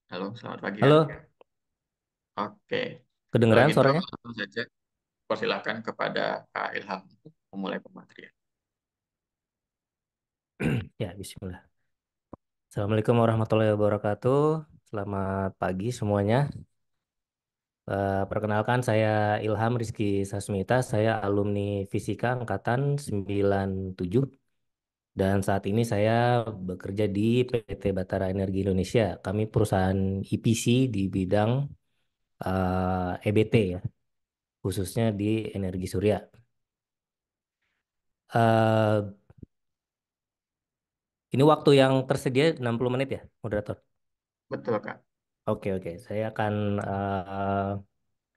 Halo, selamat pagi Kak. Halo, Oke, kalau kedengeran gitu suaranya? langsung saja persilakan kepada Kak Ilham untuk memulai pematerian. Ya, bismillah. Assalamualaikum warahmatullahi wabarakatuh. Selamat pagi semuanya. Perkenalkan saya Ilham Rizky Sasmita. Saya alumni Fisika Angkatan 97 dan saat ini saya bekerja di PT Batara Energi Indonesia. Kami perusahaan EPC di bidang EBT ya, khususnya di energi surya. Eh, ini waktu yang tersedia 60 menit ya, moderator. Betul Kak. Oke, oke. Saya akan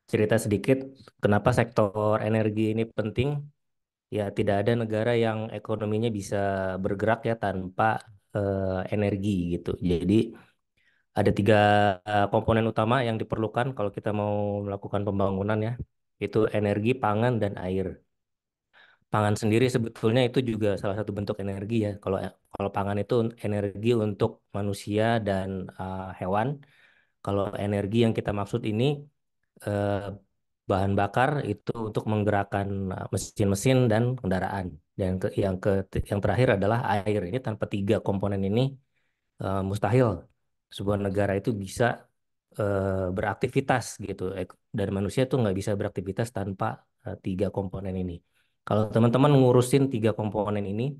cerita sedikit kenapa sektor energi ini penting. Ya, tidak ada negara yang ekonominya bisa bergerak ya tanpa energi gitu. Jadi ada tiga komponen utama yang diperlukan kalau kita mau melakukan pembangunan ya. Itu energi, pangan, dan air. Pangan sendiri sebetulnya itu juga salah satu bentuk energi ya. Kalau pangan itu energi untuk manusia dan hewan. Kalau energi yang kita maksud ini eh, bahan bakar itu untuk menggerakkan mesin-mesin dan kendaraan. Dan yang terakhir adalah air. Ini tanpa tiga komponen ini mustahil sebuah negara itu bisa beraktivitas gitu. Dan manusia tuh nggak bisa beraktivitas tanpa tiga komponen ini. Kalau teman-teman ngurusin tiga komponen ini,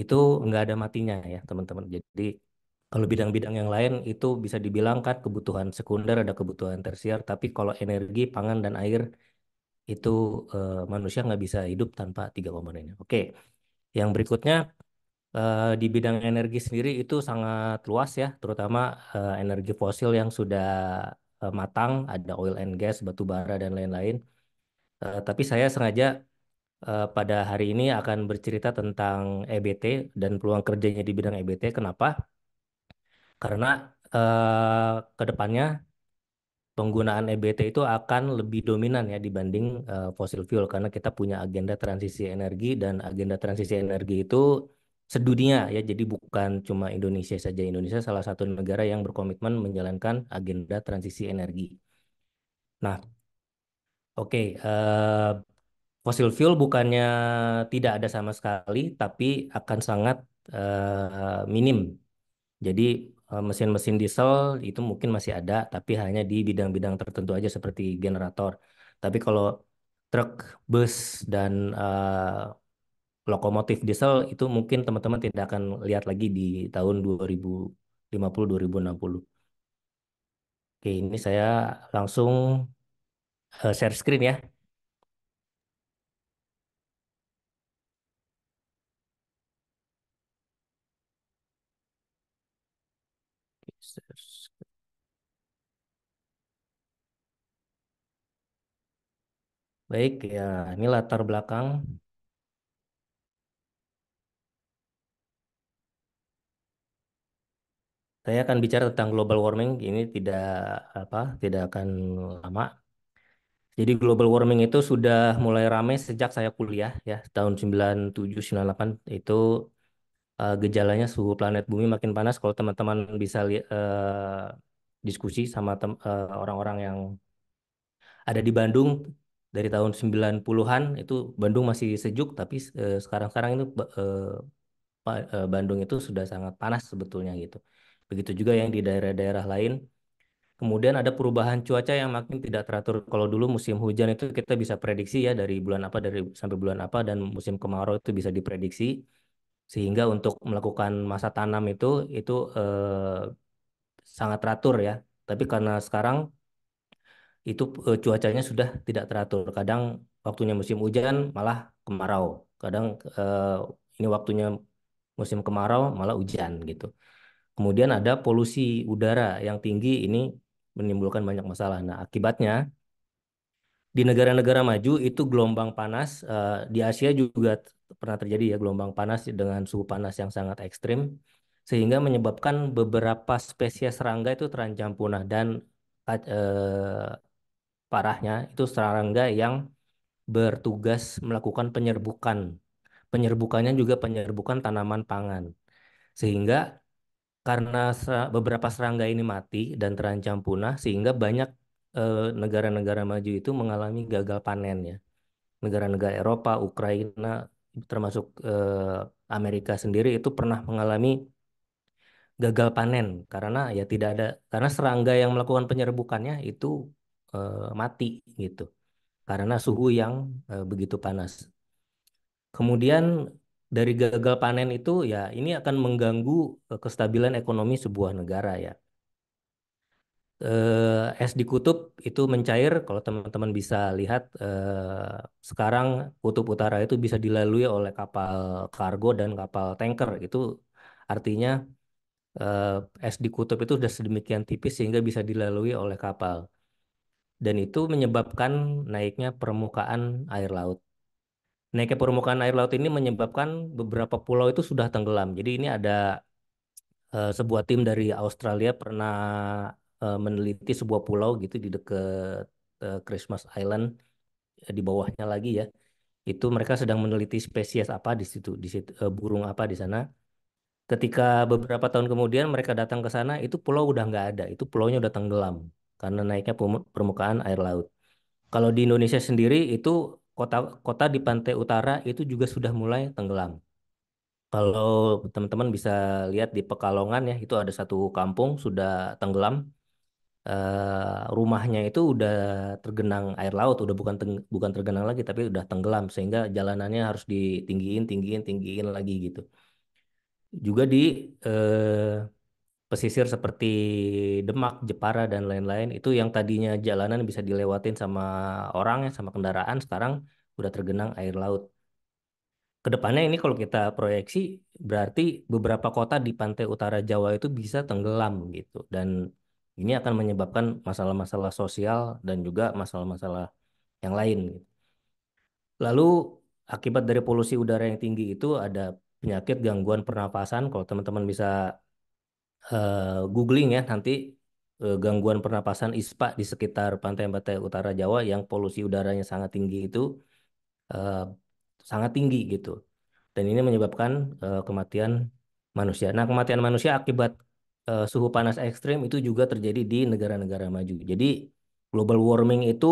itu nggak ada matinya ya teman-teman. Jadi kalau bidang-bidang yang lain itu bisa dibilang kan kebutuhan sekunder, ada kebutuhan tersier. Tapi kalau energi, pangan, dan air itu manusia nggak bisa hidup tanpa tiga komponennya. Oke, yang berikutnya di bidang energi sendiri itu sangat luas ya, terutama energi fosil yang sudah matang, ada oil and gas, batu bara, dan lain-lain. Tapi saya sengaja pada hari ini akan bercerita tentang EBT dan peluang kerjanya di bidang EBT. Kenapa? Karena ke depannya penggunaan EBT itu akan lebih dominan ya dibanding fossil fuel karena kita punya agenda transisi energi dan agenda transisi energi itu sedunia ya. Jadi bukan cuma Indonesia saja. Indonesia salah satu negara yang berkomitmen menjalankan agenda transisi energi. Nah, oke, fossil fuel bukannya tidak ada sama sekali, tapi akan sangat minim. Jadi mesin-mesin diesel itu mungkin masih ada, tapi hanya di bidang-bidang tertentu aja seperti generator. Tapi kalau truk, bus, dan lokomotif diesel itu mungkin teman-teman tidak akan lihat lagi di tahun 2050-2060. Oke, ini saya langsung share screen ya. Baik, ya ini latar belakang. Saya akan bicara tentang global warming. Ini tidak akan lama. Jadi global warming itu sudah mulai ramai sejak saya kuliah ya, tahun 97 98 itu gejalanya suhu planet bumi makin panas. Kalau teman-teman bisa diskusi sama orang-orang yang ada di Bandung dari tahun 90-an itu Bandung masih sejuk tapi sekarang-sekarang itu Bandung itu sudah sangat panas sebetulnya gitu. Begitu juga yang di daerah-daerah lain. Kemudian ada perubahan cuaca yang makin tidak teratur. Kalau dulu musim hujan itu kita bisa prediksi ya dari bulan apa dari sampai bulan apa dan musim kemarau itu bisa diprediksi sehingga untuk melakukan masa tanam itu sangat teratur ya. Tapi karena sekarang itu cuacanya sudah tidak teratur. Kadang waktunya musim hujan malah kemarau. Kadang eh, ini waktunya musim kemarau malah hujan gitu. Kemudian ada polusi udara yang tinggi ini menimbulkan banyak masalah. Nah, akibatnya di negara-negara maju itu gelombang panas di Asia juga pernah terjadi ya gelombang panas dengan suhu panas yang sangat ekstrim sehingga menyebabkan beberapa spesies serangga itu terancam punah dan parahnya itu serangga yang bertugas melakukan penyerbukan. Penyerbukannya juga penyerbukan tanaman pangan. Sehingga karena beberapa serangga ini mati dan terancam punah, sehingga banyak negara-negara maju itu mengalami gagal panen ya. Negara-negara Eropa, Ukraina, termasuk Amerika sendiri itu pernah mengalami gagal panen karena ya tidak ada karena serangga yang melakukan penyerbukannya itu mati gitu karena suhu yang begitu panas. Kemudian dari gagal panen itu ya ini akan mengganggu kestabilan ekonomi sebuah negara ya. Es di kutub itu mencair kalau teman-teman bisa lihat sekarang kutub utara itu bisa dilalui oleh kapal kargo dan kapal tanker itu artinya eh, es di kutub itu sudah sedemikian tipis sehingga bisa dilalui oleh kapal. Dan itu menyebabkan naiknya permukaan air laut. Naiknya permukaan air laut ini menyebabkan beberapa pulau itu sudah tenggelam. Jadi ini ada sebuah tim dari Australia pernah meneliti sebuah pulau gitu di dekat Christmas Island di bawahnya lagi ya. Itu mereka sedang meneliti spesies apa di situ burung apa di sana. Ketika beberapa tahun kemudian mereka datang ke sana, itu pulau udah nggak ada. Itu pulaunya udah tenggelam karena naiknya permukaan air laut. Kalau di Indonesia sendiri itu kota-kota di pantai utara itu juga sudah mulai tenggelam. Kalau teman-teman bisa lihat di Pekalongan ya, itu ada satu kampung sudah tenggelam. Rumahnya itu udah tergenang air laut, udah bukan tergenang lagi, tapi udah tenggelam sehingga jalanannya harus ditinggiin, tinggiin, tinggiin lagi gitu. Juga di pesisir seperti Demak, Jepara dan lain-lain itu yang tadinya jalanan bisa dilewatin sama orang ya sama kendaraan sekarang udah tergenang air laut. Kedepannya ini kalau kita proyeksi berarti beberapa kota di pantai utara Jawa itu bisa tenggelam gitu dan ini akan menyebabkan masalah-masalah sosial dan juga masalah-masalah yang lain gitu. Lalu akibat dari polusi udara yang tinggi itu ada penyakit gangguan pernapasan kalau teman-teman bisa googling ya nanti gangguan pernapasan ISPA di sekitar pantai-pantai utara Jawa yang polusi udaranya sangat tinggi itu eh, sangat tinggi gitu. Dan ini menyebabkan kematian manusia. Nah, kematian manusia akibat suhu panas ekstrim itu juga terjadi di negara-negara maju. Jadi global warming itu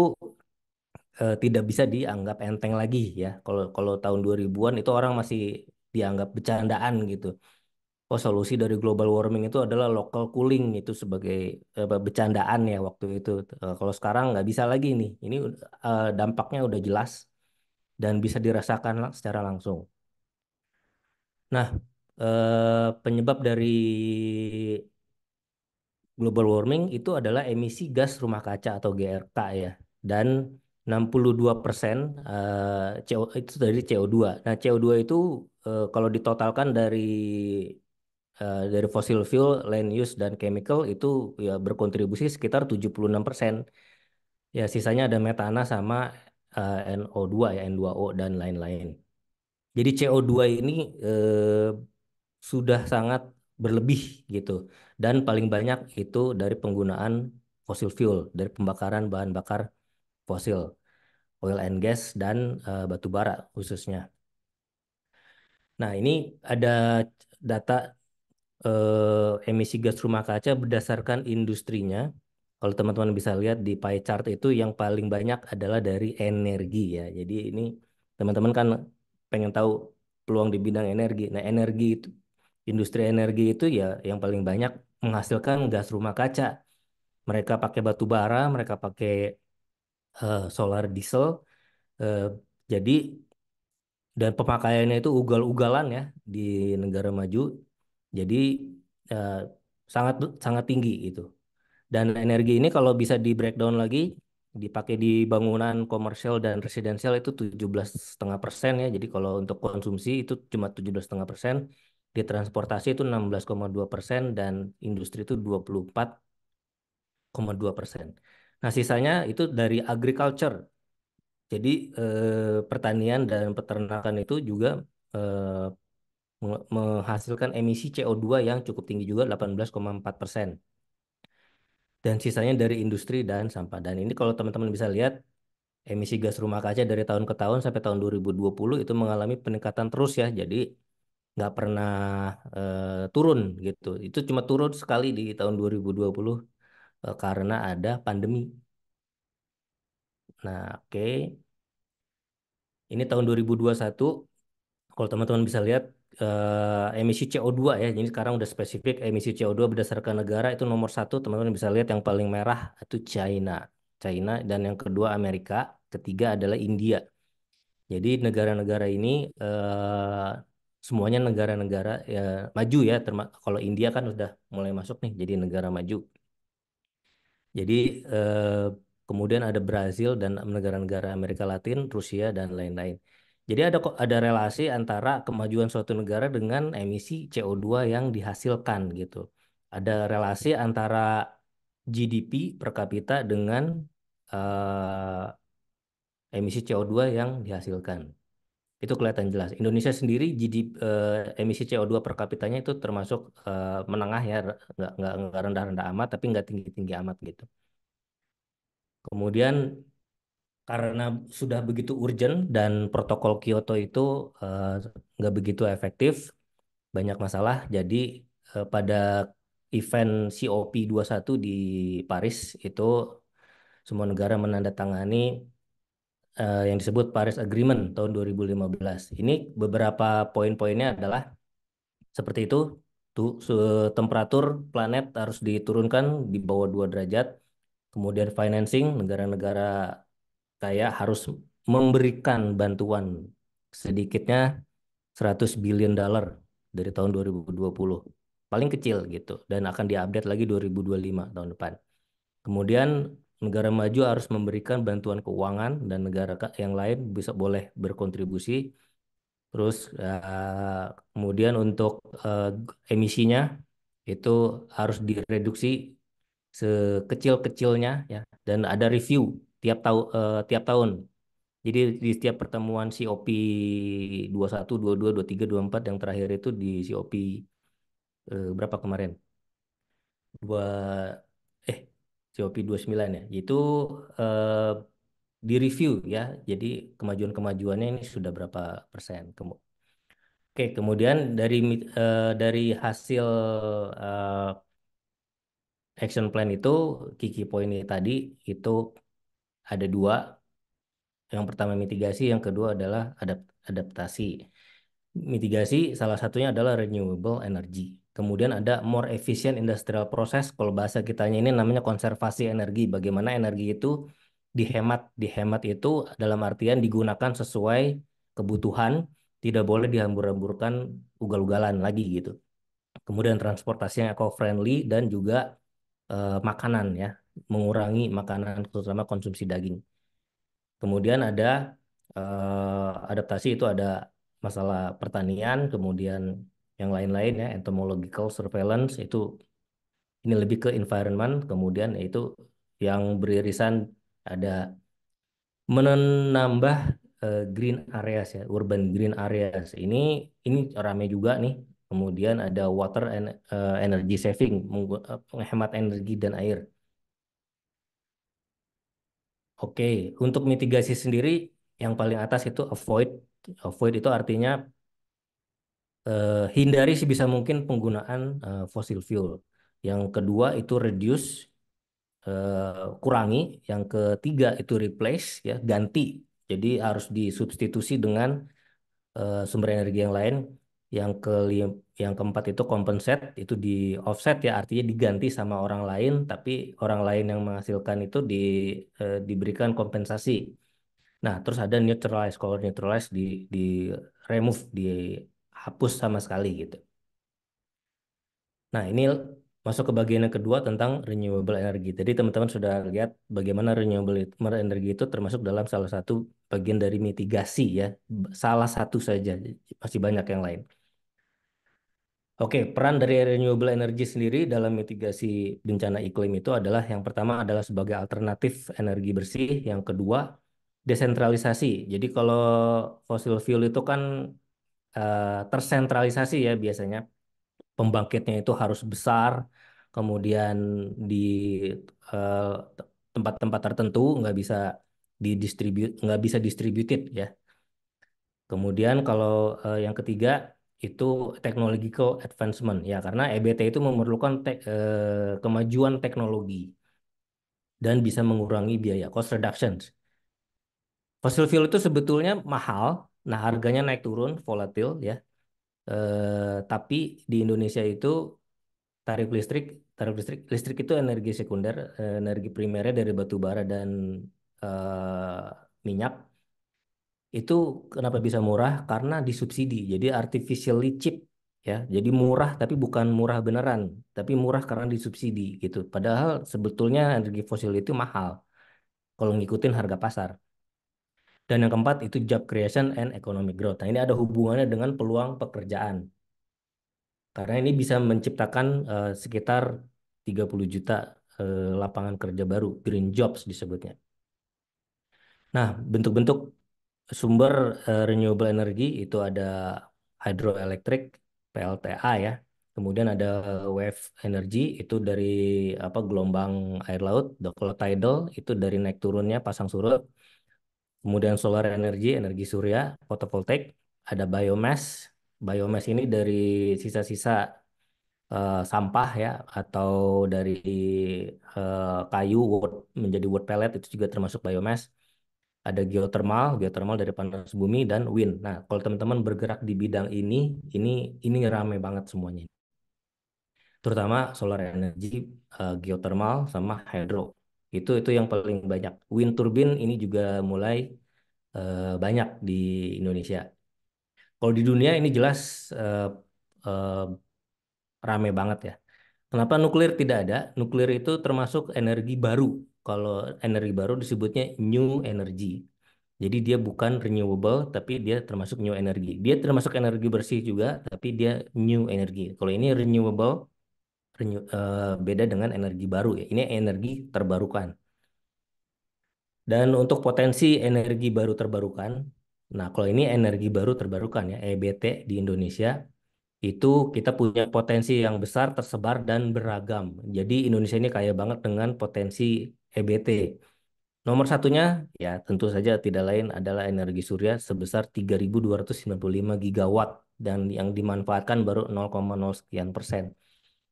tidak bisa dianggap enteng lagi ya. Kalau kalau tahun 2000-an itu orang masih dianggap bercandaan gitu. Oh, solusi dari global warming itu adalah local cooling itu sebagai bercandaan ya waktu itu. Kalau sekarang nggak bisa lagi nih. Ini dampaknya udah jelas dan bisa dirasakan secara langsung. Nah, penyebab dari global warming itu adalah emisi gas rumah kaca atau GRK ya. Dan 62% itu dari CO2. Nah, CO2 itu kalau ditotalkan dari fossil fuel, land use, dan chemical itu ya berkontribusi sekitar 76%. Ya, sisanya ada metana sama NO2 ya, N2O dan lain-lain. Jadi CO2 ini eh, sudah sangat berlebih gitu. Dan paling banyak itu dari penggunaan fossil fuel, dari pembakaran bahan bakar fosil, oil and gas, dan batu bara khususnya. Nah, ini ada data emisi gas rumah kaca berdasarkan industrinya. Kalau teman-teman bisa lihat di pie chart itu yang paling banyak adalah dari energi ya. Jadi ini teman-teman kan pengen tahu peluang di bidang energi. Nah, energi itu industri energi itu ya yang paling banyak menghasilkan gas rumah kaca. Mereka pakai batu bara, mereka pakai solar diesel. Eh, jadi dan pemakaiannya itu ugal-ugalan ya di negara maju. Jadi eh, sangat sangat tinggi gitu. Dan energi ini kalau bisa di breakdown lagi, dipakai di bangunan komersial dan residensial itu 17,5% ya. Jadi kalau untuk konsumsi itu cuma 17,5%, di transportasi itu 16,2% dan industri itu 24,2%. Nah, sisanya itu dari agriculture. Jadi pertanian dan peternakan itu juga eh, menghasilkan emisi CO2 yang cukup tinggi juga 18,4%. Dan sisanya dari industri dan sampah. Dan ini kalau teman-teman bisa lihat emisi gas rumah kaca dari tahun ke tahun sampai tahun 2020 itu mengalami peningkatan terus ya. Jadi nggak pernah turun gitu. Itu cuma turun sekali di tahun 2020 karena ada pandemi. Nah, oke. Ini tahun 2021. Kalau teman-teman bisa lihat emisi CO2 ya. Jadi sekarang udah spesifik emisi CO2 berdasarkan negara itu nomor satu. Teman-teman bisa lihat yang paling merah itu China. China dan yang kedua Amerika. Ketiga adalah India. Jadi negara-negara ini eh, semuanya negara-negara ya, maju ya. Kalau India kan udah mulai masuk nih jadi negara maju. Jadi kemudian ada Brazil dan negara-negara Amerika Latin, Rusia dan lain-lain. Jadi ada kok ada relasi antara kemajuan suatu negara dengan emisi CO2 yang dihasilkan gitu. Ada relasi antara GDP per kapita dengan emisi CO2 yang dihasilkan. Itu kelihatan jelas. Indonesia sendiri GDP, emisi CO2 per kapitanya itu termasuk menengah ya, nggak rendah-rendah amat, tapi nggak tinggi-tinggi amat gitu. Kemudian karena sudah begitu urgent dan protokol Kyoto itu eh, nggak begitu efektif, banyak masalah. Jadi pada event COP21 di Paris itu semua negara menandatangani yang disebut Paris Agreement tahun 2015. Ini beberapa poin-poinnya adalah seperti itu. Temperatur planet harus diturunkan di bawah 2 derajat. Kemudian financing negara-negara kaya harus memberikan bantuan sedikitnya 100 billion dollar dari tahun 2020. Paling kecil gitu dan akan diupdate lagi 2025 tahun depan. Kemudian negara maju harus memberikan bantuan keuangan dan negara yang lain bisa boleh berkontribusi. Terus kemudian untuk eh, emisinya itu harus direduksi sekecil-kecilnya ya dan ada review tiap tahun. Jadi di setiap pertemuan COP 21, 22, 23, 24 yang terakhir itu di COP berapa kemarin? Dua eh COP 29 ya. Itu eh, direview ya. Jadi kemajuan-kemajuannya ini sudah berapa persen. Oke, kemudian dari hasil eh, action plan itu key poinnya tadi itu ada dua. Yang pertama mitigasi, yang kedua adalah adaptasi. Mitigasi salah satunya adalah renewable energy. Kemudian ada more efficient industrial process. Kalau bahasa kitanya ini namanya konservasi energi. Bagaimana energi itu dihemat. Dihemat itu dalam artian digunakan sesuai kebutuhan, tidak boleh dihambur-hamburkan ugal-ugalan lagi gitu. Kemudian transportasi yang eco-friendly dan juga makanan ya, mengurangi makanan terutama konsumsi daging. Kemudian ada adaptasi itu ada masalah pertanian, kemudian yang lain-lain ya, entomological surveillance itu ini lebih ke environment, kemudian yaitu yang beririsan ada menambah green areas ya, urban green areas. Ini ramai juga nih. Kemudian ada water and energy saving, menghemat energi dan air. Oke, untuk mitigasi sendiri yang paling atas itu avoid. Avoid itu artinya hindari sebisa mungkin penggunaan fossil fuel. Yang kedua itu reduce, kurangi. Yang ketiga itu replace, ya ganti. Jadi harus disubstitusi dengan sumber energi yang lain. Yang keempat itu compensate, itu di offset ya artinya diganti sama orang lain, tapi orang lain yang menghasilkan itu diberikan kompensasi. Nah, terus ada neutralize. Kalau neutralize di remove, dihapus sama sekali gitu. Nah, ini masuk ke bagian yang kedua tentang renewable energy. Jadi teman-teman sudah lihat bagaimana renewable energy itu termasuk dalam salah satu bagian dari mitigasi ya. Salah satu saja, masih banyak yang lain. Oke, peran dari renewable energy sendiri dalam mitigasi bencana iklim itu adalah yang pertama adalah sebagai alternatif energi bersih, yang kedua desentralisasi. Jadi kalau fossil fuel itu kan tersentralisasi ya biasanya pembangkitnya itu harus besar, kemudian di eh, tempat-tempat tertentu nggak bisa distributed ya. Kemudian kalau yang ketiga itu technological advancement ya, karena EBT itu memerlukan kemajuan teknologi dan bisa mengurangi biaya cost reductions. Fossil fuel itu sebetulnya mahal, nah harganya naik turun, volatil ya. Tapi di Indonesia itu tarif listrik, listrik itu energi sekunder, energi primernya dari batu bara dan minyak. Itu kenapa bisa murah? Karena disubsidi. Jadi artificially cheap ya. Jadi murah tapi bukan murah beneran, tapi murah karena disubsidi gitu. Padahal sebetulnya energi fosil itu mahal kalau ngikutin harga pasar. Dan yang keempat itu job creation and economic growth. Nah, ini ada hubungannya dengan peluang pekerjaan. Karena ini bisa menciptakan sekitar 30 juta lapangan kerja baru, green jobs disebutnya. Nah, bentuk-bentuk sumber renewable energy itu ada hydroelectric, PLTA ya. Kemudian ada wave energy itu dari apa gelombang air laut. Kalau tidal itu dari naik turunnya pasang surut. Kemudian solar energy, energi surya, fotovoltaik, ada biomass. Biomass ini dari sisa-sisa sampah ya atau dari kayu wood, menjadi wood pellet itu juga termasuk biomass. Ada geothermal, geothermal dari panas bumi dan wind. Nah, kalau teman-teman bergerak di bidang ini ini rame banget semuanya. Terutama solar energy, geothermal sama hydro. Itu yang paling banyak. Wind turbine ini juga mulai banyak di Indonesia. Kalau di dunia ini jelas eh, eh, rame banget ya. Kenapa nuklir tidak ada? Nuklir itu termasuk energi baru. Kalau energi baru disebutnya new energy. Jadi dia bukan renewable, tapi dia termasuk new energy. Dia termasuk energi bersih juga, tapi dia new energy. Kalau ini renewable, beda dengan energi baru ya. Ini energi terbarukan. Dan untuk potensi energi baru terbarukan, nah kalau ini energi baru terbarukan ya, EBT di Indonesia, itu kita punya potensi yang besar, tersebar, dan beragam. Jadi Indonesia ini kaya banget dengan potensi EBT. Nomor satunya, ya tentu saja tidak lain adalah energi surya sebesar 3.295 gigawatt dan yang dimanfaatkan baru 0,0 sekian persen.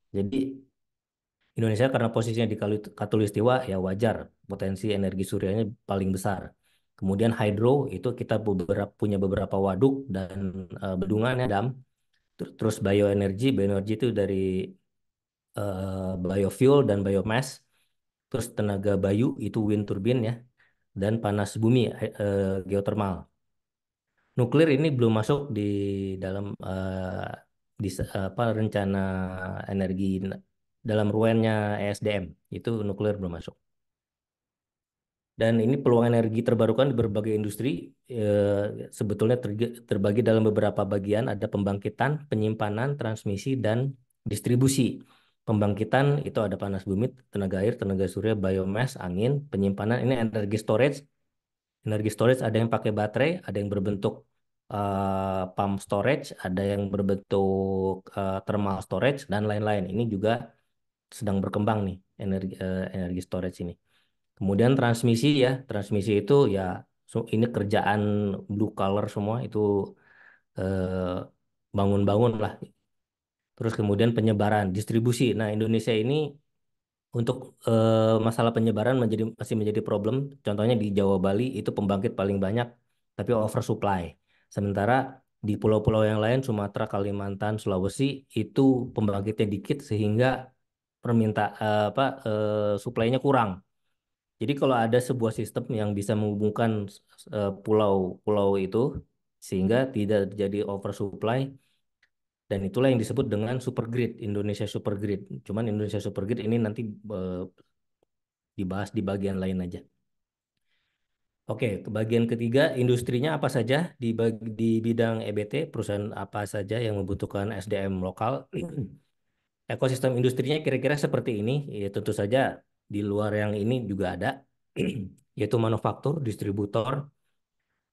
Jadi Indonesia karena posisinya di Katulistiwa ya wajar potensi energi suryanya paling besar. Kemudian hydro itu kita punya beberapa waduk dan bendungan ya dam. Terus bioenergi itu dari biofuel dan biomass. Terus tenaga bayu itu wind turbine ya, dan panas bumi geothermal. Nuklir ini belum masuk di dalam apa rencana energi dalam ruannya ESDM. Itu nuklir belum masuk. Dan ini peluang energi terbarukan di berbagai industri sebetulnya terbagi dalam beberapa bagian, ada pembangkitan, penyimpanan, transmisi, dan distribusi. Pembangkitan itu ada panas bumi, tenaga air, tenaga surya, biomass, angin. Penyimpanan ini energi storage. Energi storage ada yang pakai baterai, ada yang berbentuk pump storage, ada yang berbentuk thermal storage, dan lain-lain. Ini juga sedang berkembang nih energi storage ini. Kemudian transmisi ya, transmisi itu ya ini kerjaan blue collar semua itu eh, bangun-bangun lah. Terus kemudian penyebaran, distribusi. Nah, Indonesia ini untuk masalah penyebaran masih menjadi problem. Contohnya di Jawa Bali itu pembangkit paling banyak, tapi oversupply. Sementara di pulau-pulau yang lain, Sumatera, Kalimantan, Sulawesi itu pembangkitnya dikit sehingga supply-nya kurang. Jadi kalau ada sebuah sistem yang bisa menghubungkan pulau-pulau itu sehingga tidak terjadi oversupply dan itulah yang disebut dengan super grid, Indonesia super grid. Cuman Indonesia super grid ini nanti eh, dibahas di bagian lain aja. Oke, ke bagian ketiga, industrinya apa saja di bidang EBT, perusahaan apa saja yang membutuhkan SDM lokal. Ekosistem industrinya kira-kira seperti ini, ya tentu saja di luar yang ini juga ada, yaitu manufaktur, distributor,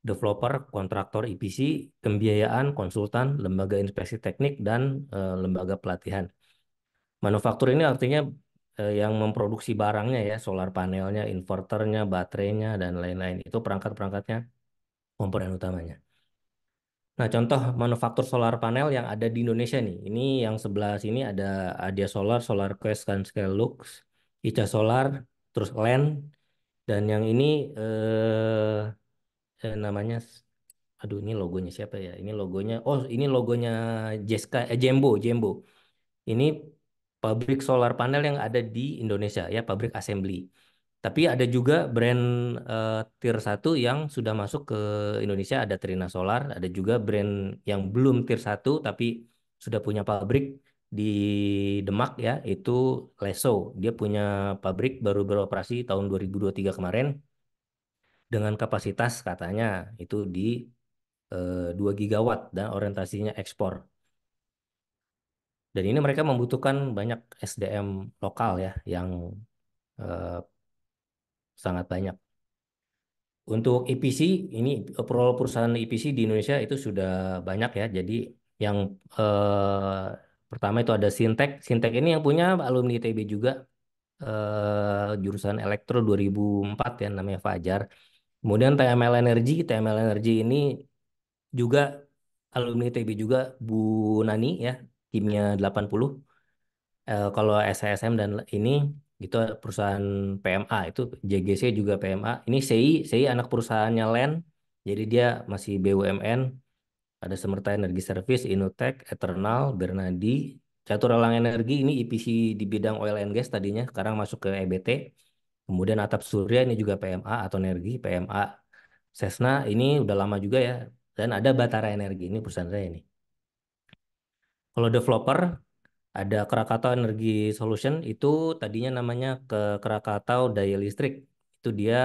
developer, kontraktor EPC, pembiayaan, konsultan, lembaga inspeksi teknik, dan lembaga pelatihan. Manufaktur ini artinya yang memproduksi barangnya ya, solar panelnya, inverternya, baterainya, dan lain-lain. Itu perangkat-perangkatnya, komponen utamanya. Nah, contoh manufaktur solar panel yang ada di Indonesia nih. Ini yang sebelah sini ada Adia Solar, Solar Quest, Scanscale Lux, Ica Solar, terus Land, dan yang ini namanya, aduh ini logonya siapa ya? Ini logonya, oh ini logonya Jeska, Jembo, Jembo. Ini pabrik solar panel yang ada di Indonesia ya, pabrik assembly. Tapi ada juga brand tier 1 yang sudah masuk ke Indonesia, ada Trina Solar, ada juga brand yang belum tier 1 tapi sudah punya pabrik di Demak ya, itu Leso. Dia punya pabrik baru beroperasi tahun 2023 kemarin dengan kapasitas katanya itu di 2 gigawatt dan orientasinya ekspor. Dan ini mereka membutuhkan banyak SDM lokal ya yang eh, sangat banyak. Untuk EPC ini perusahaan EPC di Indonesia itu sudah banyak ya. Jadi yang pertama itu ada Sintek. Sintek ini yang punya alumni ITB juga jurusan Elektro 2004 ya namanya Fajar. Kemudian TML Energy, TML Energy ini juga alumni ITB juga Bu Nani ya, timnya 80. Kalau SHSM dan ini itu perusahaan PMA itu JGC juga PMA. Ini CI, CI anak perusahaannya LEN. Jadi dia masih BUMN. Ada Semerta Energi Service, Inutech, Eternal, Bernadi, Catur Elang Energi ini EPC di bidang oil and gas tadinya, sekarang masuk ke EBT. Kemudian Atap Surya ini juga PMA atau Energi, PMA. Sesna ini udah lama juga ya. Dan ada Batara Energi, ini perusahaan saya ini. Kalau developer, ada Krakatau Energy Solution itu tadinya namanya ke Krakatau Daya Listrik. Itu dia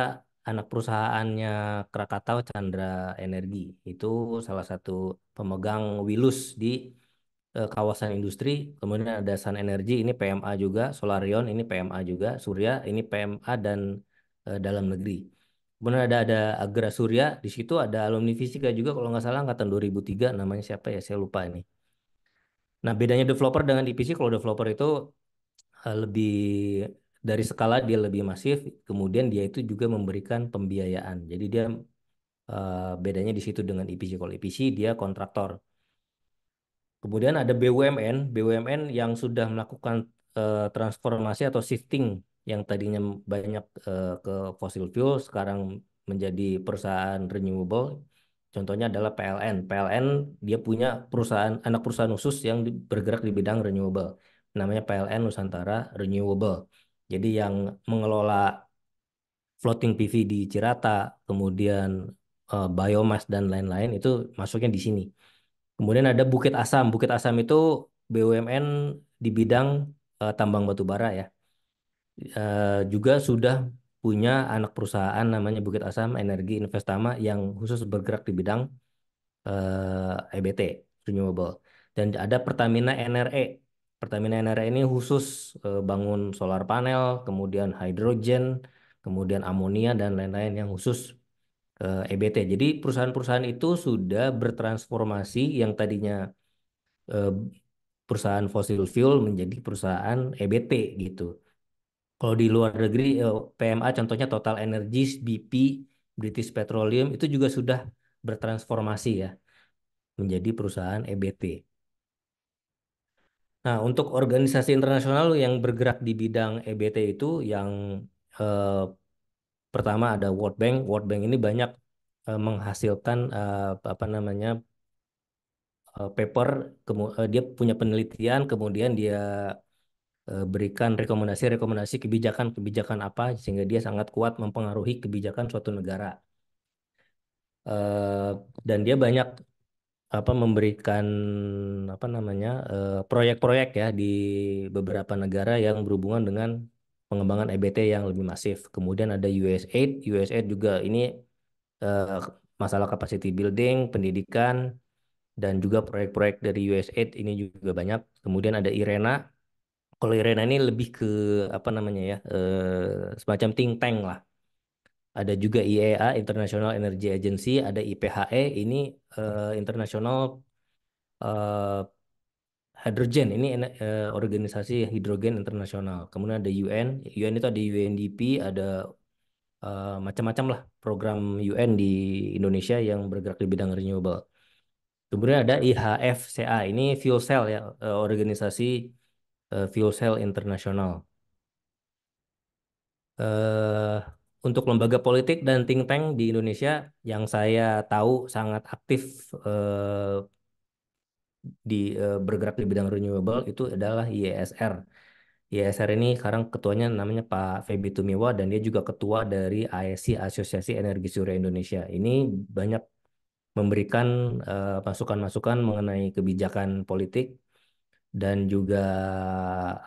anak perusahaannya Krakatau Chandra Energi. Itu salah satu pemegang Wilus di kawasan industri. Kemudian ada Sun Energy ini PMA juga, Solarion ini PMA juga, Surya ini PMA dan dalam negeri. Kemudian ada Agra Surya, di situ ada alumni fisika juga kalau nggak salah angkatan 2003 namanya siapa ya, saya lupa ini. Nah, bedanya developer dengan EPC, kalau developer itu lebih dari skala dia lebih masif, kemudian dia itu juga memberikan pembiayaan. Jadi dia bedanya di situ dengan EPC. Kalau EPC dia kontraktor. Kemudian ada BUMN, BUMN yang sudah melakukan transformasi atau shifting yang tadinya banyak ke fossil fuel, sekarang menjadi perusahaan renewable. Contohnya adalah PLN. PLN dia punya perusahaan anak perusahaan khusus yang bergerak di bidang renewable. Namanya PLN Nusantara Renewable. Jadi yang mengelola floating PV di Cirata, kemudian biomas dan lain-lain itu masuknya di sini. Kemudian ada Bukit Asam. Bukit Asam itu BUMN di bidang tambang batu bara ya. Juga sudah punya anak perusahaan namanya Bukit Asam Energi Investama yang khusus bergerak di bidang EBT, renewable. Dan ada Pertamina NRE. Pertamina NRE ini khusus bangun solar panel, kemudian hidrogen, kemudian amonia dan lain-lain yang khusus EBT. Jadi perusahaan-perusahaan itu sudah bertransformasi yang tadinya eh, perusahaan fosil fuel menjadi perusahaan EBT gitu. Kalau di luar negeri PMA contohnya Total Energies, BP, British Petroleum itu juga sudah bertransformasi ya menjadi perusahaan EBT. Nah, untuk organisasi internasional yang bergerak di bidang EBT itu yang eh, pertama ada World Bank. World Bank ini banyak menghasilkan apa namanya paper, dia punya penelitian, kemudian dia berikan rekomendasi-rekomendasi kebijakan-kebijakan apa sehingga dia sangat kuat mempengaruhi kebijakan suatu negara. Eh, dan dia banyak apa memberikan apa namanya proyek-proyek ya di beberapa negara yang berhubungan dengan pengembangan EBT yang lebih masif. Kemudian ada USAID, USAID juga ini eh, masalah capacity building, pendidikan dan juga proyek-proyek dari USAID ini juga banyak. Kemudian ada IRENA. Kalau IRENA ini lebih ke apa namanya ya semacam think tank lah. Ada juga IEA International Energy Agency, ada IPHE ini International eh, Hydrogen ini organisasi hidrogen internasional. Kemudian ada UN, UN itu ada UNDP, ada macam-macam lah program UN di Indonesia yang bergerak di bidang renewable. Kemudian ada IHFCA, ini fuel cell ya, organisasi fuel cell internasional. eh untuk lembaga politik dan think tank di Indonesia yang saya tahu sangat aktif bergerak di bidang renewable itu adalah IESR. IESR ini sekarang ketuanya namanya Pak Feby Tumiwa dan dia juga ketua dari AESI, Asosiasi Energi Surya Indonesia. Ini banyak memberikan masukan-masukan mengenai kebijakan politik dan juga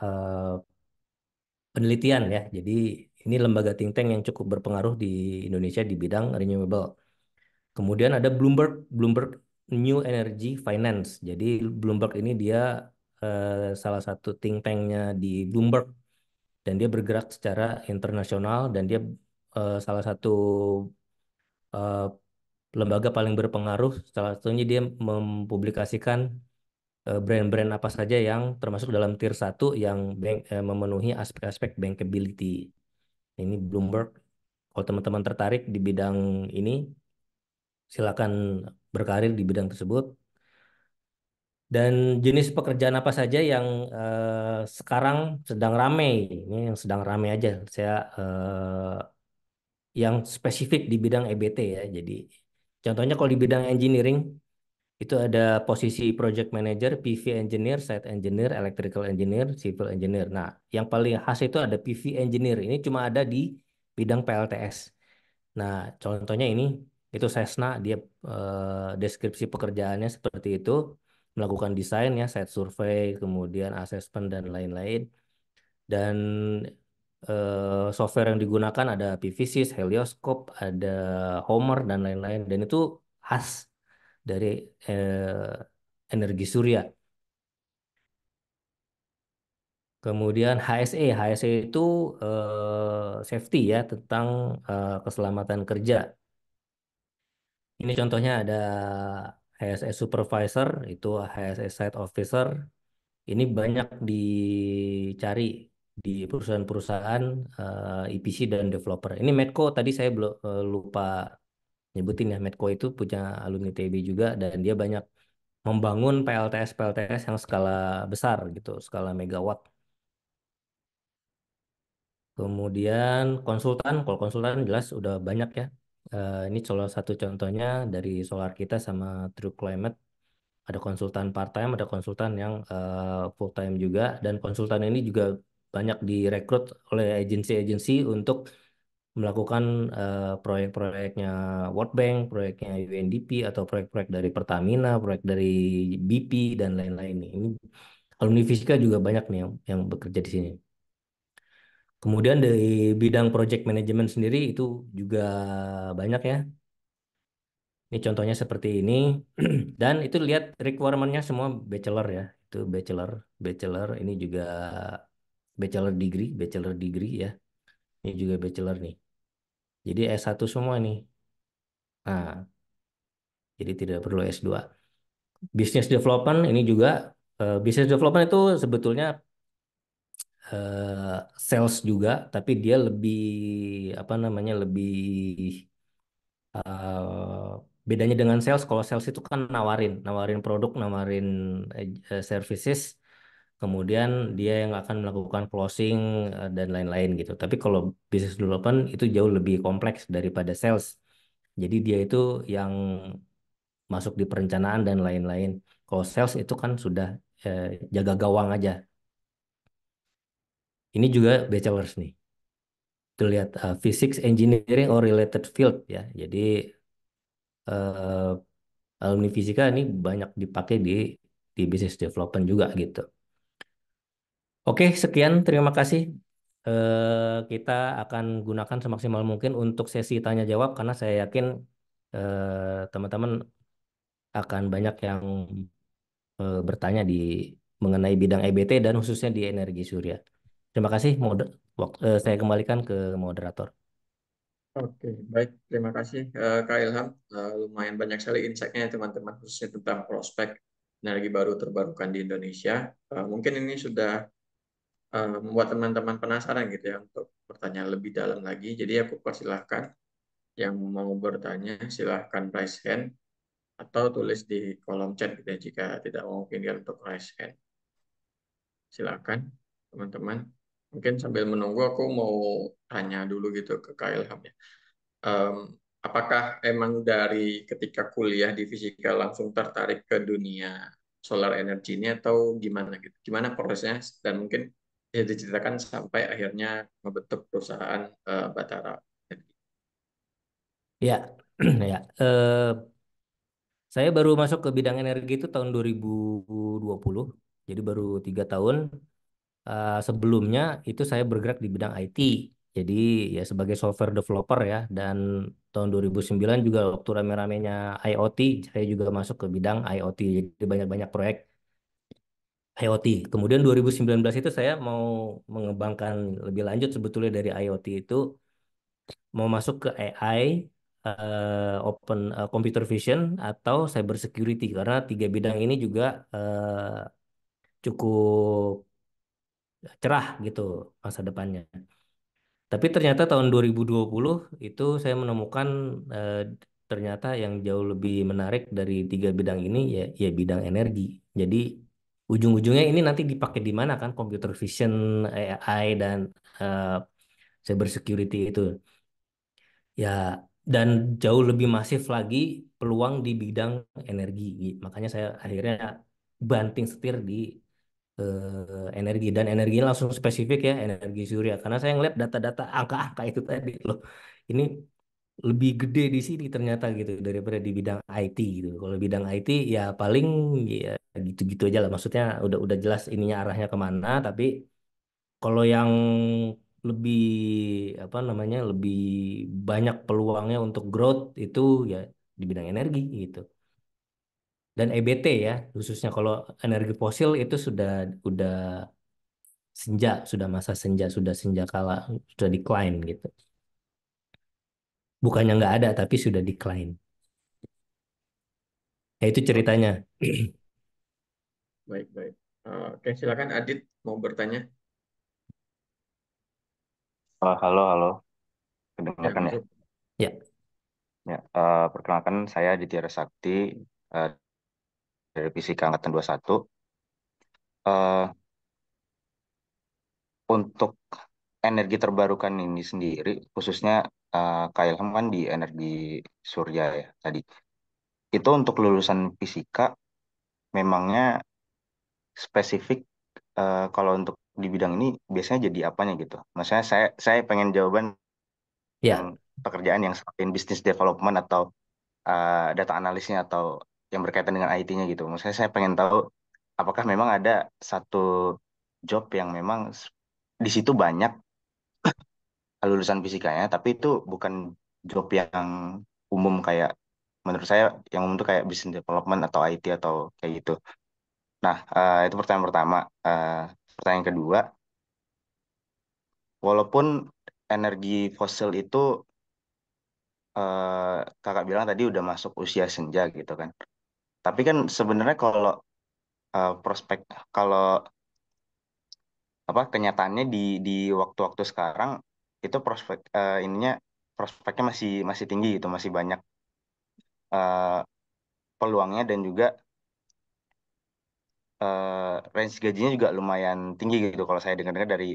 eh, penelitian ya. Jadi ini lembaga think tank yang cukup berpengaruh di Indonesia di bidang renewable. Kemudian ada Bloomberg, Bloomberg New Energy Finance. Jadi Bloomberg ini dia salah satu think tanknya di Bloomberg dan dia bergerak secara internasional dan dia salah satu eh, lembaga paling berpengaruh. Salah satunya dia mempublikasikan brand-brand apa saja yang termasuk dalam tier 1 yang memenuhi aspek-aspek bankability. Ini Bloomberg. Kalau teman-teman tertarik di bidang ini, silakan berkarir di bidang tersebut. Dan jenis pekerjaan apa saja yang sekarang sedang ramai, ini yang sedang ramai aja. Saya yang spesifik di bidang EBT ya. Jadi contohnya kalau di bidang engineering itu ada posisi project manager, PV engineer, site engineer, electrical engineer, civil engineer. Nah, yang paling khas itu ada PV engineer. Ini cuma ada di bidang PLTS. Nah, contohnya ini itu Sesna, dia deskripsi pekerjaannya seperti itu, melakukan desain ya, site survey, kemudian assessment dan lain-lain. Dan software yang digunakan ada PVSys, Helioscope, ada Homer dan lain-lain. Dan itu khas dari energi surya. Kemudian HSE, HSE itu safety ya tentang keselamatan kerja. Ini contohnya ada HSE Supervisor, itu HSE Site Officer. Ini banyak dicari di perusahaan-perusahaan EPC dan developer. Ini Medco tadi saya belum lupa nyebutin ya. Medco itu punya alumni TB juga dan dia banyak membangun PLTS yang skala besar gitu, skala megawatt. Kemudian konsultan, kalau konsultan jelas udah banyak ya. Ini salah satu contohnya dari solar kita sama True Climate. Ada konsultan part-time, ada konsultan yang full-time juga. Dan konsultan ini juga banyak direkrut oleh agensi-agensi untuk melakukan proyek-proyeknya World Bank, proyeknya UNDP, atau proyek-proyek dari Pertamina, proyek dari BP, dan lain-lain. Ini alumni Fisika juga banyak nih yang bekerja di sini. Kemudian dari bidang project management sendiri itu juga banyak ya. Ini contohnya seperti ini. Dan itu lihat requirement-nya semua bachelor ya. Itu bachelor, bachelor. Ini juga bachelor degree ya. Ini juga bachelor nih. Jadi S1 semua nih. Nah, jadi tidak perlu S2. Business development ini juga business development itu sebetulnya sales juga, tapi dia lebih apa namanya lebih bedanya dengan sales. Kalau sales itu kan nawarin produk, nawarin services, kemudian dia yang akan melakukan closing dan lain-lain gitu. Tapi kalau business development itu jauh lebih kompleks daripada sales. Jadi dia itu yang masuk di perencanaan dan lain-lain. Kalau sales itu kan sudah eh, jaga gawang aja. Ini juga bachelor's nih. Tuh lihat physics, engineering, or related field ya. Jadi eh, alumni fisika ini banyak dipakai di business development juga gitu. Oke, sekian. Terima kasih. Kita akan gunakan semaksimal mungkin untuk sesi tanya jawab karena saya yakin teman-teman akan banyak yang bertanya mengenai bidang EBT dan khususnya di energi surya. Terima kasih. Saya kembalikan ke moderator. Oke, baik. Terima kasih Kak Ilham. Lumayan banyak sekali insight-nya ya, teman-teman, khususnya tentang prospek energi baru terbarukan di Indonesia. Mungkin ini sudah membuat teman-teman penasaran gitu ya untuk bertanya lebih dalam lagi. Jadi aku persilahkan yang mau bertanya, silahkan raise hand atau tulis di kolom chat gitu ya, jika tidak memungkinkan untuk raise hand. Silakan teman-teman. Mungkin sambil menunggu aku mau tanya dulu gitu ke Kak Ilham ya. Em, apakah emang dari ketika kuliah di fisika langsung tertarik ke dunia solar energy ini atau gimana gitu? Gimana prosesnya dan mungkin bisa diceritakan sampai akhirnya membentuk perusahaan Batara Energi. Ya, ya. Saya baru masuk ke bidang energi itu tahun 2020, jadi baru 3 tahun. Sebelumnya itu saya bergerak di bidang IT, jadi ya sebagai software developer ya. Dan tahun 2009 juga waktu rame-ramenya IoT, saya juga masuk ke bidang IoT, jadi banyak-banyak proyek IoT. Kemudian 2019 itu saya mau mengembangkan lebih lanjut sebetulnya dari IoT itu mau masuk ke AI, open computer vision atau cyber security karena tiga bidang ini juga cukup cerah gitu masa depannya. Tapi ternyata tahun 2020 itu saya menemukan eh, ternyata yang jauh lebih menarik dari tiga bidang ini ya bidang energi. Jadi ujung-ujungnya ini nanti dipakai di mana kan computer vision, AI dan eh, cyber security itu. Ya, dan jauh lebih masif lagi peluang di bidang energi. Makanya saya akhirnya banting setir di energi dan energinya langsung spesifik ya energi surya karena saya ngeliat data-data angka-angka itu tadi loh. Ini lebih gede di sini ternyata gitu daripada di bidang IT gitu. Kalau bidang IT ya paling ya gitu-gitu aja lah. Maksudnya udah jelas ininya arahnya kemana. Tapi kalau yang lebih apa namanya lebih banyak peluangnya untuk growth itu ya di bidang energi gitu. Dan EBT ya khususnya kalau energi fosil itu sudah senja, sudah masa senja, sudah senja kala, sudah decline gitu. Bukannya nggak ada tapi sudah decline. Ya itu Oke, ceritanya. baik-baik. Oke, silakan Adit mau bertanya. Halo, halo, Ya, kedengarkan ya? masuk. Ya, Ya, perkenalkan saya Ditya Sakti eh, dari Fisika Angkatan 21. Eh, untuk energi terbarukan ini sendiri, khususnya Kak Ilham kan di energi surya ya tadi. Itu untuk lulusan fisika memangnya spesifik kalau untuk di bidang ini biasanya jadi apanya gitu. Maksudnya saya pengen jawaban yang ya. pekerjaan yang seperti business development atau data analisnya atau yang berkaitan dengan IT-nya gitu. Maksudnya saya pengen tahu apakah memang ada satu job yang memang di situ banyak lulusan fisikanya, tapi itu bukan job yang umum kayak menurut saya yang umum itu kayak business development atau IT atau kayak gitu. Nah, itu pertanyaan pertama. Eh, Pertanyaan kedua, walaupun energi fosil itu kakak bilang tadi udah masuk usia senja gitu kan. Tapi kan sebenarnya kalau prospek kalau apa kenyataannya di waktu-waktu sekarang itu prospek ininya prospeknya masih masih tinggi gitu masih banyak eh, peluangnya dan juga range gajinya juga lumayan tinggi gitu kalau saya dengar-dengar dari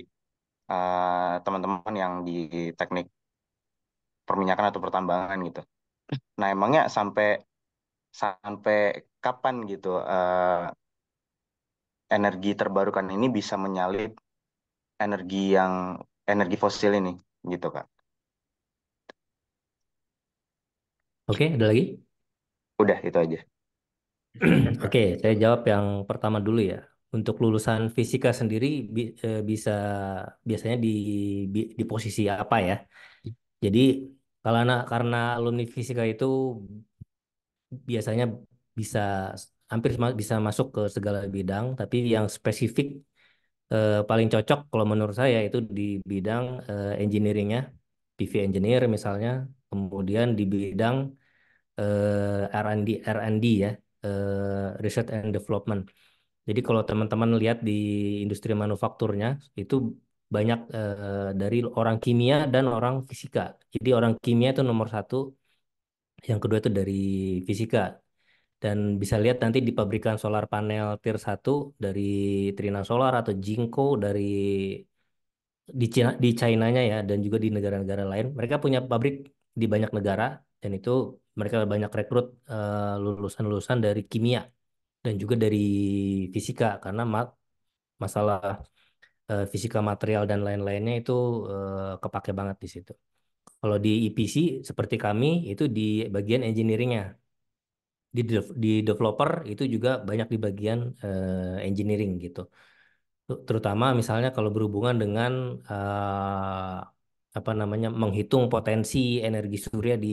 teman-teman yang di teknik perminyakan atau pertambangan gitu. Nah emangnya sampai sampai kapan gitu energi terbarukan ini bisa menyalip energi yang energi fosil ini gitu Kak. Oke, ada lagi? Udah itu aja. Silakan Kak. Oke, saya jawab yang pertama dulu ya. Untuk lulusan fisika sendiri bisa biasanya di posisi apa ya? Jadi kalau karena alumni fisika itu biasanya bisa hampir bisa masuk ke segala bidang, tapi yang spesifik paling cocok kalau menurut saya itu di bidang engineeringnya, PV engineer misalnya, kemudian di bidang R&D ya, research and development. Jadi kalau teman-teman lihat di industri manufakturnya itu banyak dari orang kimia dan orang fisika. Jadi orang kimia itu nomor satu, yang kedua itu dari fisika. Dan bisa lihat nanti di pabrikan solar panel tier 1 dari Trina Solar atau Jinko dari di China-nya ya, dan juga di negara-negara lain. Mereka punya pabrik di banyak negara, dan itu mereka banyak rekrut lulusan-lulusan dari kimia dan juga dari fisika, karena masalah fisika material dan lain-lainnya itu kepake banget di situ. Kalau di EPC seperti kami itu di bagian engineeringnya, di developer itu juga banyak di bagian engineering gitu. Terutama misalnya kalau berhubungan dengan apa namanya, menghitung potensi energi surya di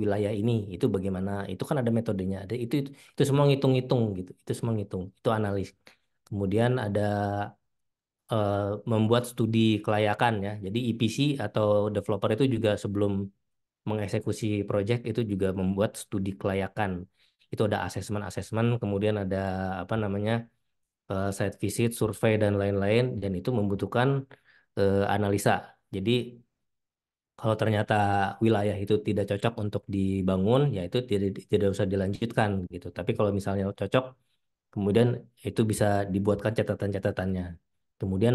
wilayah ini, itu bagaimana? Itu kan ada metodenya, ada itu semua ngitung-ngitung gitu, itu semua ngitung, itu analis. Kemudian ada eh, membuat studi kelayakan ya. Jadi EPC atau developer itu juga sebelum mengeksekusi proyek itu juga membuat studi kelayakan. Itu ada asesmen-asesmen, kemudian ada apa namanya, site visit, survei dan lain-lain, dan itu membutuhkan analisa. Jadi kalau ternyata wilayah itu tidak cocok untuk dibangun, ya itu tidak usah dilanjutkan gitu. Tapi kalau misalnya cocok, kemudian itu bisa dibuatkan catatan-catatannya. Kemudian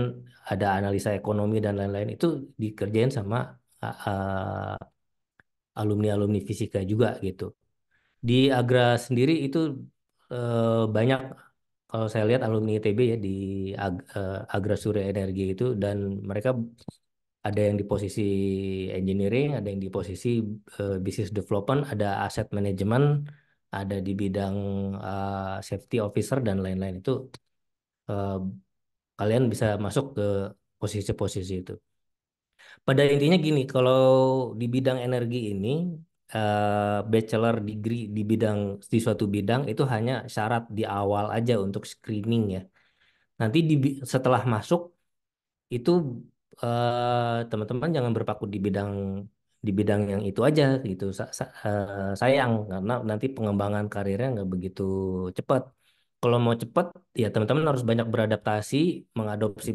ada analisa ekonomi dan lain-lain, itu dikerjain sama alumni-alumni fisika juga gitu. Di Agra sendiri itu banyak, kalau saya lihat alumni ITB ya di Agra Surya Energi itu, dan mereka ada yang di posisi engineering, ada yang di posisi business development, ada asset management, ada di bidang safety officer dan lain-lain. Itu eh, kalian bisa masuk ke posisi-posisi itu. Pada intinya gini, kalau di bidang energi ini, bachelor degree di bidang, di suatu bidang itu hanya syarat di awal aja untuk screening ya. Nanti setelah masuk itu teman-teman jangan berpaku di bidang yang itu aja gitu. Sayang karena nanti pengembangan karirnya nggak begitu cepat. Kalau mau cepat, ya teman-teman harus banyak beradaptasi, mengadopsi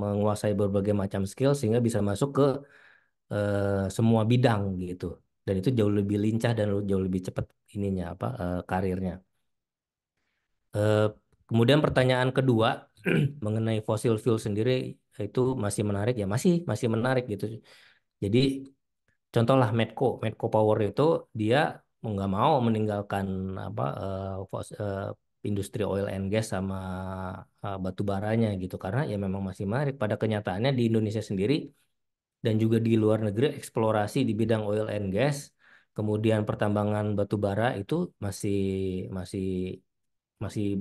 menguasai berbagai macam skill sehingga bisa masuk ke semua bidang gitu. Dan itu jauh lebih lincah dan jauh lebih cepat ininya karirnya. Eh, Kemudian pertanyaan kedua mengenai fossil fuel sendiri, itu masih menarik ya, masih menarik gitu. Jadi contohlah Medco Power itu dia mau nggak mau meninggalkan industri oil and gas sama batu baranya gitu, karena ya memang masih menarik. Pada kenyataannya di Indonesia sendiri dan juga di luar negeri, eksplorasi di bidang oil and gas, kemudian pertambangan batu bara itu masih masih masih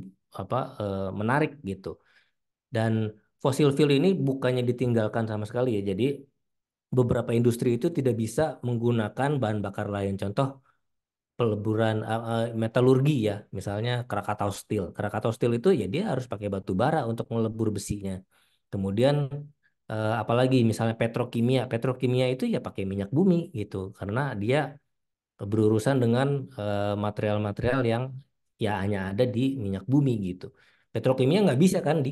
menarik gitu. Dan fosil fuel ini bukannya ditinggalkan sama sekali ya. Jadi beberapa industri itu tidak bisa menggunakan bahan bakar lain. Contoh peleburan metalurgi ya, misalnya Krakatau Steel. Krakatau Steel itu ya dia harus pakai batu bara untuk melebur besinya. Kemudian apalagi misalnya petrokimia. Petrokimia itu ya pakai minyak bumi gitu, karena dia berurusan dengan material-material yang ya hanya ada di minyak bumi gitu. Petrokimia nggak bisa kan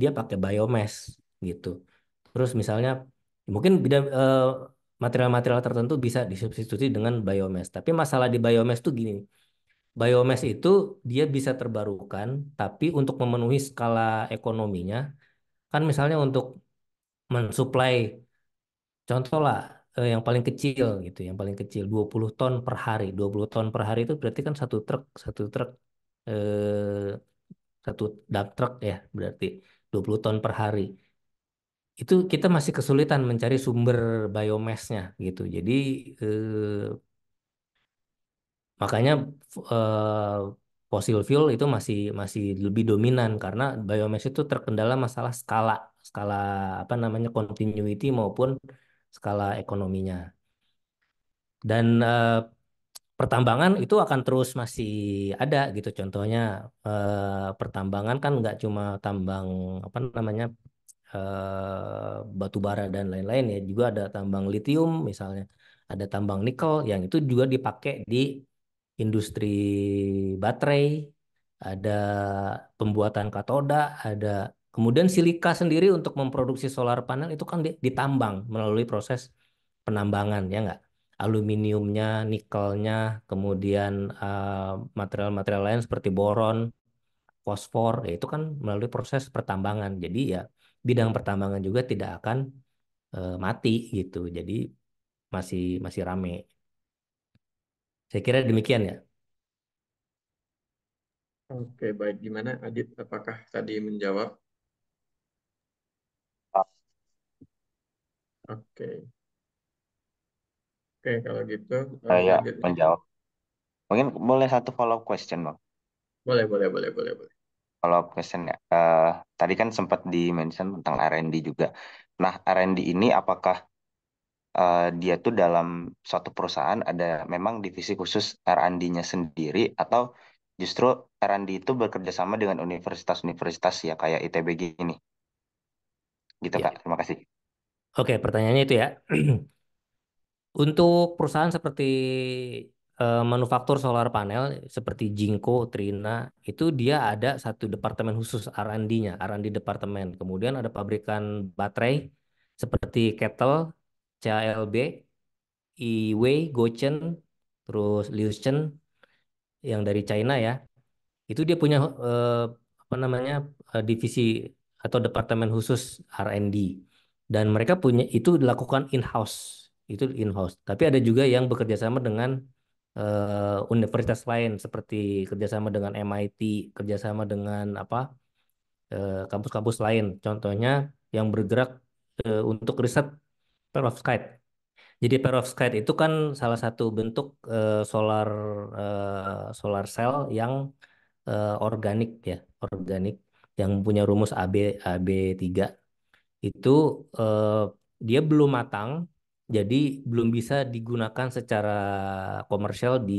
dia pakai biomass gitu. Terus misalnya mungkin material-material tertentu bisa disubstitusi dengan biomass. Tapi masalah di biomass tuh gini, biomass itu dia bisa terbarukan, tapi untuk memenuhi skala ekonominya, kan misalnya untuk mensuplai, contoh lah, yang paling kecil gitu, yang paling kecil 20 ton per hari. 20 ton per hari itu berarti kan satu truk eh, satu dump truck ya, berarti 20 ton per hari. Itu kita masih kesulitan mencari sumber biomassnya gitu. Jadi makanya eh, fossil fuel itu masih masih lebih dominan karena biomass itu terkendala masalah skala skala apa namanya, continuity maupun skala ekonominya. Dan pertambangan itu akan terus masih ada gitu. Contohnya pertambangan kan nggak cuma tambang apa namanya, batu bara dan lain-lain ya, juga ada tambang litium misalnya, ada tambang nikel yang itu juga dipakai di industri baterai, ada pembuatan katoda, ada kemudian silika sendiri untuk memproduksi solar panel itu kan ditambang melalui proses penambangan ya nggak? aluminiumnya, nikelnya, kemudian material-material lain seperti boron, fosfor, ya itu kan melalui proses pertambangan. Jadi ya bidang pertambangan juga tidak akan mati gitu. Jadi masih masih rame. Saya kira demikian ya. Oke, baik. Gimana, Adit? Apakah tadi menjawab? Oke, oke. Kalau gitu, Saya selanjutnya. menjawab. Mungkin boleh satu follow up question, Bang. Boleh, boleh, boleh, boleh, boleh. Follow up question ya. Tadi kan sempat di-mention tentang R&D juga. Nah, R&D ini apakah dia tuh dalam suatu perusahaan ada memang divisi khusus R&D-nya sendiri atau justru R&D itu bekerja sama dengan universitas-universitas ya kayak ITB gini? Gitu, Ya. Kak. Terima kasih. Oke, pertanyaannya itu ya. Untuk perusahaan seperti manufaktur solar panel seperti Jinko, Trina, itu dia ada satu departemen khusus R&D-nya, R&D departemen. Kemudian ada pabrikan baterai seperti Kettle, CALB, Iwei, Gochen, terus Liuchen yang dari China ya. Itu dia punya apa namanya divisi atau departemen khusus R&D dan mereka punya itu dilakukan in-house, itu in-house. Tapi ada juga yang bekerja sama dengan universitas lain seperti kerjasama dengan MIT, kerjasama dengan apa kampus-kampus lain. Contohnya yang bergerak untuk riset perovskite. Jadi perovskite itu kan salah satu bentuk solar cell yang organik ya, organik yang punya rumus AB3 itu eh, dia belum matang, jadi belum bisa digunakan secara komersial di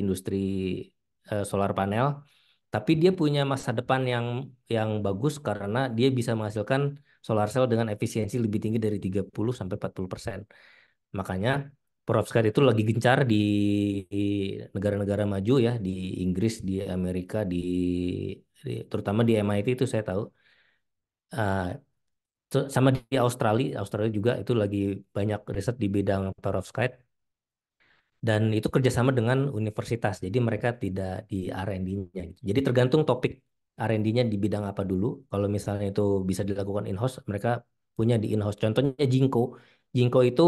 industri solar panel, tapi dia punya masa depan yang bagus karena dia bisa menghasilkan solar cell dengan efisiensi lebih tinggi dari 30 sampai 40%. Makanya perovskite itu lagi gencar di negara-negara maju ya, di Inggris, di Amerika, terutama di MIT itu saya tahu. Ah, sama di Australia, Australia juga itu lagi banyak riset di bidang perovskite dan itu kerjasama dengan universitas. Jadi mereka tidak di R&D-nya. Jadi tergantung topik R&D-nya di bidang apa dulu. Kalau misalnya itu bisa dilakukan in-house, mereka punya di in-house. Contohnya Jinko. Jinko itu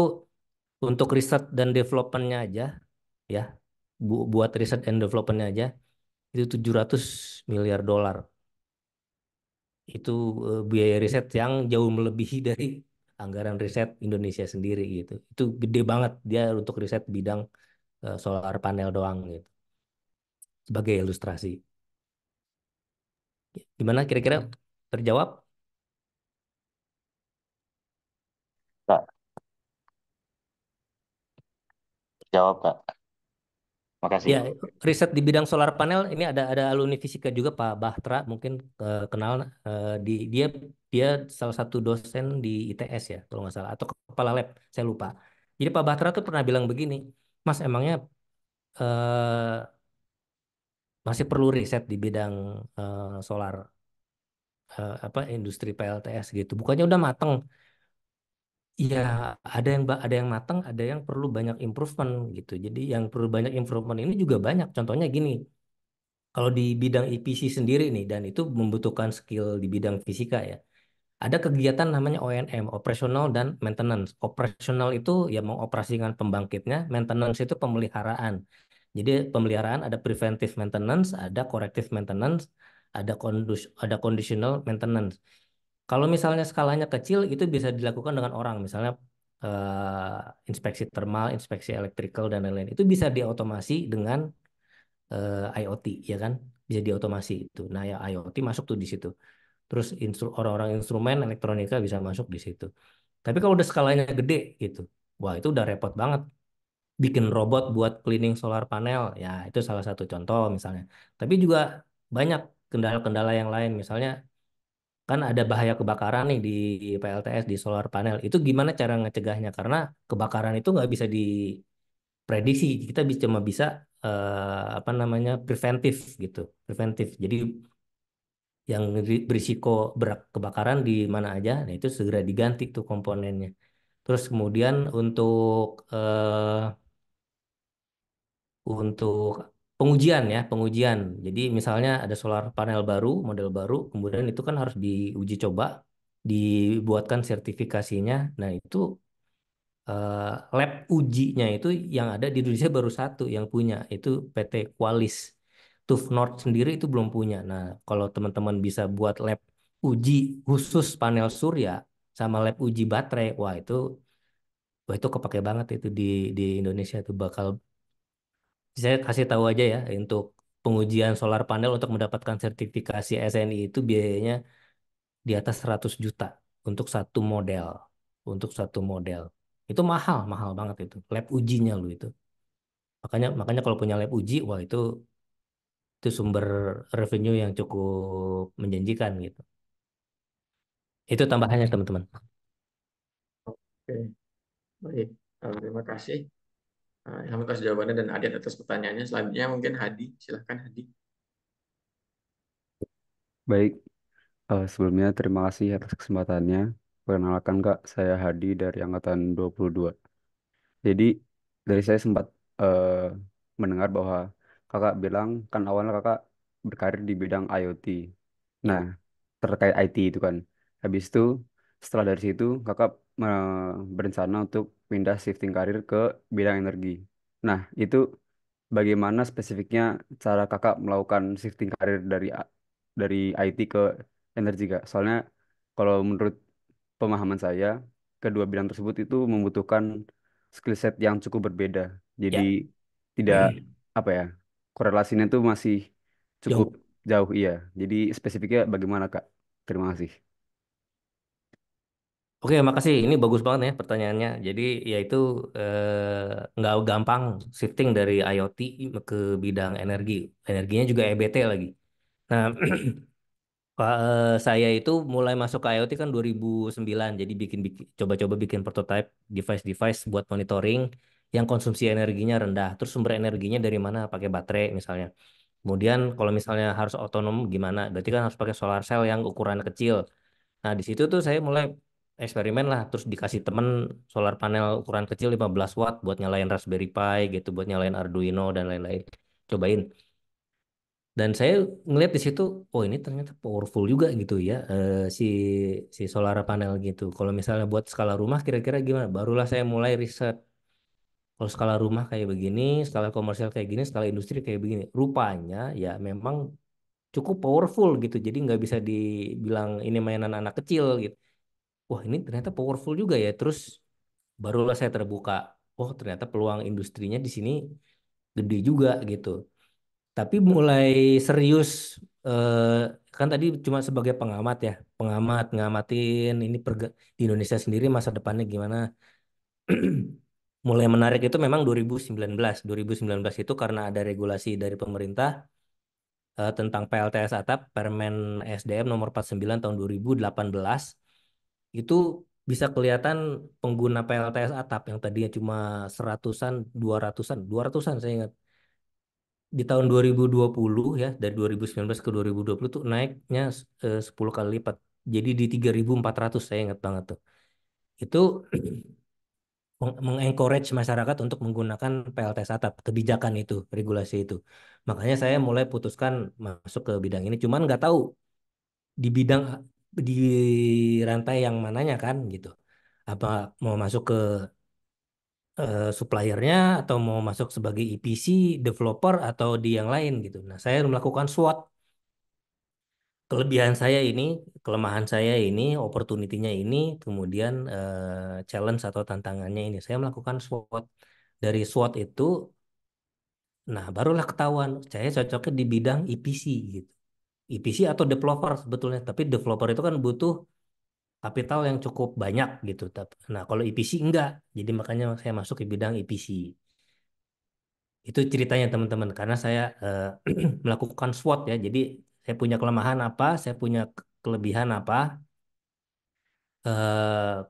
untuk riset dan development-nya aja ya, buat riset and development-nya aja itu 700 miliar dolar. Itu biaya riset yang jauh melebihi dari anggaran riset Indonesia sendiri gitu. Itu gede banget dia untuk riset bidang solar panel doang gitu. Sebagai ilustrasi. Gimana kira-kira terjawab? Kak, jawab, Kak. Ya, Makasih. riset di bidang solar panel ini ada alumni fisika juga Pak Bahtra mungkin kenal dia dia salah satu dosen di ITS ya kalau nggak salah atau kepala lab saya lupa. Jadi Pak Bahtra tuh pernah bilang begini, Mas emangnya eh, masih perlu riset di bidang solar apa industri PLTS gitu. Bukannya udah mateng. Iya, ada yang mateng, ada yang perlu banyak improvement gitu. Jadi yang perlu banyak improvement ini juga banyak. Contohnya gini, kalau di bidang EPC sendiri nih dan itu membutuhkan skill di bidang fisika ya. Ada kegiatan namanya ONM, operational dan maintenance. Operational itu ya mengoperasikan pembangkitnya, maintenance itu pemeliharaan. Jadi pemeliharaan ada preventive maintenance, ada corrective maintenance, ada conditional maintenance. Kalau misalnya skalanya kecil itu bisa dilakukan dengan orang, misalnya inspeksi thermal, inspeksi electrical dan lain-lain. Itu bisa diotomasi dengan IoT ya kan, bisa diotomasi itu. Nah ya IoT masuk tuh di situ. Terus orang-orang instrumen elektronika bisa masuk di situ. Tapi kalau udah skalanya gede gitu, wah itu udah repot banget. Bikin robot buat cleaning solar panel, ya itu salah satu contoh misalnya. Tapi juga banyak kendala-kendala yang lain, misalnya kan ada bahaya kebakaran nih di PLTS di solar panel. Itu gimana cara ngecegahnya? Karena kebakaran itu nggak bisa diprediksi. Kita cuma bisa apa namanya preventif gitu, preventif. Jadi yang berisiko kebakaran di mana aja, nah itu segera diganti tuh komponennya. Terus kemudian untuk pengujian ya, pengujian. Jadi misalnya ada solar panel baru, model baru, kemudian itu kan harus diuji coba, dibuatkan sertifikasinya. Nah, itu eh, lab ujinya itu yang ada di Indonesia baru satu yang punya, itu PT Qualis. TUV North sendiri itu belum punya. Nah, kalau teman-teman bisa buat lab uji khusus panel surya sama lab uji baterai, wah itu kepake banget itu di Indonesia itu bakal. Saya kasih tahu aja ya, untuk pengujian solar panel untuk mendapatkan sertifikasi SNI itu biayanya di atas 100 juta untuk satu model. Untuk satu model. Itu mahal, mahal banget itu. Lab ujinya lu itu. Makanya makanya kalau punya lab uji, wah itu sumber revenue yang cukup menjanjikan gitu. Itu tambahannya teman-teman. Oke, baik. Terima kasih. Ilham atas jawabannya dan Adian atas pertanyaannya. Selanjutnya mungkin Hadi. Silahkan Hadi. Baik, sebelumnya terima kasih atas kesempatannya. Perkenalkan Kak, saya Hadi dari Angkatan 22. Jadi dari saya sempat eh, mendengar bahwa Kakak bilang kan awalnya Kakak berkarir di bidang IoT. Nah, terkait IT itu kan. Habis itu setelah dari situ Kakak berencana untuk pindah shifting karir ke bidang energi. Nah, itu bagaimana spesifiknya cara Kakak melakukan shifting karir dari IT ke energi Kak? Soalnya kalau menurut pemahaman saya, kedua bidang tersebut itu membutuhkan skill set yang cukup berbeda. Jadi Ya, tidak apa ya, korelasinya itu masih cukup jauh. jauh iya. Jadi spesifiknya bagaimana Kak? Terima kasih. Oke, makasih. Ini bagus banget ya pertanyaannya. Jadi ya itu nggak gampang shifting dari IoT ke bidang energi. Energinya juga EBT lagi. Nah, saya itu mulai masuk ke IoT kan 2009. Jadi coba-coba bikin prototype device-device buat monitoring yang konsumsi energinya rendah. Terus sumber energinya dari mana? Pakai baterai misalnya. Kemudian kalau misalnya harus otonom gimana? Berarti kan harus pakai solar cell yang ukuran kecil. Nah, di situ tuh saya mulai eksperimen lah, terus dikasih temen solar panel ukuran kecil 15 watt buat nyalain Raspberry Pi gitu, buat nyalain Arduino dan lain-lain. Cobain. Dan saya ngeliat di situ, oh ini ternyata powerful juga gitu ya, si si solar panel gitu. Kalau misalnya buat skala rumah kira-kira gimana? Barulah saya mulai riset. Kalau skala rumah kayak begini, skala komersial kayak gini, skala industri kayak begini. Rupanya ya memang cukup powerful gitu. Jadi nggak bisa dibilang ini mainan anak kecil gitu. Wah ini ternyata powerful juga ya. Terus barulah saya terbuka. Oh ternyata peluang industrinya di sini gede juga gitu. Tapi mulai serius, eh, kan tadi cuma sebagai pengamat ya, pengamat ngamatin ini di Indonesia sendiri masa depannya gimana. Mulai menarik itu memang 2019. 2019 itu karena ada regulasi dari pemerintah tentang PLTS atap, Permen SDM nomor 49 tahun 2018. Itu bisa kelihatan pengguna PLTS atap yang tadinya cuma seratusan, dua ratusan saya ingat. Di tahun 2020 ya, dari 2019 ke 2020 tuh naiknya 10 kali lipat. Jadi di 3.400 saya ingat banget tuh. Itu mengencourage masyarakat untuk menggunakan PLTS atap, kebijakan itu, regulasi itu. Makanya saya mulai putuskan masuk ke bidang ini. Cuman nggak tahu di bidang di rantai yang mananya kan gitu. Apa mau masuk ke suppliernya atau mau masuk sebagai EPC, developer atau di yang lain gitu. Nah, saya melakukan SWOT. Kelebihan saya ini, kelemahan saya ini, opportunity-nya ini, kemudian challenge atau tantangannya ini. Saya melakukan SWOT. Dari SWOT itu, nah barulah ketahuan saya cocoknya di bidang EPC gitu. EPC atau developer sebetulnya, tapi developer itu kan butuh kapital yang cukup banyak gitu. Nah, kalau EPC enggak. Jadi makanya saya masuk ke bidang EPC. Itu ceritanya teman-teman, karena saya melakukan SWOT ya. Jadi saya punya kelemahan apa, saya punya kelebihan apa,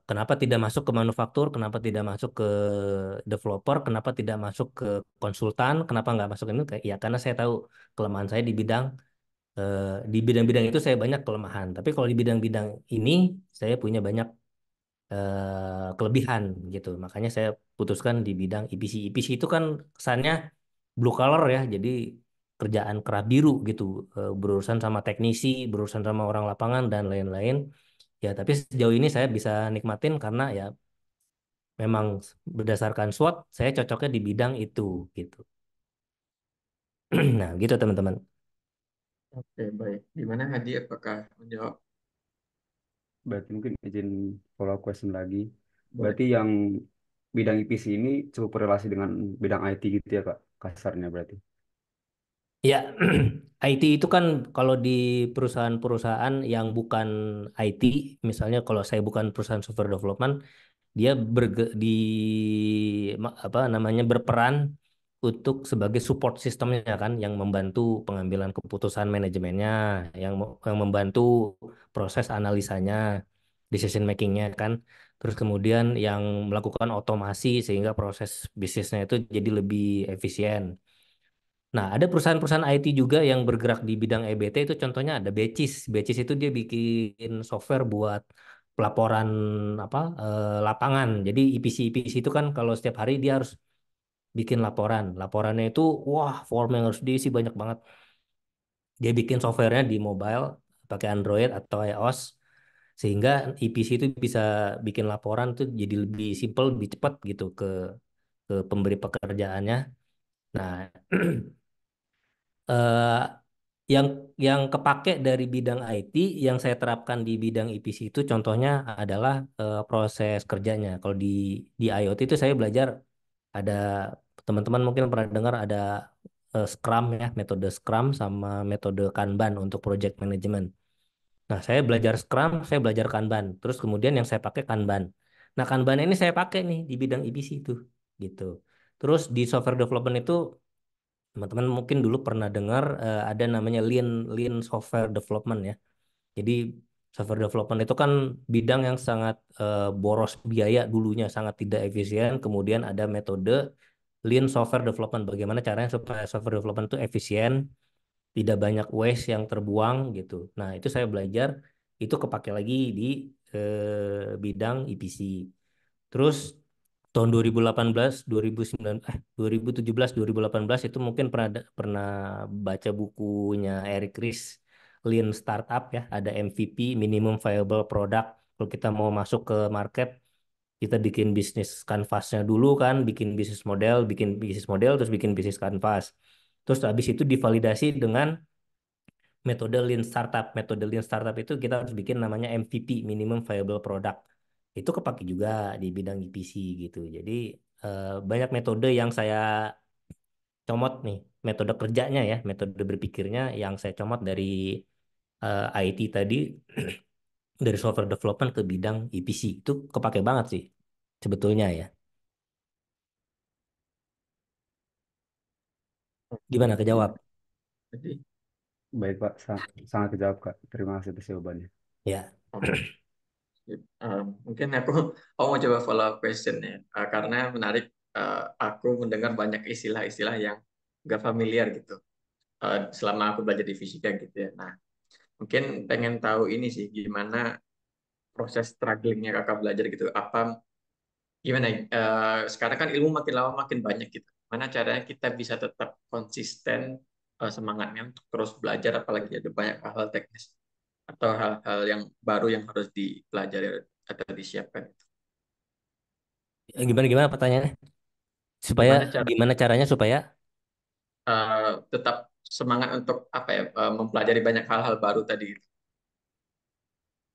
kenapa tidak masuk ke manufaktur, kenapa tidak masuk ke developer, kenapa tidak masuk ke konsultan, kenapa nggak masuk ini? Ya karena saya tahu kelemahan saya di bidang-bidang itu saya banyak kelemahan. Tapi kalau di bidang-bidang ini saya punya banyak kelebihan gitu. Makanya saya putuskan di bidang EPC. EPC itu kan kesannya blue collar ya, jadi kerjaan kerah biru gitu, berurusan sama teknisi, berurusan sama orang lapangan dan lain-lain. Ya, tapi sejauh ini saya bisa nikmatin karena ya memang berdasarkan SWOT saya cocoknya di bidang itu gitu. Nah, gitu teman-teman. Oke, baik. Gimana Hadi, apakah menjawab? Berarti mungkin izin follow up question lagi. Boleh. Berarti yang bidang IPC ini cukup berrelasi dengan bidang IT gitu ya Kak, kasarnya berarti. Ya, IT itu kan kalau di perusahaan-perusahaan yang bukan IT, misalnya kalau saya bukan perusahaan software development, dia di apa namanya berperan untuk sebagai support sistemnya kan, yang membantu pengambilan keputusan manajemennya, yang membantu proses analisanya, decision makingnya kan, terus kemudian yang melakukan otomasi sehingga proses bisnisnya itu jadi lebih efisien. Nah, ada perusahaan-perusahaan IT juga yang bergerak di bidang EBT itu contohnya ada Becis. Becis itu dia bikin software buat pelaporan apa lapangan. Jadi EPC itu kan kalau setiap hari dia harus bikin laporan. Laporannya itu wah, form yang harus diisi banyak banget. Dia bikin softwarenya di mobile pakai Android atau iOS sehingga EPC itu bisa bikin laporan tuh jadi lebih simple, lebih cepat gitu ke pemberi pekerjaannya. Nah, eh, yang kepake dari bidang IT yang saya terapkan di bidang EPC itu contohnya adalah proses kerjanya. Kalau di IoT itu saya belajar ada teman-teman mungkin pernah dengar ada Scrum ya, metode Scrum sama metode Kanban untuk project management. Nah, saya belajar Scrum, saya belajar Kanban. Terus kemudian yang saya pakai Kanban. Nah, Kanban ini saya pakai nih di bidang EPC itu gitu. Terus di software development itu teman-teman mungkin dulu pernah dengar ada namanya Lean Software Development ya. Jadi software development itu kan bidang yang sangat boros biaya dulunya, sangat tidak efisien. Kemudian ada metode Lean Software Development. Bagaimana caranya supaya software development itu efisien, tidak banyak waste yang terbuang gitu. Nah, itu saya belajar, itu kepake lagi di bidang EPC. Terus tahun 2018, 2009, 2017, 2018 itu mungkin pernah baca bukunya Eric Ries, Lean Startup ya, ada MVP, Minimum Viable Product. Kalau kita mau masuk ke market, kita bikin bisnis canvasnya dulu kan, bikin bisnis model, terus bikin bisnis canvas. Terus habis itu divalidasi dengan metode Lean Startup. Metode Lean Startup itu kita harus bikin namanya MVP, Minimum Viable Product. Itu kepake juga di bidang EPC gitu. Jadi banyak metode yang saya comot nih, metode kerjanya ya, metode berpikirnya yang saya comot dari IT tadi, dari software development ke bidang EPC. Itu kepake banget sih sebetulnya ya. Oke, Gimana kejawab? jadi Baik Pak, sangat kejawab Kak. Terima kasih atas jawabannya. Ya. oh, mungkin aku mau coba follow up question ya. Karena menarik, aku mendengar banyak istilah-istilah yang gak familiar gitu selama aku belajar di fisika gitu ya. Nah, mungkin pengen tahu ini sih, gimana proses strugglingnya kakak belajar gitu. Gimana ya? Sekarang kan ilmu makin lama makin banyak gitu. Mana caranya kita bisa tetap konsisten semangatnya untuk terus belajar, apalagi ada banyak hal-hal teknis atau hal-hal yang baru yang harus dipelajari atau disiapkan. Gimana gimana pertanyaannya? Supaya Gimana cara gimana caranya supaya tetap semangat untuk apa ya, mempelajari banyak hal-hal baru tadi.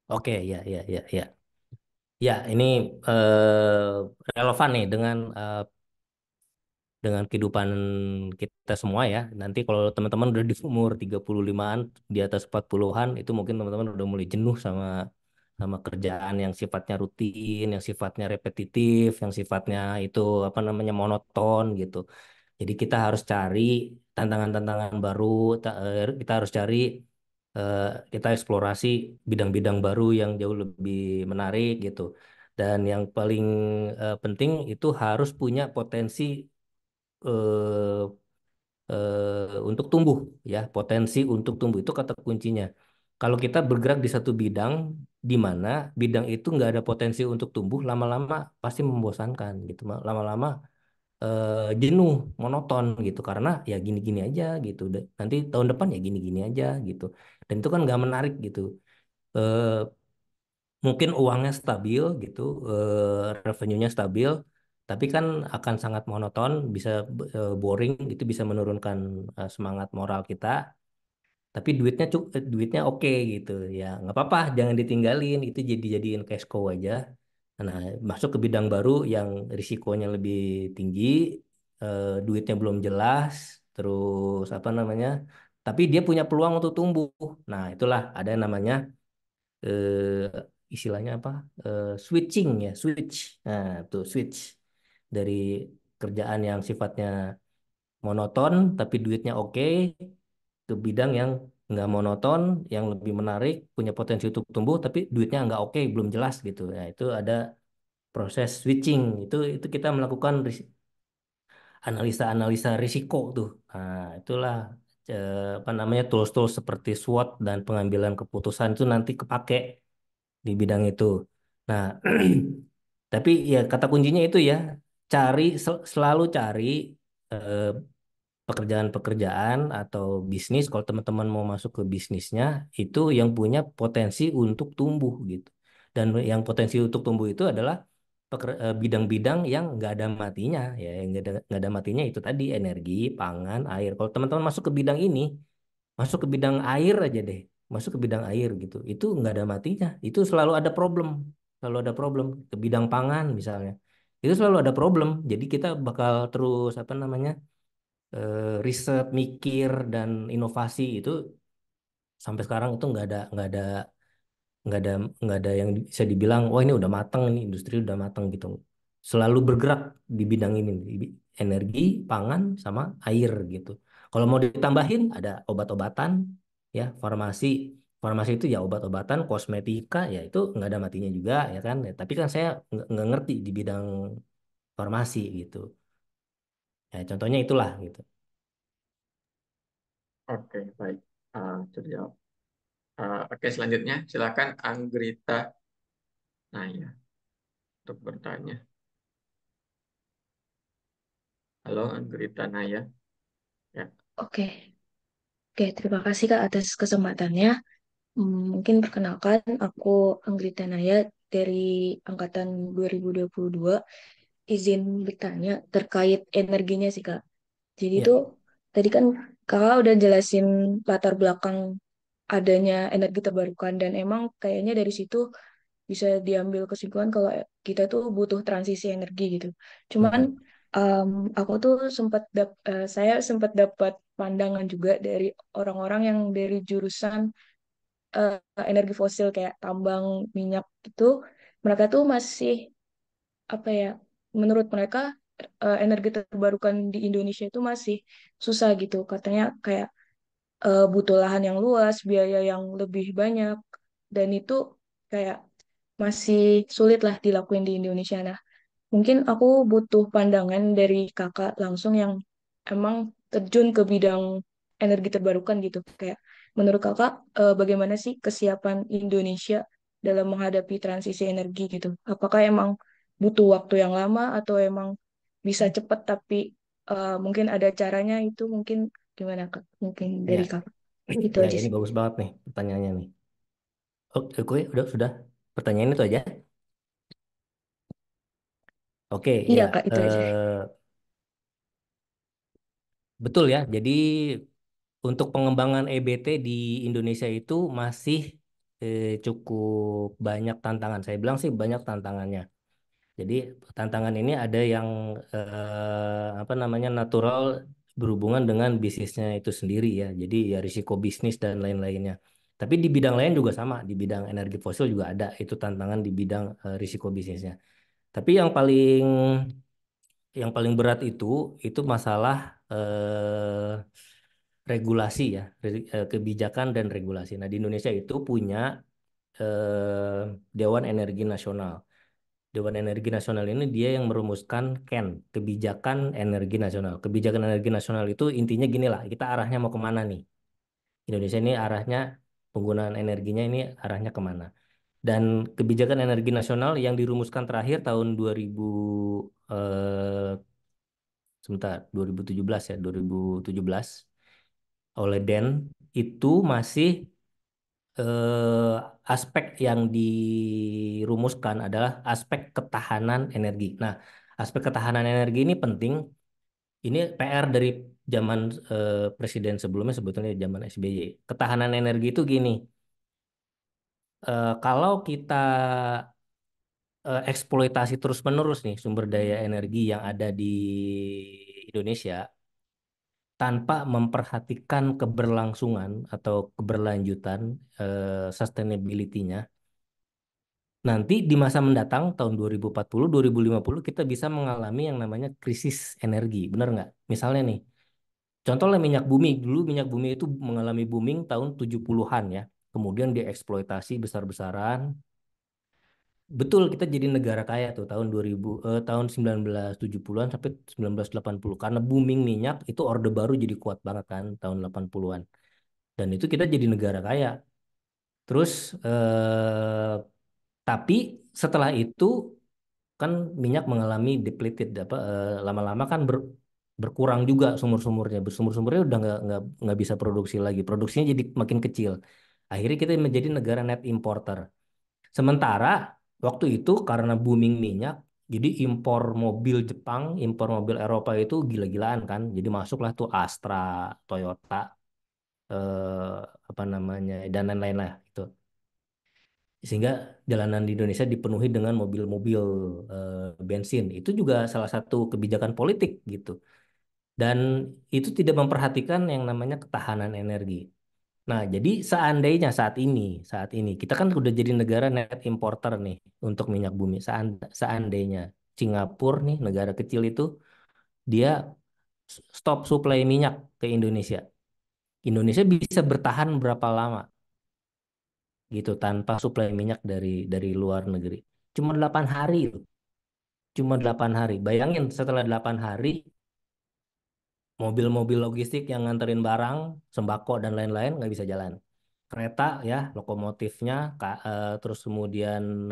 oke ya ya ya ya. Ya, ini relevan nih dengan kehidupan kita semua ya. Nanti kalau teman-teman udah di umur 35-an, di atas 40-an, itu mungkin teman-teman udah mulai jenuh sama sama kerjaan yang sifatnya rutin, yang sifatnya repetitif, yang sifatnya itu apa namanya monoton gitu. Jadi kita harus cari tantangan-tantangan baru, kita harus cari eh, kita eksplorasi bidang-bidang baru yang jauh lebih menarik gitu. Dan yang paling penting itu harus punya potensi eh, untuk tumbuh ya, potensi untuk tumbuh itu kata kuncinya. kalau kita bergerak di satu bidang di mana bidang itu nggak ada potensi untuk tumbuh, lama-lama pasti membosankan gitu. Lama-lama jenuh, monoton gitu karena ya gini-gini aja gitu. Nanti tahun depan ya gini-gini aja gitu. Dan itu kan nggak menarik gitu. Eh, Mungkin uangnya stabil gitu, revenue-nya stabil, tapi kan akan sangat monoton, bisa boring, itu bisa menurunkan semangat moral kita. Tapi duitnya oke gitu ya, nggak apa-apa, jangan ditinggalin, itu jadiin cash cow aja. Nah, masuk ke bidang baru yang risikonya lebih tinggi, duitnya belum jelas, terus apa namanya, tapi dia punya peluang untuk tumbuh. Nah, itulah ada yang namanya istilahnya apa? Switching ya, switch. Nah, tuh switch dari kerjaan yang sifatnya monoton tapi duitnya oke ke bidang yang nggak monoton, yang lebih menarik, punya potensi untuk tumbuh tapi duitnya nggak oke, belum jelas gitu. Nah, itu ada proses switching. Itu kita melakukan analisa-analisa risiko tuh. Nah, itulah apa namanya tools-tools seperti SWOT dan pengambilan keputusan itu nanti kepake di bidang itu. Nah, tapi ya kata kuncinya itu ya, selalu cari eh, pekerjaan-pekerjaan atau bisnis. Kalau teman-teman mau masuk ke bisnisnya, itu yang punya potensi untuk tumbuh gitu. Dan yang potensi untuk tumbuh itu adalah bidang-bidang yang nggak ada matinya ya, yang nggak ada matinya itu tadi energi, pangan, air. Kalau teman-teman masuk ke bidang ini, masuk ke bidang air aja deh, masuk ke bidang air gitu, itu nggak ada matinya, itu selalu ada problem, selalu ada problem. Ke bidang pangan misalnya, itu selalu ada problem, jadi kita bakal terus apa namanya riset, mikir dan inovasi itu sampai sekarang itu nggak ada nggak ada yang bisa dibilang wah ini udah matang, ini industri udah matang gitu. Selalu bergerak di bidang ini, energi, pangan sama air gitu. Kalau mau ditambahin ada obat-obatan ya, farmasi. Farmasi itu ya obat-obatan, kosmetika ya itu nggak ada matinya juga ya kan. Ya, tapi kan saya nggak ngerti di bidang farmasi gitu. Ya contohnya itulah gitu. Oke, baik. Terjawab. Oke, selanjutnya silakan Anggrita Naya untuk bertanya. Halo Anggrita Naya. Ya, Oke, oke, terima kasih Kak atas kesempatannya. Mungkin perkenalkan, aku Anggita Naya dari Angkatan 2022. Izin bertanya terkait energinya sih Kak. Jadi Ya, itu tadi kan Kakak udah jelasin latar belakang adanya energi terbarukan dan emang kayaknya dari situ bisa diambil kesimpulan kalau kita tuh butuh transisi energi gitu. Cuman mm-mm. em, aku tuh saya sempat dapat pandangan juga dari orang-orang yang dari jurusan eh, energi fosil kayak tambang minyak itu, mereka tuh masih apa ya? Menurut mereka energi terbarukan di Indonesia itu masih susah gitu. Katanya kayak butuh lahan yang luas, biaya yang lebih banyak, dan itu kayak masih sulit lah dilakuin di Indonesia. Nah, mungkin aku butuh pandangan dari kakak langsung yang emang terjun ke bidang energi terbarukan gitu. Kayak menurut kakak bagaimana sih kesiapan Indonesia dalam menghadapi transisi energi gitu? Apakah emang butuh waktu yang lama atau emang bisa cepat tapi mungkin ada caranya itu mungkin gimana kak? Mungkin dari Ya, kakak. Itu ya aja ini sih. bagus banget nih pertanyaannya nih. Oke, udah sudah. Pertanyaan itu aja. Oke, Iya ya kak, itu aja. betul ya. Jadi untuk pengembangan EBT di Indonesia itu masih cukup banyak tantangan. Saya bilang sih banyak tantangannya. Jadi tantangan ini ada yang apa namanya natural, berhubungan dengan bisnisnya itu sendiri ya. Jadi ya risiko bisnis dan lain-lainnya. Tapi di bidang lain juga sama, di bidang energi fosil juga ada itu tantangan di bidang risiko bisnisnya. Tapi yang paling berat itu masalah regulasi ya, kebijakan dan regulasi. Nah, di Indonesia itu punya Dewan Energi Nasional. Dewan Energi Nasional ini dia yang merumuskan Kebijakan Energi Nasional. Kebijakan Energi Nasional itu intinya gini lah, kita arahnya mau kemana nih? Indonesia ini arahnya penggunaan energinya ini arahnya kemana. Dan kebijakan energi nasional yang dirumuskan terakhir tahun 2000 eh, sebentar 2017 ya 2017 oleh Den itu masih aspek yang dirumuskan adalah aspek ketahanan energi. Nah, aspek ketahanan energi ini penting. Ini PR dari zaman presiden sebelumnya sebetulnya zaman SBY. Ketahanan energi itu gini, kalau kita eksploitasi terus-menerus nih sumber daya energi yang ada di Indonesia tanpa memperhatikan keberlangsungan atau keberlanjutan sustainability-nya, nanti di masa mendatang tahun 2040, 2050 kita bisa mengalami yang namanya krisis energi, benar nggak? Misalnya nih, contohnya minyak bumi. Dulu minyak bumi itu mengalami booming tahun 70-an ya. Kemudian dieksploitasi besar-besaran. Betul, kita jadi negara kaya tuh tahun 1970-an sampai 1980 karena booming minyak itu Orde Baru jadi kuat banget kan tahun 80-an. Dan itu kita jadi negara kaya. Terus tapi setelah itu kan minyak mengalami depleted lama-lama kan berkurang juga sumur-sumurnya. Sumur-sumurnya udah nggak bisa produksi lagi. Produksinya jadi makin kecil. Akhirnya kita menjadi negara net importer. Sementara waktu itu karena booming minyak, jadi impor mobil Jepang, impor mobil Eropa itu gila-gilaan kan. Jadi masuklah tuh Astra, Toyota, eh, apa namanya, dan lain-lain lah itu. Sehingga jalanan di Indonesia dipenuhi dengan mobil-mobil bensin. Itu juga salah satu kebijakan politik gitu. Dan itu tidak memperhatikan yang namanya ketahanan energi. Nah, jadi seandainya saat ini kita kan udah jadi negara net importer nih untuk minyak bumi. Seandainya Singapura nih negara kecil itu dia stop supply minyak ke Indonesia. Indonesia bisa bertahan berapa lama gitu tanpa suplai minyak dari luar negeri. Cuma 8 hari loh. Cuma 8 hari. Bayangin setelah 8 hari mobil-mobil logistik yang nganterin barang, sembako dan lain-lain nggak bisa jalan. Kereta ya, lokomotifnya, terus kemudian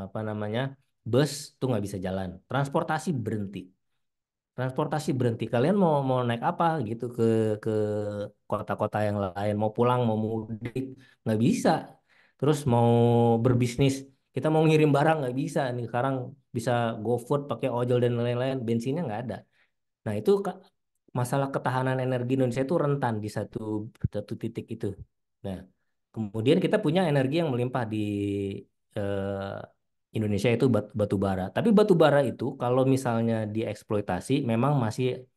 apa namanya, bus tuh nggak bisa jalan. Transportasi berhenti. Transportasi berhenti. Kalian mau mau naik apa gitu ke kota-kota yang lain, mau pulang, mau mudik, nggak bisa. Terus mau berbisnis, kita mau ngirim barang nggak bisa nih. Sekarang bisa GoFood pakai ojol dan lain-lain, bensinnya nggak ada. Nah, itu masalah ketahanan energi Indonesia itu rentan di satu satu titik itu. Nah, kemudian kita punya energi yang melimpah di Indonesia itu batu bara. Tapi batu bara itu kalau misalnya dieksploitasi memang masih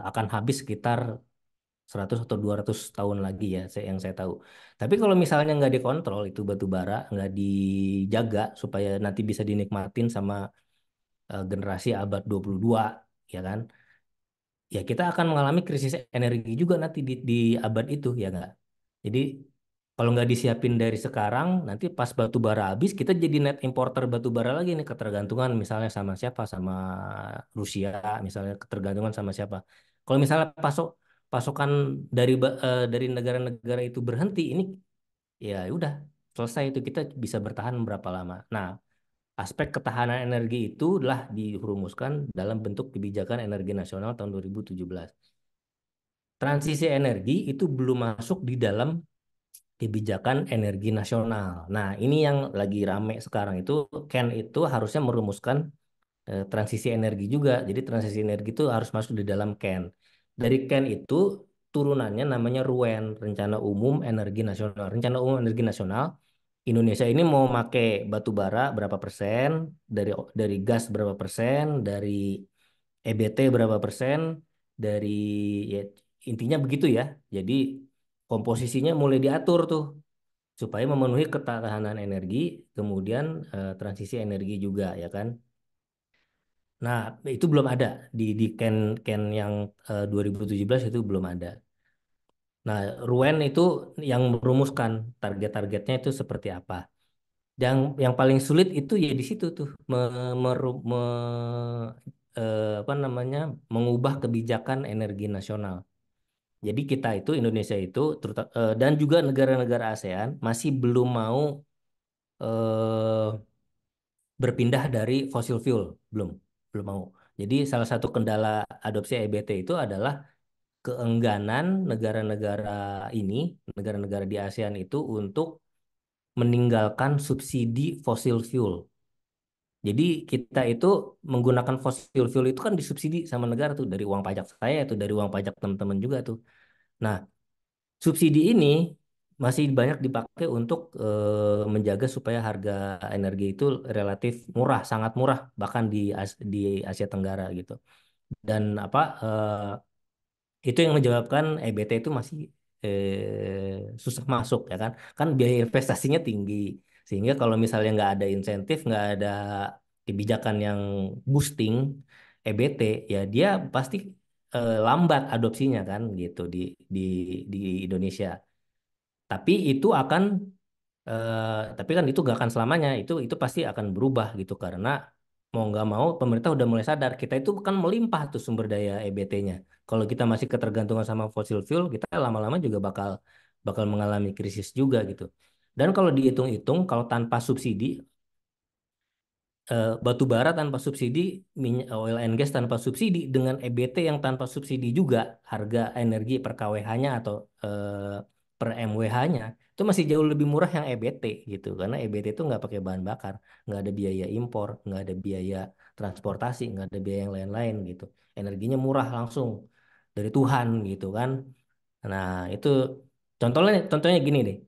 akan habis sekitar 100 atau 200 tahun lagi ya, yang saya tahu. Tapi kalau misalnya nggak dikontrol itu batu bara, nggak dijaga supaya nanti bisa dinikmatin sama generasi abad 22, ya kan? Ya kita akan mengalami krisis energi juga nanti di abad itu ya nggak. Jadi kalau nggak disiapin dari sekarang, nanti pas batu bara habis kita jadi net importer batu bara lagi nih ketergantungan misalnya sama siapa sama Rusia misalnya ketergantungan sama siapa. Kalau misalnya pasokan dari negara-negara itu berhenti ini ya udah selesai itu kita bisa bertahan berapa lama. Nah, aspek ketahanan energi itu adalah dirumuskan dalam bentuk kebijakan energi nasional tahun 2017. Transisi energi itu belum masuk di dalam kebijakan energi nasional. Nah, ini yang lagi rame sekarang itu Ken itu harusnya merumuskan transisi energi juga. Jadi transisi energi itu harus masuk di dalam Ken. Dari Ken itu turunannya namanya RUEN, Rencana Umum Energi Nasional. Rencana Umum Energi Nasional Indonesia ini mau pakai batu bara berapa persen, dari gas berapa persen, dari EBT berapa persen, dari ya, intinya begitu ya. Jadi komposisinya mulai diatur tuh supaya memenuhi ketahanan energi, kemudian transisi energi juga ya kan. Nah, itu belum ada di Ken yang 2017 itu belum ada. Nah, Ruen itu yang merumuskan target-targetnya itu seperti apa. Yang paling sulit itu ya di situ tuh apa namanya mengubah kebijakan energi nasional. Jadi kita itu Indonesia itu dan juga negara-negara ASEAN masih belum mau eh, berpindah dari fossil fuel, belum belum mau. Jadi salah satu kendala adopsi EBT itu adalah keengganan negara-negara ini, negara-negara di ASEAN itu untuk meninggalkan subsidi fossil fuel. Jadi kita itu menggunakan fossil fuel itu kan disubsidi sama negara tuh dari uang pajak saya itu dari uang pajak teman-teman juga tuh. Nah, subsidi ini masih banyak dipakai untuk menjaga supaya harga energi itu relatif murah, sangat murah bahkan di Asia Tenggara gitu. Dan apa itu yang menyebabkan EBT itu masih susah masuk ya kan? Kan biaya investasinya tinggi. Sehingga kalau misalnya nggak ada insentif, nggak ada kebijakan yang boosting EBT, ya dia pasti lambat adopsinya kan gitu di di Indonesia. Tapi itu akan tapi kan itu nggak akan selamanya. Itu pasti akan berubah gitu karena mau nggak mau pemerintah udah mulai sadar kita itu kan melimpah tuh sumber daya EBT-nya. Kalau kita masih ketergantungan sama fossil fuel, kita lama-lama juga bakal bakal mengalami krisis juga gitu. Dan kalau dihitung-hitung, kalau tanpa subsidi, batu bara tanpa subsidi, minyak oil and gas tanpa subsidi, dengan EBT yang tanpa subsidi juga, harga energi per kWh-nya atau per MWh-nya itu masih jauh lebih murah yang EBT gitu. Karena EBT itu nggak pakai bahan bakar, nggak ada biaya impor, nggak ada biaya transportasi, nggak ada biaya yang lain-lain gitu. Energinya murah langsung dari Tuhan gitu kan. Nah itu contohnya gini deh.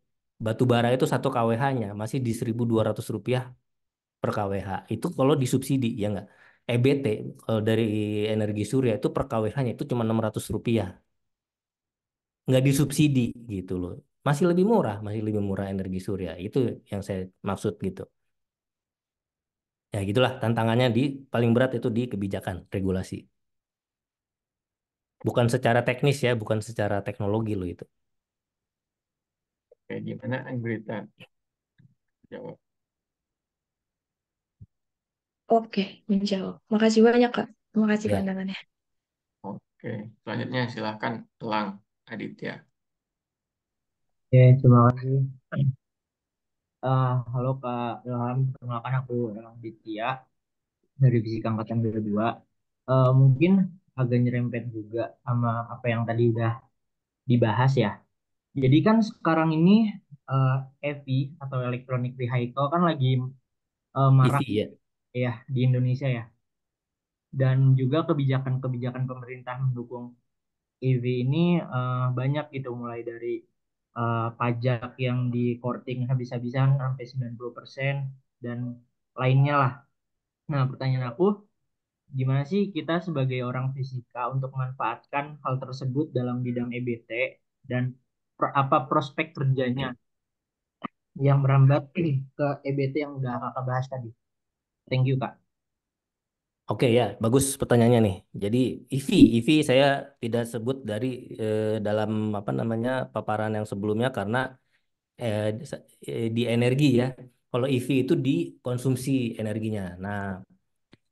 Batu bara itu 1 kWh-nya masih di Rp1.200 per kWh. Itu kalau disubsidi ya nggak. EBT kalau dari energi surya itu per kWh-nya itu cuma Rp600. Nggak disubsidi gitu loh. Masih lebih murah energi surya. Itu yang saya maksud gitu. Ya gitulah tantangannya di paling berat itu di kebijakan regulasi. Bukan secara teknis ya, bukan secara teknologi loh itu. Oke, gimana Anggita jawab? Oke, menjawab. Makasih banyak, Kak. Terima kasih Ya, pandangannya. Oke, selanjutnya silahkan Elang Aditya. Oke, terima kasih. Halo Kak Ilham, perkenalkan aku Ilham Ditya dari Fisika Angkatan 22. Mungkin agak nyerempet juga sama apa yang tadi udah dibahas ya. Jadi kan sekarang ini eh, EV atau electronic vehicle kan lagi marak EV ya. ya di Indonesia ya. Dan juga kebijakan-kebijakan pemerintah mendukung EV ini banyak gitu mulai dari pajak yang di korting habis-habisan sampai 90% dan lainnya lah. Nah, pertanyaan aku, gimana sih kita sebagai orang fisika untuk memanfaatkan hal tersebut dalam bidang EBT dan apa prospek kerjanya yang merambat ke EBT yang udah kakak bahas tadi. Thank you, Kak. Oke ya, bagus pertanyaannya nih. Jadi EV saya tidak sebut dari dalam apa namanya paparan yang sebelumnya karena eh, di energi ya. Kalau EV itu di konsumsi energinya. Nah,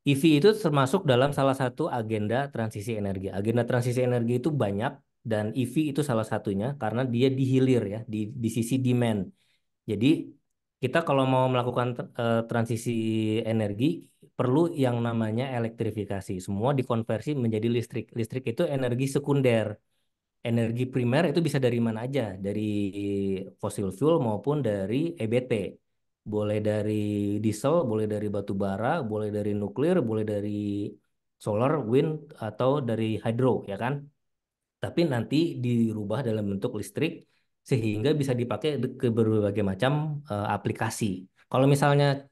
EV itu termasuk dalam salah satu agenda transisi energi. Agenda transisi energi itu banyak dan EV itu salah satunya karena dia di hilir ya, di sisi demand. Jadi kita kalau mau melakukan transisi energi perlu yang namanya elektrifikasi. Semua dikonversi menjadi listrik. Listrik itu energi sekunder. Energi primer itu bisa dari mana aja, dari fosil fuel maupun dari EBT. Boleh dari diesel, boleh dari batu bara, boleh dari nuklir, boleh dari solar, wind, atau dari hydro, ya kan? Tapi nanti dirubah dalam bentuk listrik sehingga bisa dipakai ke berbagai macam aplikasi. Kalau misalnya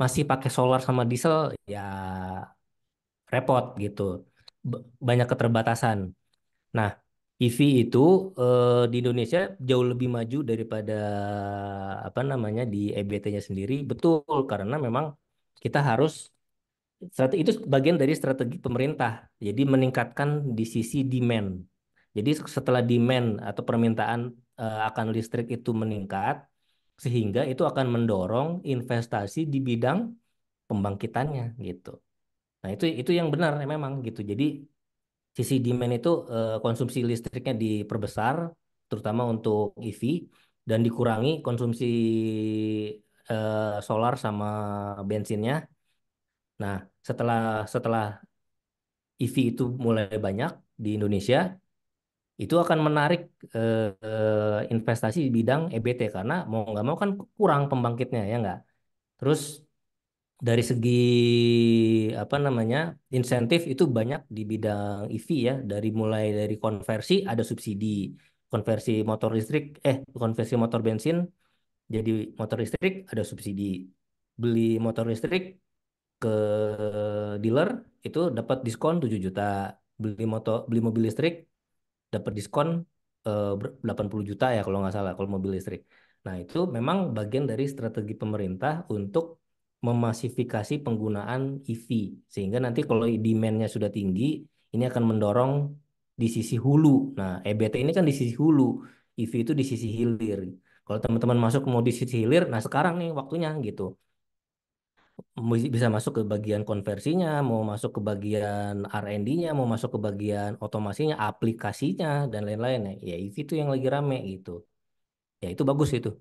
masih pakai solar sama diesel, ya repot gitu. Banyak keterbatasan. Nah, EV itu di Indonesia jauh lebih maju daripada apa namanya di EBT-nya sendiri. Betul, karena memang kita harus itu bagian dari strategi pemerintah. Jadi meningkatkan di sisi demand. Jadi setelah demand atau permintaan akan listrik itu meningkat, sehingga itu akan mendorong investasi di bidang pembangkitannya gitu. Nah, itu yang benar memang gitu. Jadi Sisi demand itu konsumsi listriknya diperbesar, terutama untuk EV, dan dikurangi konsumsi solar sama bensinnya. Nah, setelah setelah EV itu mulai banyak di Indonesia, itu akan menarik investasi di bidang EBT karena mau nggak mau kan kurang pembangkitnya ya nggak. Terus dari segi apa namanya insentif itu banyak di bidang EV ya, dari mulai dari konversi ada subsidi, konversi motor listrik konversi motor bensin jadi motor listrik ada subsidi, beli motor listrik ke dealer itu dapat diskon 7 juta, beli mobil listrik dapat diskon 80 juta ya kalau nggak salah kalau mobil listrik. Nah, itu memang bagian dari strategi pemerintah untuk memasifikasi penggunaan EV. Sehingga nanti kalau demand-nya sudah tinggi, ini akan mendorong di sisi hulu. Nah, EBT ini kan di sisi hulu, EV itu di sisi hilir. Kalau teman-teman masuk mau di sisi hilir, nah sekarang nih waktunya gitu. Bisa masuk ke bagian konversinya, mau masuk ke bagian R&D-nya, mau masuk ke bagian otomasinya, aplikasinya, dan lain-lain. Ya, EV itu yang lagi rame gitu. Ya, itu bagus itu.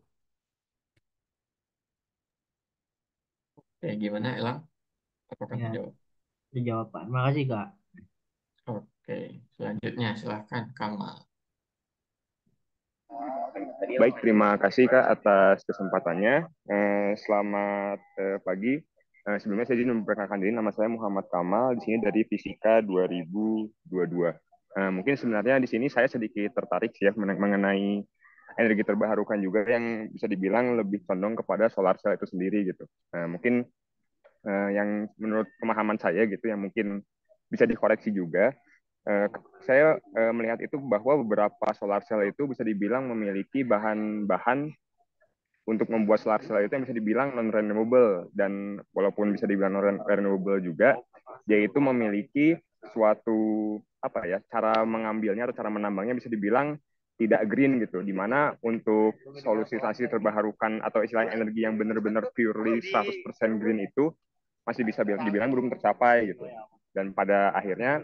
Oke, gimana Elang? Apakah Ya, terjawab? terjawab Pak. Terima kasih Kak. Oke, selanjutnya silahkan Kamal. Baik, terima kasih Kak atas kesempatannya. Selamat pagi. Sebelumnya saya izin memperkenalkan diri, nama saya Muhammad Kamal, di sini dari Fisika 2022. Mungkin sebenarnya di sini saya sedikit tertarik sih ya mengenai energi terbarukan juga yang bisa dibilang lebih condong kepada solar cell itu sendiri gitu. Mungkin yang menurut pemahaman saya gitu yang mungkin bisa dikoreksi juga. Eh, saya melihat itu bahwa beberapa solar cell itu bisa dibilang memiliki bahan-bahan untuk membuat solar cell itu yang bisa dibilang non renewable, dan walaupun bisa dibilang non renewable juga, yaitu memiliki suatu apa ya cara mengambilnya atau cara menambangnya bisa dibilang tidak green gitu, dimana untuk solusi terbarukan atau istilah energi yang benar-benar purely 100% green itu masih bisa dibilang belum tercapai gitu. Dan pada akhirnya,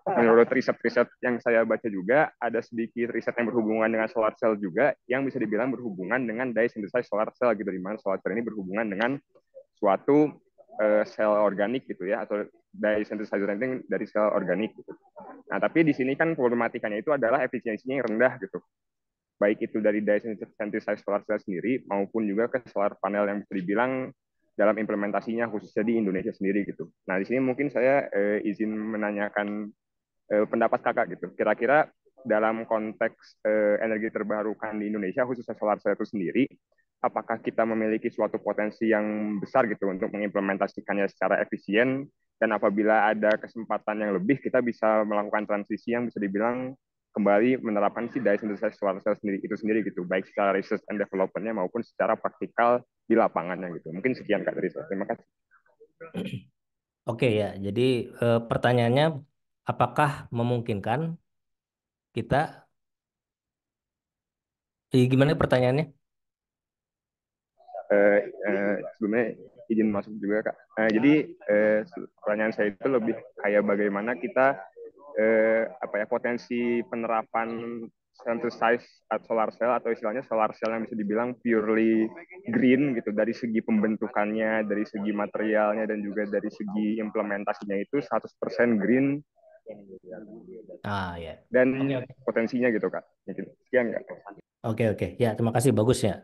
menurut riset-riset yang saya baca juga, ada sedikit riset yang berhubungan dengan solar cell juga, yang bisa dibilang berhubungan dengan dye-synthesized solar cell gitu, di mana solar cell ini berhubungan dengan suatu sel organik gitu ya, atau dye-synthesized dari sel organik gitu. Nah, tapi di sini kan problematikanya itu adalah efisiensinya yang rendah gitu, baik itu dari dye-synthesized solar cell sendiri maupun juga ke solar panel yang bisa dibilang dalam implementasinya khususnya di Indonesia sendiri gitu. Nah, di sini mungkin saya izin menanyakan pendapat kakak gitu. Kira-kira dalam konteks energi terbarukan di Indonesia khususnya solar cell itu sendiri, apakah kita memiliki suatu potensi yang besar gitu untuk mengimplementasikannya secara efisien, dan apabila ada kesempatan yang lebih kita bisa melakukan transisi yang bisa dibilang kembali menerapkan si dye synthesis solar cell sendiri itu sendiri gitu, baik secara research and development-nya maupun secara praktikal di lapangannya gitu. Mungkin sekian Kak dari saya. Terima kasih. Oke ya, jadi pertanyaannya apakah memungkinkan kita, gimana pertanyaannya? Sebelumnya izin masuk juga Kak. Jadi pertanyaan saya itu lebih kayak bagaimana kita apa ya potensi penerapan synthesized solar cell atau istilahnya solar cell yang bisa dibilang purely green gitu, dari segi pembentukannya, dari segi materialnya, dan juga dari segi implementasinya itu 100% green Ah ya, dan oke oke potensinya gitu Kak. Mungkin sekian Kak. oke oke ya, terima kasih bagus ya.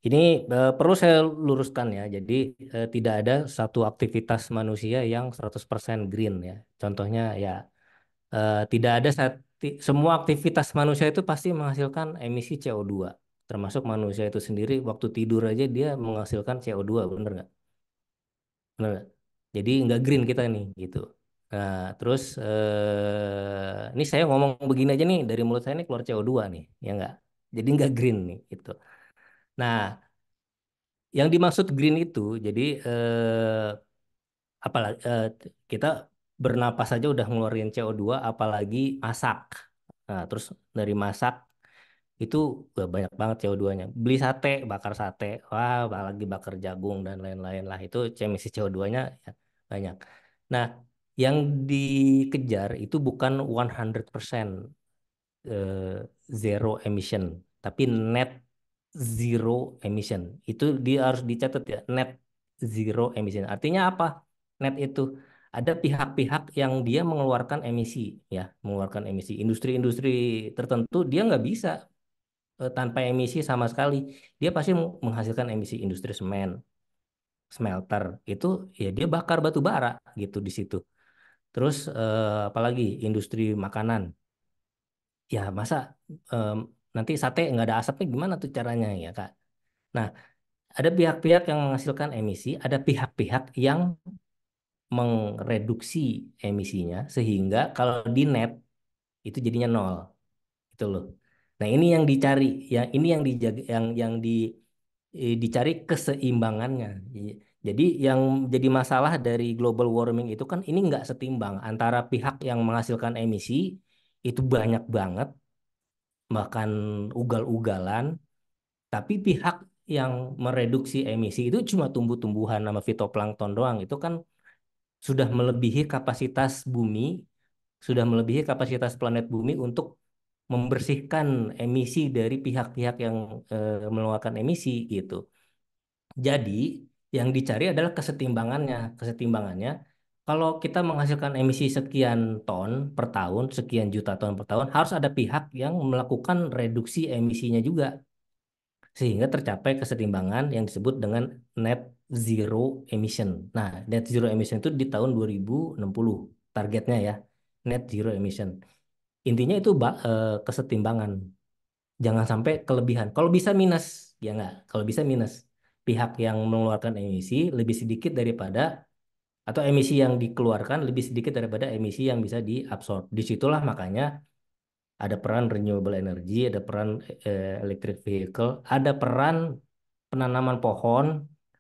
Ini perlu saya luruskan ya. Jadi tidak ada satu aktivitas manusia yang 100% green ya. Contohnya ya tidak ada semua aktivitas manusia itu pasti menghasilkan emisi CO2. Termasuk manusia itu sendiri waktu tidur aja dia menghasilkan CO2, bener nggak? Bener nggak? Jadi nggak green kita nih gitu. Nah, terus ini saya ngomong begini aja nih dari mulut saya ini keluar CO2 nih, ya nggak? Jadi nggak green nih gitu. Nah, yang dimaksud green itu, jadi apalagi kita bernapas saja udah ngeluarin CO2, apalagi masak. Nah, terus dari masak itu banyak banget CO2-nya. Beli sate, bakar sate, wah, apalagi bakar jagung dan lain-lain lah. Itu emisi CO2-nya ya, banyak. Nah, Yang dikejar itu bukan 100% zero emission, tapi net zero emission. Itu dia harus dicatat ya, net zero emission. Artinya apa? Net itu ada pihak-pihak yang dia mengeluarkan emisi, ya, mengeluarkan emisi. Industri-industri tertentu dia nggak bisa tanpa emisi sama sekali. Dia pasti menghasilkan emisi. Industri semen, smelter itu ya dia bakar batu bara gitu di situ. Terus apalagi industri makanan. Ya masa em, nanti sate nggak ada asapnya gimana tuh caranya ya Kak? Nah, ada pihak-pihak yang menghasilkan emisi, ada pihak-pihak yang mereduksi emisinya sehingga kalau di net itu jadinya nol, itu loh. Nah, ini yang dicari, yang ini yang dijaga, yang dicari keseimbangannya. Jadi yang jadi masalah dari global warming itu kan ini nggak setimbang antara pihak yang menghasilkan emisi itu banyak banget, bahkan ugal-ugalan, tapi pihak yang mereduksi emisi itu cuma tumbuh-tumbuhan sama fitoplankton doang. Itu kan sudah melebihi kapasitas bumi, sudah melebihi kapasitas planet bumi untuk membersihkan emisi dari pihak-pihak yang mengeluarkan emisi gitu. Jadi yang dicari adalah kesetimbangannya. Kesetimbangannya, kalau kita menghasilkan emisi sekian ton per tahun, sekian juta ton per tahun, harus ada pihak yang melakukan reduksi emisinya juga sehingga tercapai kesetimbangan yang disebut dengan net zero emission. Nah, net zero emission itu di tahun 2060 targetnya ya, net zero emission. Intinya itu kesetimbangan. Jangan sampai kelebihan. Kalau bisa minus, ya enggak. Kalau bisa minus. Pihak yang mengeluarkan emisi lebih sedikit daripada atau emisi yang dikeluarkan lebih sedikit daripada emisi yang bisa diabsorb. Disitulah makanya ada peran renewable energy, ada peran electric vehicle, ada peran penanaman pohon,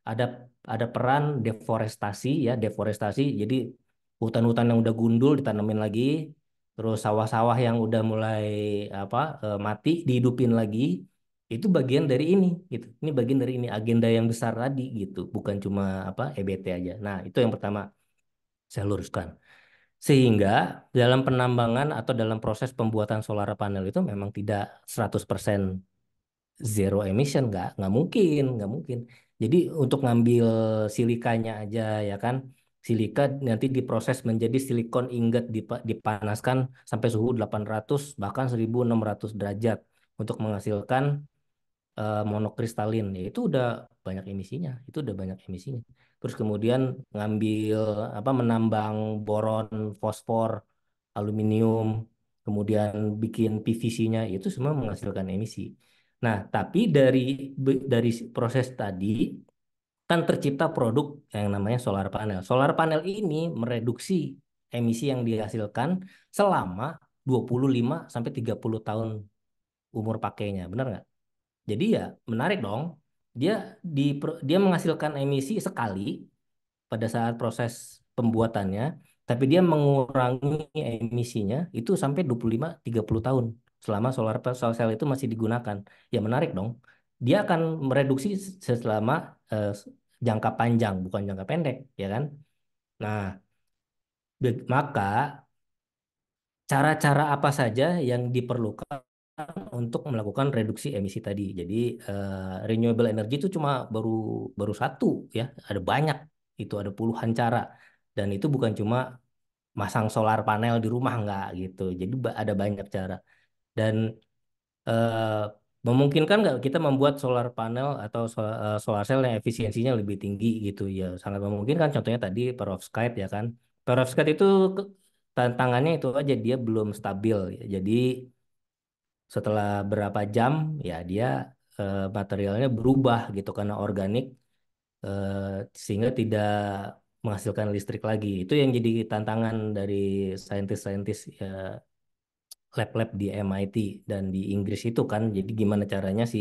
ada peran deforestasi ya, deforestasi. Jadi hutan-hutan yang udah gundul ditanamin lagi, terus sawah-sawah yang udah mulai apa mati dihidupin lagi. Itu bagian dari ini gitu. Ini bagian dari ini agenda yang besar tadi gitu, bukan cuma apa EBT aja. Nah, itu yang pertama saya luruskan. Sehingga dalam penambangan atau dalam proses pembuatan solar panel itu memang tidak 100% zero emission, nggak mungkin, nggak mungkin. Jadi untuk ngambil silikanya aja ya kan, silika nanti diproses menjadi silikon ingot dipanaskan sampai suhu 800 bahkan 1600 derajat untuk menghasilkan monokristalin. Ya, itu udah banyak emisinya, itu udah banyak emisinya. Terus kemudian ngambil apa menambang boron, fosfor, aluminium, kemudian bikin PVC-nya itu semua menghasilkan emisi. Nah, tapi dari proses tadi kan tercipta produk yang namanya solar panel. Solar panel ini mereduksi emisi yang dihasilkan selama 25 sampai 30 tahun umur pakainya. Benar nggak? Jadi ya menarik dong. Dia dia menghasilkan emisi sekali pada saat proses pembuatannya, tapi dia mengurangi emisinya itu sampai 25-30 tahun selama solar cell itu masih digunakan. Ya menarik dong. Dia akan mereduksi selama eh, jangka panjang, bukan jangka pendek, ya kan? Nah, maka cara-cara apa saja yang diperlukan untuk melakukan reduksi emisi tadi. Jadi renewable energy itu cuma baru baru satu ya, ada banyak itu ada puluhan cara dan itu bukan cuma masang solar panel di rumah nggak gitu. Jadi ada banyak cara dan eh, memungkinkan nggak kita membuat solar panel atau solar cell yang efisiensinya lebih tinggi gitu ya. Sangat memungkinkan. Contohnya tadi perovskite ya kan. Perovskite itu tantangannya itu aja dia belum stabil ya. Jadi setelah berapa jam ya dia materialnya berubah gitu karena organik eh, sehingga tidak menghasilkan listrik lagi. Itu yang jadi tantangan dari saintis-saintis lab-lab di MIT dan di Inggris itu kan. Jadi gimana caranya si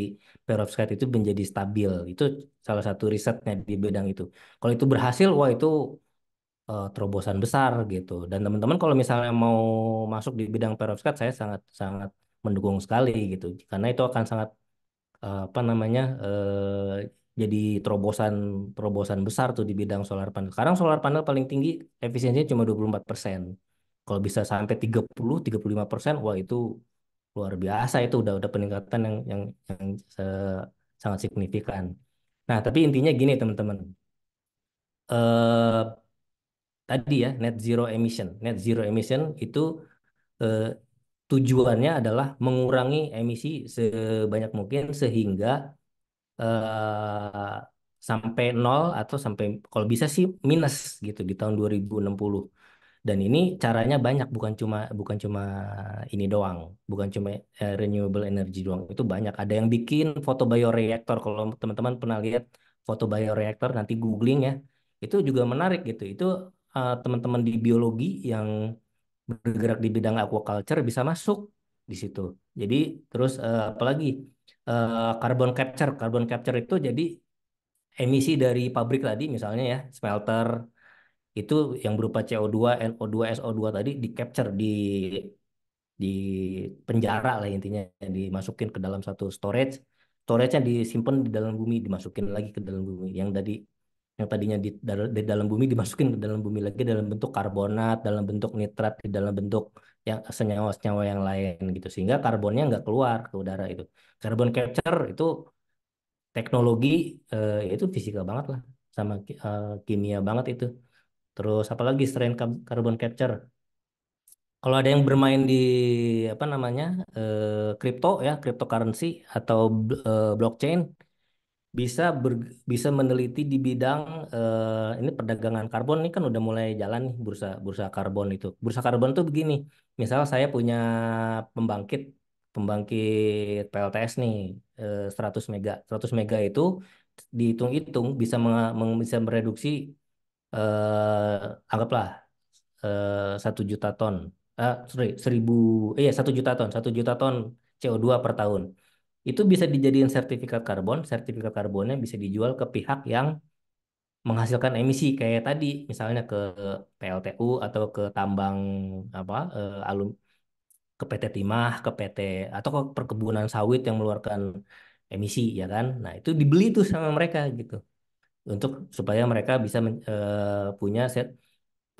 perovskite itu menjadi stabil. Itu salah satu risetnya di bidang itu. Kalau itu berhasil, wah itu terobosan besar gitu. Dan teman-teman kalau misalnya mau masuk di bidang perovskite, saya sangat sangat mendukung sekali gitu. Karena itu akan sangat apa namanya jadi terobosan terobosan besar tuh di bidang solar panel. Sekarang solar panel paling tinggi efisiensinya cuma 24%. Kalau bisa sampai 35%, wah itu luar biasa, itu udah peningkatan yang sangat signifikan. Nah, tapi intinya gini teman-teman. Eh tadi ya net zero emission. Net zero emission itu eh, tujuannya adalah mengurangi emisi sebanyak mungkin sehingga eh, sampai nol atau sampai kalau bisa sih minus gitu di tahun 2060. Dan ini caranya banyak, bukan cuma ini doang, bukan cuma renewable energy doang. Itu banyak. Ada yang bikin photobioreactor. Kalau teman-teman pernah lihat photobioreactor, nanti googling ya. Itu juga menarik gitu. Itu teman-teman di biologi yang bergerak di bidang aquaculture bisa masuk di situ. Jadi terus apalagi carbon capture. Carbon capture itu jadi emisi dari pabrik tadi misalnya ya, smelter itu yang berupa CO2, NO2, SO2 tadi di capture di penjara lah intinya, dimasukin ke dalam satu storage. Storage-nya disimpan di dalam bumi, dimasukin lagi ke dalam bumi. Yang tadinya di dalam bumi dimasukin ke dalam bumi lagi dalam bentuk karbonat, dalam bentuk nitrat, di dalam bentuk yang senyawa-senyawa yang lain gitu, sehingga karbonnya nggak keluar ke udara itu. Carbon capture itu teknologi itu fisika banget lah, sama kimia banget itu. Terus apalagi selain carbon capture, kalau ada yang bermain di apa namanya kripto ya, cryptocurrency atau blockchain, bisa bisa meneliti di bidang ini perdagangan karbon. Ini kan udah mulai jalan nih, bursa bursa karbon itu. Bursa karbon tuh begini, misal saya punya pembangkit pembangkit PLTS nih 100 mega. 100 mega itu dihitung-hitung bisa bisa mereduksi anggaplah 1 juta ton. Sorry, 1 juta ton, 1 juta ton CO2 per tahun. Itu bisa dijadikan sertifikat karbon. Sertifikat karbonnya bisa dijual ke pihak yang menghasilkan emisi kayak tadi, misalnya ke PLTU atau ke tambang apa ke PT Timah, ke PT atau ke perkebunan sawit yang mengeluarkan emisi ya kan. Nah, itu dibeli tuh sama mereka gitu untuk supaya mereka bisa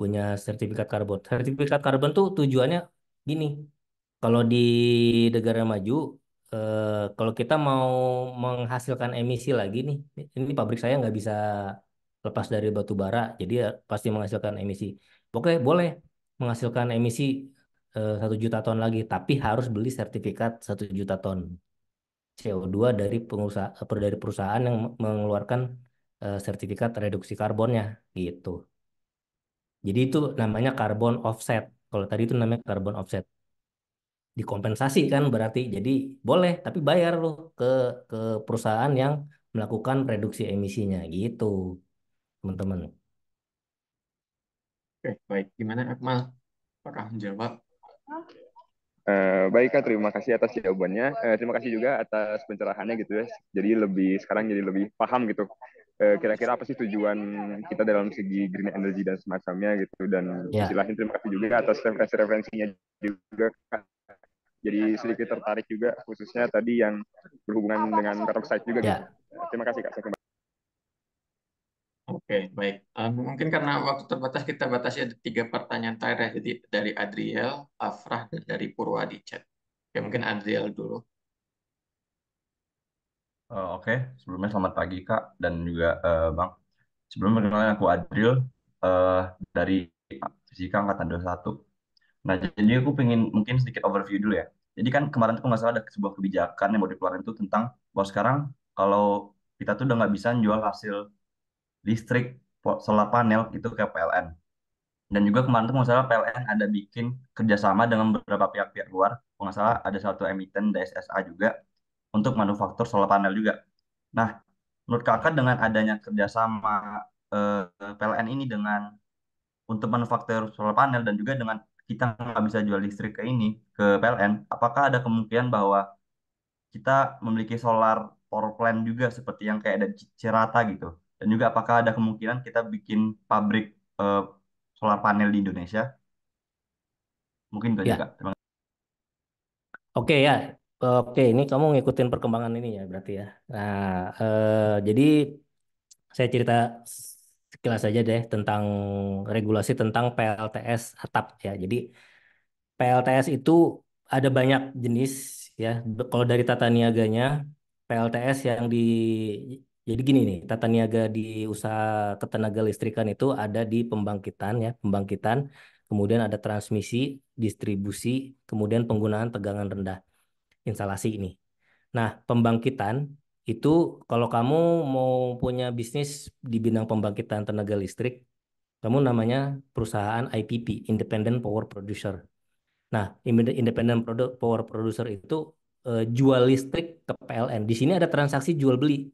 punya sertifikat karbon. Sertifikat karbon tuh tujuannya gini, kalau di negara maju, kalau kita mau menghasilkan emisi lagi nih, ini pabrik saya nggak bisa lepas dari batu bara, jadi ya pasti menghasilkan emisi. Oke, boleh menghasilkan emisi 1 juta ton lagi, tapi harus beli sertifikat 1 juta ton CO2 dari pengusaha dari perusahaan yang mengeluarkan sertifikat reduksi karbonnya gitu. Jadi itu namanya carbon offset. Kalau tadi itu namanya carbon offset. Dikompensasi kan berarti. Jadi boleh, tapi bayar loh ke perusahaan yang melakukan reduksi emisinya gitu, teman-teman. Oke, baik. Gimana Akmal? Apakah menjawab? Baik Kak, terima kasih atas jawabannya. Terima kasih juga atas pencerahannya gitu ya. Jadi sekarang jadi lebih paham gitu. Kira-kira apa sih tujuan kita dalam segi green energy dan semacamnya gitu. Dan Ya, istilahnya terima kasih juga atas referensi-referensinya juga Kak. Jadi sedikit tertarik juga khususnya tadi yang berhubungan dengan perovskite juga gitu. ya. Terima kasih Kak. Saya kembali. Oke, baik. Mungkin karena waktu terbatas kita batasi ada 3 pertanyaan terakhir ya. Jadi dari Adriel, Afrah, dan dari Purwa di chat. Oke, mungkin Adriel dulu. Oke, sebelumnya selamat pagi Kak dan juga Bang. Sebelum perkenalan aku Adril eh, dari Fisika Angkatan 21. Nah, jadi aku pengen mungkin sedikit overview dulu ya. Jadi kan kemarin tuh nggak salah ada sebuah kebijakan yang mau dikeluarkan itu tentang bahwa sekarang kalau kita tuh udah nggak bisa jual hasil listrik solar panel itu ke PLN. Dan juga kemarin tuh nggak salah PLN ada bikin kerjasama dengan beberapa pihak-pihak luar. Kalau nggak salah ada satu emiten DSSA juga untuk manufaktur solar panel juga. Nah, menurut kakak dengan adanya kerjasama PLN ini dengan untuk manufaktur solar panel dan juga dengan kita nggak bisa jual listrik ke ini ke PLN, apakah ada kemungkinan bahwa kita memiliki solar power plant juga seperti yang kayak ada di Cirata gitu? Dan juga apakah ada kemungkinan kita bikin pabrik eh, solar panel di Indonesia? Mungkin itu aja Ya, Kak. Terima kasih. oke ya. Oke, ini kamu ngikutin perkembangan ini ya berarti ya. Nah, jadi saya cerita sekilas saja deh tentang regulasi tentang PLTS atap ya. Jadi PLTS itu ada banyak jenis ya. Kalau dari tata niaganya, PLTS yang di jadi gini nih, tata niaga di usaha ketenaga listrikan itu ada di pembangkitan ya, pembangkitan, kemudian ada transmisi, distribusi, kemudian penggunaan tegangan rendah instalasi ini. Nah, pembangkitan itu kalau kamu mau punya bisnis di bidang pembangkitan tenaga listrik, kamu namanya perusahaan IPP, Independent Power Producer. Nah, Power Producer itu jual listrik ke PLN. Di sini ada transaksi jual beli.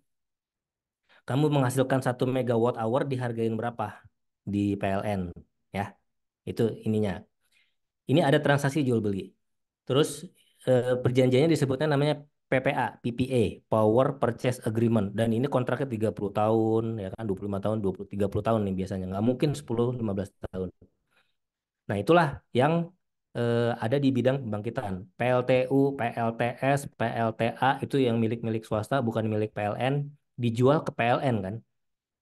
Kamu menghasilkan 1 megawatt hour dihargain berapa di PLN, ya? Itu ininya. Ini ada transaksi jual beli. Terus perjanjiannya disebutnya namanya PPA, PPA, Power Purchase Agreement. Dan ini kontraknya 30 tahun, ya kan, 25 tahun, 20, 30 tahun nih biasanya. Nggak mungkin 10, 15 tahun. Nah, itulah yang ada di bidang pembangkitan. PLTU, PLTS, PLTA itu yang milik-milik swasta, bukan milik PLN, dijual ke PLN kan.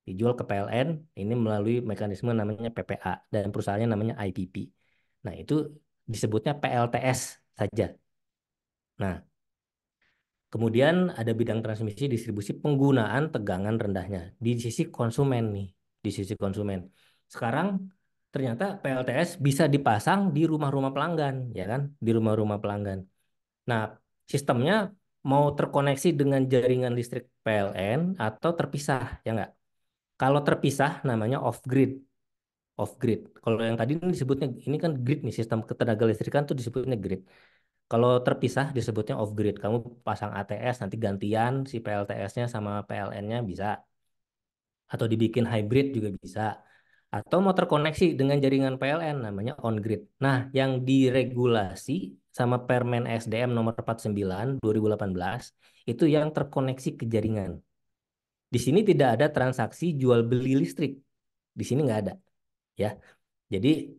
Dijual ke PLN, ini melalui mekanisme namanya PPA, dan perusahaannya namanya IPP. Nah, itu disebutnya PLTS saja. Nah, kemudian ada bidang transmisi, distribusi, penggunaan tegangan rendahnya di sisi konsumen nih, di sisi konsumen. Sekarang ternyata PLTS bisa dipasang di rumah-rumah pelanggan, ya kan? Di rumah-rumah pelanggan. Nah, sistemnya mau terkoneksi dengan jaringan listrik PLN atau terpisah, ya nggak? Kalau terpisah namanya off grid. Off grid. Kalau yang tadi ini disebutnya ini kan grid nih, sistem ketenaga listrikan tuh disebutnya grid. Kalau terpisah disebutnya off grid. Kamu pasang ATS nanti gantian si PLTS-nya sama PLN-nya bisa. Atau dibikin hybrid juga bisa. Atau mau terkoneksi dengan jaringan PLN namanya on grid. Nah, yang diregulasi sama Permen SDM nomor 49 2018 itu yang terkoneksi ke jaringan. Di sini tidak ada transaksi jual beli listrik. Di sini nggak ada, ya. Jadi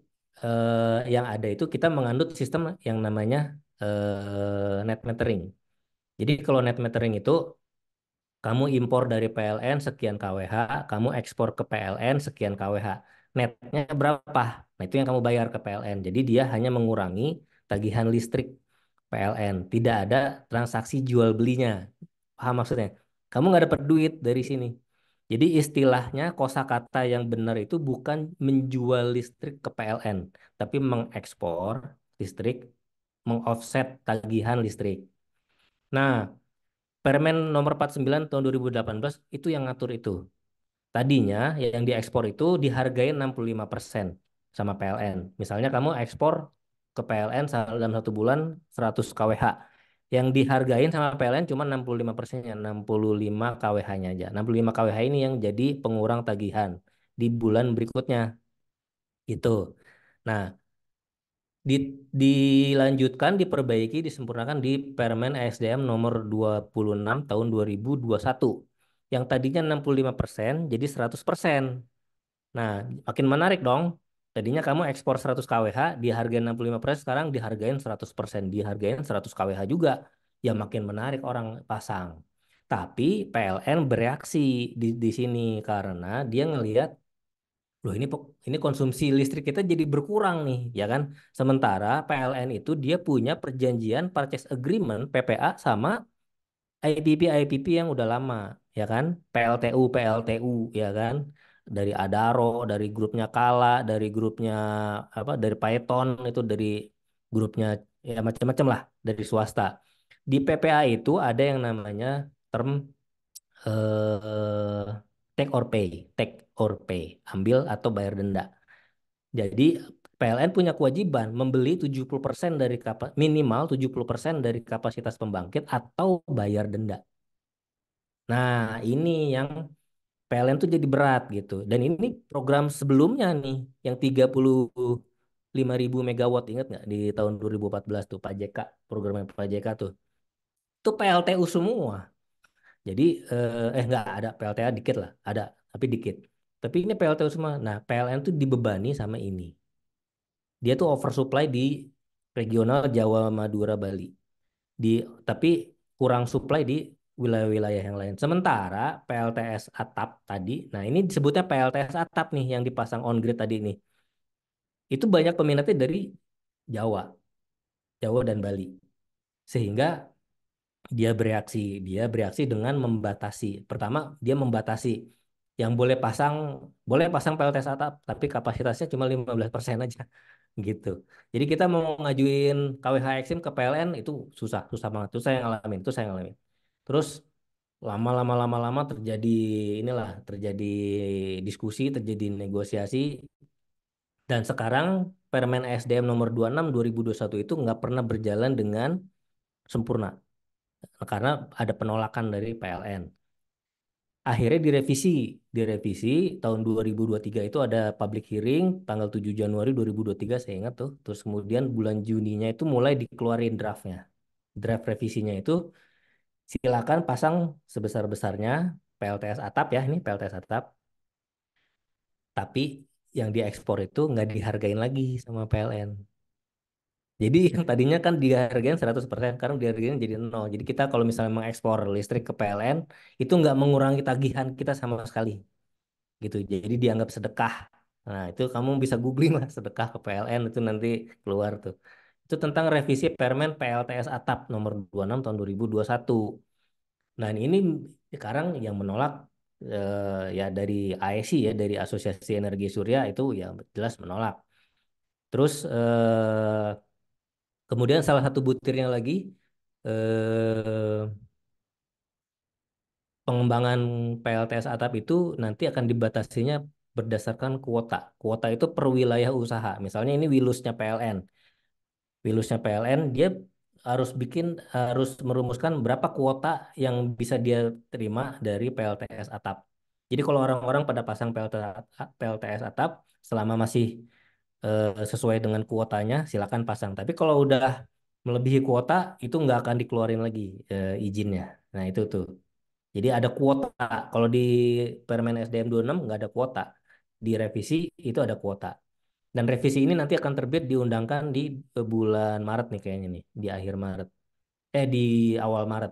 yang ada itu kita mengandut sistem yang namanya net metering. Jadi kalau net metering itu kamu impor dari PLN sekian kWh, kamu ekspor ke PLN sekian kWh. Netnya berapa? Nah, itu yang kamu bayar ke PLN. Jadi dia hanya mengurangi tagihan listrik PLN. Tidak ada transaksi jual belinya. Paham maksudnya? Kamu nggak dapat duit dari sini. Jadi istilahnya kosakata yang benar itu bukan menjual listrik ke PLN, tapi mengekspor listrik, mengoffset tagihan listrik. Nah, Permen nomor 49 tahun 2018 itu yang ngatur itu. Tadinya yang diekspor itu dihargai 65% sama PLN. Misalnya kamu ekspor ke PLN dalam 1 bulan 100 kWh. Yang dihargain sama PLN cuma 65%-nya, 65 kWh-nya aja. 65 kWh ini yang jadi pengurang tagihan di bulan berikutnya. Itu. Nah, dilanjutkan, diperbaiki, disempurnakan di Permen ASDM nomor 26 tahun 2021. Yang tadinya 65% jadi 100%. Nah, makin menarik dong. Tadinya kamu ekspor 100 kWh, dihargain 65%, sekarang dihargain 100%, dihargain 100 kWh juga. Ya makin menarik orang pasang. Tapi PLN bereaksi di sini karena dia ngelihat loh ini konsumsi listrik kita jadi berkurang nih, ya kan? Sementara PLN itu dia punya perjanjian purchase agreement PPA sama IPP yang udah lama, ya kan? PLTU ya kan? Dari Adaro, dari grupnya Kala, dari grupnya apa? Dari Python itu dari grupnya ya macam-macam lah dari swasta. Di PPA itu ada yang namanya term eh, take or pay, ambil atau bayar denda. Jadi PLN punya kewajiban membeli 70% dari minimal 70% dari kapasitas pembangkit atau bayar denda. Nah, ini yang PLN tuh jadi berat gitu. Dan ini program sebelumnya nih yang 35.000 megawatt, ingat nggak di tahun 2014 tuh Pak JK, programnya Pak JK tuh. Itu PLTU semua. Jadi nggak ada PLTA dikit lah, ada tapi dikit. Tapi ini PLTU semua. Nah, PLN tuh dibebani sama ini. Dia tuh oversupply di regional Jawa, Madura, Bali. di tapi kurang supply di wilayah-wilayah yang lain. Sementara PLTS atap tadi, nah ini disebutnya PLTS atap nih yang dipasang on grid tadi nih. Itu banyak peminatnya dari Jawa, Jawa dan Bali. Sehingga dia bereaksi dengan membatasi. Pertama, dia membatasi yang boleh pasang PLTS atap, tapi kapasitasnya cuma 15% aja gitu. Jadi kita mau ngajuin KWH Eksim ke PLN itu susah, susah banget. Itu saya ngalamin. Terus lama-lama terjadi diskusi, terjadi negosiasi, dan sekarang Permen SDM nomor 26 2021 itu nggak pernah berjalan dengan sempurna karena ada penolakan dari PLN. Akhirnya direvisi tahun 2023 itu ada public hearing tanggal 7 Januari 2023 saya ingat tuh. Terus kemudian bulan Juninya itu mulai dikeluarin draftnya. Draft revisinya itu silakan pasang sebesar-besarnya PLTS atap ya, ini PLTS atap. Tapi yang diekspor itu nggak dihargain lagi sama PLN. Jadi yang tadinya kan dihargain 100%, sekarang dihargain jadi nol. Jadi kita kalau misalnya mengekspor listrik ke PLN, itu nggak mengurangi tagihan kita sama sekali. Gitu. Jadi dianggap sedekah. Nah, itu kamu bisa googling lah sedekah ke PLN itu nanti keluar tuh. Itu tentang revisi Permen PLTS Atap nomor 26 tahun 2021. Nah, ini sekarang yang menolak ya dari AESI ya dari Asosiasi Energi Surya itu ya jelas menolak. Terus kemudian salah satu butirnya lagi eh, pengembangan PLTS atap itu nanti akan dibatasinya berdasarkan kuota. Kuota itu per wilayah usaha. Misalnya ini wilusnya PLN. Wilusnya PLN dia harus merumuskan berapa kuota yang bisa dia terima dari PLTS atap. Jadi kalau orang-orang pada pasang PLTS atap selama masih sesuai dengan kuotanya silakan pasang. Tapi kalau udah melebihi kuota itu nggak akan dikeluarin lagi izinnya. Nah itu tuh. Jadi ada kuota. Kalau di Permen SDM 26 nggak ada kuota. Di revisi itu ada kuota. Dan revisi ini nanti akan terbit diundangkan di bulan Maret nih kayaknya nih. Di akhir Maret. Di awal Maret.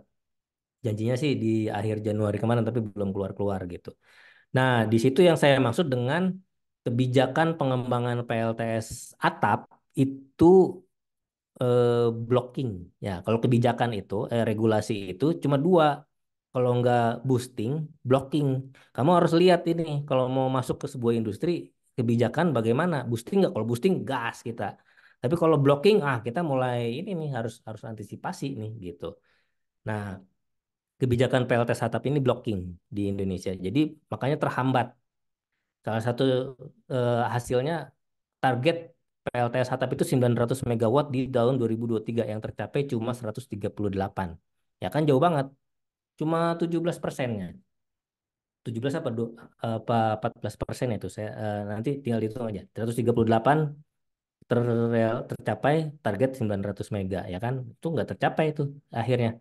Janjinya sih di akhir Januari kemarin tapi belum keluar-keluar gitu. Nah, di situ yang saya maksud dengan kebijakan pengembangan PLTS atap itu blocking. Ya, kalau kebijakan itu, regulasi itu cuma dua. Kalau nggak boosting, blocking. Kamu harus lihat ini, kalau mau masuk ke sebuah industri, kebijakan bagaimana? Boosting nggak? Kalau boosting, gas kita. Tapi kalau blocking, kita mulai ini nih harus harus antisipasi nih gitu. Nah, kebijakan PLT Satap ini blocking di Indonesia. Jadi makanya terhambat. Salah satu hasilnya target PLTS Hatap itu 900 megawatt di tahun 2023 yang tercapai cuma 138. Ya kan jauh banget. Cuma 17%-nya. 17 apa 14% itu saya nanti tinggal hitung aja. 138 tercapai target 900 mega ya kan. Itu nggak tercapai itu akhirnya.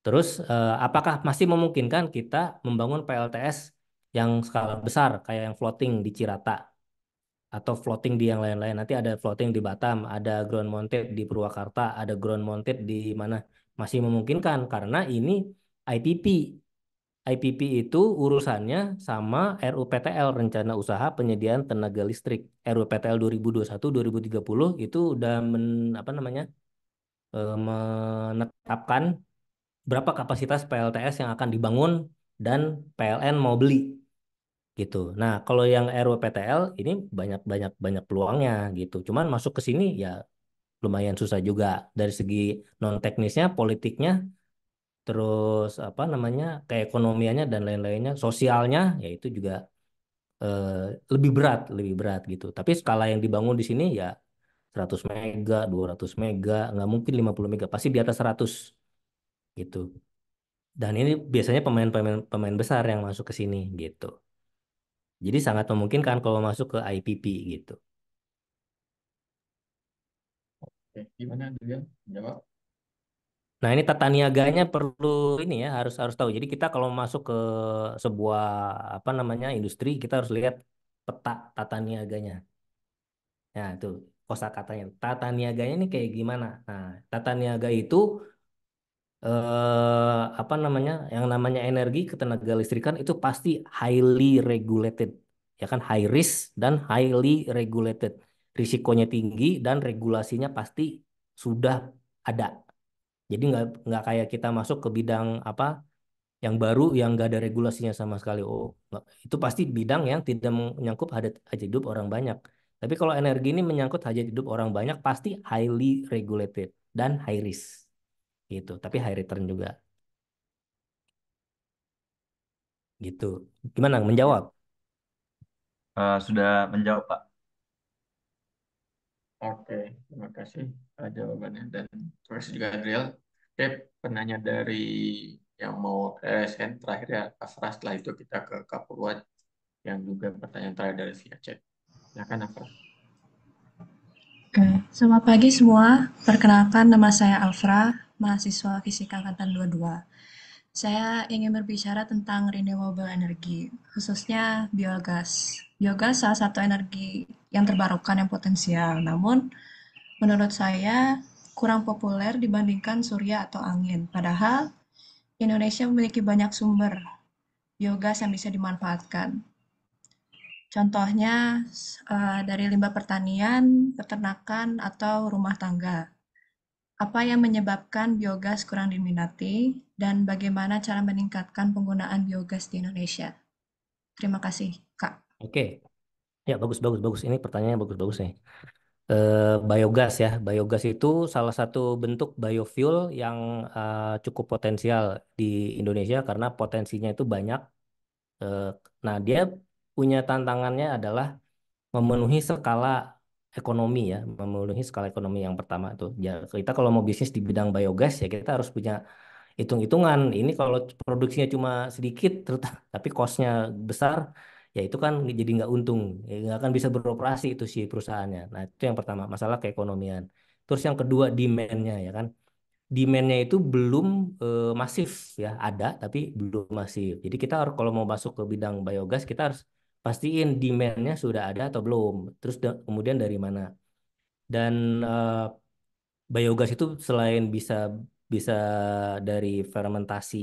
Terus apakah masih memungkinkan kita membangun PLTS yang skala besar kayak yang floating di Cirata atau floating di yang lain-lain. Nanti ada floating di Batam, ada ground mounted di Purwakarta, ada ground mounted di mana masih memungkinkan karena ini IPP. IPP itu urusannya sama RUPTL Rencana Usaha Penyediaan Tenaga Listrik. RUPTL 2021-2030 itu udah apa namanya? Menetapkan berapa kapasitas PLTS yang akan dibangun dan PLN mau beli gitu. Nah, kalau yang RUPTL ini banyak banyak banyak peluangnya gitu. Cuman masuk ke sini ya lumayan susah juga dari segi non teknisnya, politiknya, terus apa namanya keekonomiannya dan lain-lainnya, sosialnya ya itu juga eh, lebih berat gitu. Tapi skala yang dibangun di sini ya 100 mega, 200 mega, nggak mungkin 50 mega, pasti di atas 100 gitu. Dan ini biasanya pemain besar yang masuk ke sini gitu. Jadi sangat memungkinkan kalau masuk ke IPP gitu. Oke, gimana Adrian? Jawab. Nah, ini tata niaganya perlu ini ya, harus harus tahu. Jadi kita kalau masuk ke sebuah apa namanya industri, kita harus lihat peta tata niaganya. Nah, itu kosakatanya. Tata niaganya ini kayak gimana? Nah, tata niaga itu apa namanya, yang namanya energi ketenaga listrikan itu pasti highly regulated, ya kan, high risk dan highly regulated, risikonya tinggi dan regulasinya pasti sudah ada. Jadi nggak kayak kita masuk ke bidang apa yang baru yang nggak ada regulasinya sama sekali. Oh, itu pasti bidang yang tidak menyangkut hajat hidup orang banyak. Tapi kalau energi ini menyangkut hajat hidup orang banyak, pasti highly regulated dan high risk gitu. Tapi high return juga gitu. Gimana Ya, menjawab? Sudah menjawab, Pak. oke, terima kasih jawabannya dan terima kasih juga Adriel. Oke, penanya dari yang mau TSN terakhir ya, Afra. Setelah itu kita ke Kapurwat yang juga pertanyaan terakhir dari via chat. Silakan Afra. Oke, selamat pagi semua. Perkenalkan nama saya Alfra, mahasiswa Fisika Angkatan 22. Saya ingin berbicara tentang renewable energy, khususnya biogas. Biogas salah satu energi yang terbarukan yang potensial, namun menurut saya kurang populer dibandingkan surya atau angin. Padahal Indonesia memiliki banyak sumber biogas yang bisa dimanfaatkan. Contohnya dari limbah pertanian, peternakan, atau rumah tangga. Apa yang menyebabkan biogas kurang diminati dan bagaimana cara meningkatkan penggunaan biogas di Indonesia? Terima kasih, Kak. Oke, ya bagus bagus bagus. Ini pertanyaannya bagus bagus nih. Biogas ya, biogas itu salah satu bentuk biofuel yang cukup potensial di Indonesia karena potensinya itu banyak. Eh, nah, dia punya tantangannya adalah memenuhi skala ekonomi ya, memenuhi skala ekonomi yang pertama tuh. Ya, kita kalau mau bisnis di bidang biogas ya kita harus punya hitung-hitungan. Ini kalau produksinya cuma sedikit, terus tapi cost-nya besar, ya itu kan jadi nggak untung, ya, nggak akan bisa beroperasi itu si perusahaannya. Nah, itu yang pertama, masalah keekonomian. Terus yang kedua demand-nya ya kan. Demand-nya itu belum masif ya, ada tapi belum masif. Jadi kita harus kalau mau masuk ke bidang biogas kita harus pastiin demand-nya sudah ada atau belum. Terus kemudian dari mana. Dan biogas itu selain bisa bisa dari fermentasi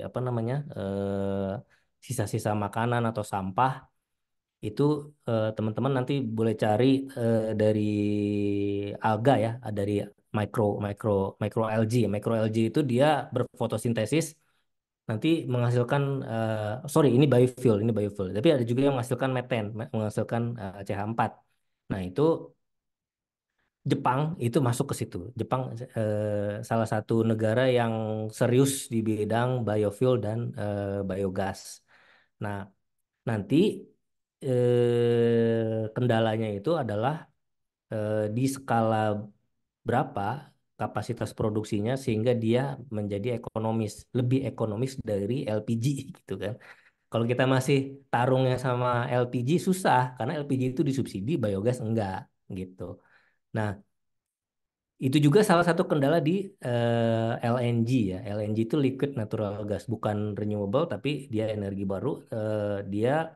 apa namanya sisa-sisa makanan atau sampah itu teman-teman nanti boleh cari dari alga ya, dari micro micro micro algae. Micro algae itu dia berfotosintesis nanti menghasilkan sorry ini biofuel. Tapi ada juga yang menghasilkan methane, menghasilkan CH4. Nah, itu Jepang itu masuk ke situ. Jepang salah satu negara yang serius di bidang biofuel dan biogas. Nah, nanti kendalanya itu adalah di skala berapa kapasitas produksinya sehingga dia menjadi ekonomis, lebih ekonomis dari LPG gitu kan. Kalau kita masih tarungnya sama LPG susah karena LPG itu disubsidi, biogas enggak gitu. Nah, itu juga salah satu kendala di LNG ya. LNG itu liquid natural gas, bukan renewable tapi dia energi baru. Dia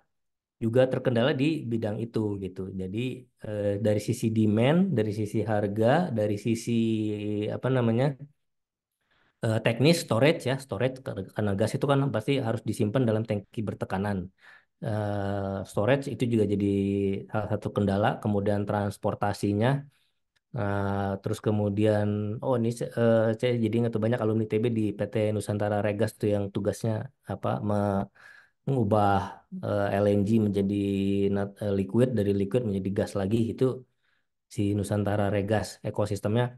juga terkendala di bidang itu gitu. Jadi dari sisi demand, dari sisi harga, dari sisi apa namanya teknis storage ya, storage karena gas itu kan pasti harus disimpan dalam tangki bertekanan. Storage itu juga jadi salah satu kendala. Kemudian transportasinya. Terus kemudian, oh ini saya jadi ingat tuh banyak alumni TB di PT Nusantara Regas tuh yang tugasnya apa mengubah LNG menjadi liquid, dari liquid menjadi gas lagi itu si Nusantara Regas ekosistemnya.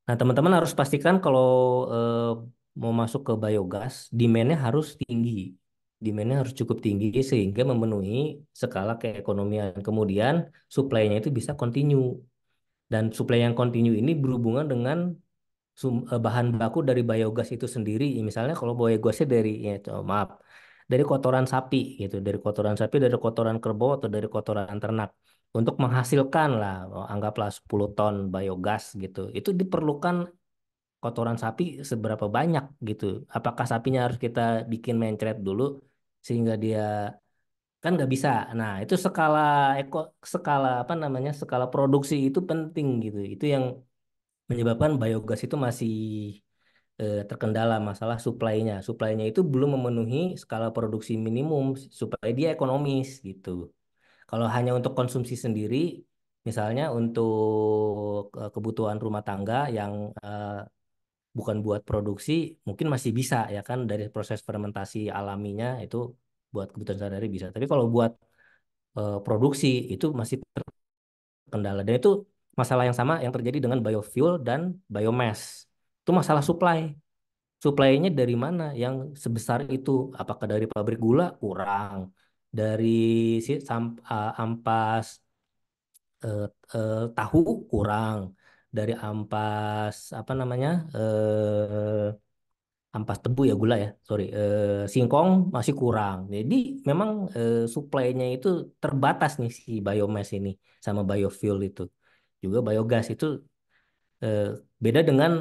Nah, teman-teman harus pastikan kalau eh, mau masuk ke biogas, demand-nya harus tinggi. Demand-nya harus cukup tinggi sehingga memenuhi skala keekonomian. Kemudian supply-nya itu bisa continue. Dan suplai yang kontinu ini berhubungan dengan bahan baku dari biogas itu sendiri. Misalnya kalau biogasnya dari, ya, maaf, dari kotoran sapi gitu, dari kotoran sapi, dari kotoran kerbau atau dari kotoran ternak. Untuk menghasilkan lah, anggaplah 10 ton biogas gitu. Itu diperlukan kotoran sapi seberapa banyak gitu. Apakah sapinya harus kita bikin mencret dulu sehingga dia kan nggak bisa. Nah, itu skala apa namanya? Skala produksi itu penting gitu. Itu yang menyebabkan biogas itu masih terkendala masalah supply-nya. Supply-nya itu belum memenuhi skala produksi minimum supaya dia ekonomis gitu. Kalau hanya untuk konsumsi sendiri, misalnya untuk kebutuhan rumah tangga yang bukan buat produksi, mungkin masih bisa ya kan dari proses fermentasi alaminya itu buat kebutuhan sehari-hari bisa. Tapi kalau buat produksi itu masih terkendala. Dan itu masalah yang sama yang terjadi dengan biofuel dan biomass. Itu masalah supply. Supply-nya dari mana yang sebesar itu? Apakah dari pabrik gula? Kurang. Dari ampas eh, tahu kurang. Dari ampas apa namanya? Ampas tebu ya gula ya, sorry. Singkong masih kurang. Jadi memang supply-nya itu terbatas nih si biomass ini sama biofuel itu. Juga biogas itu eh, beda dengan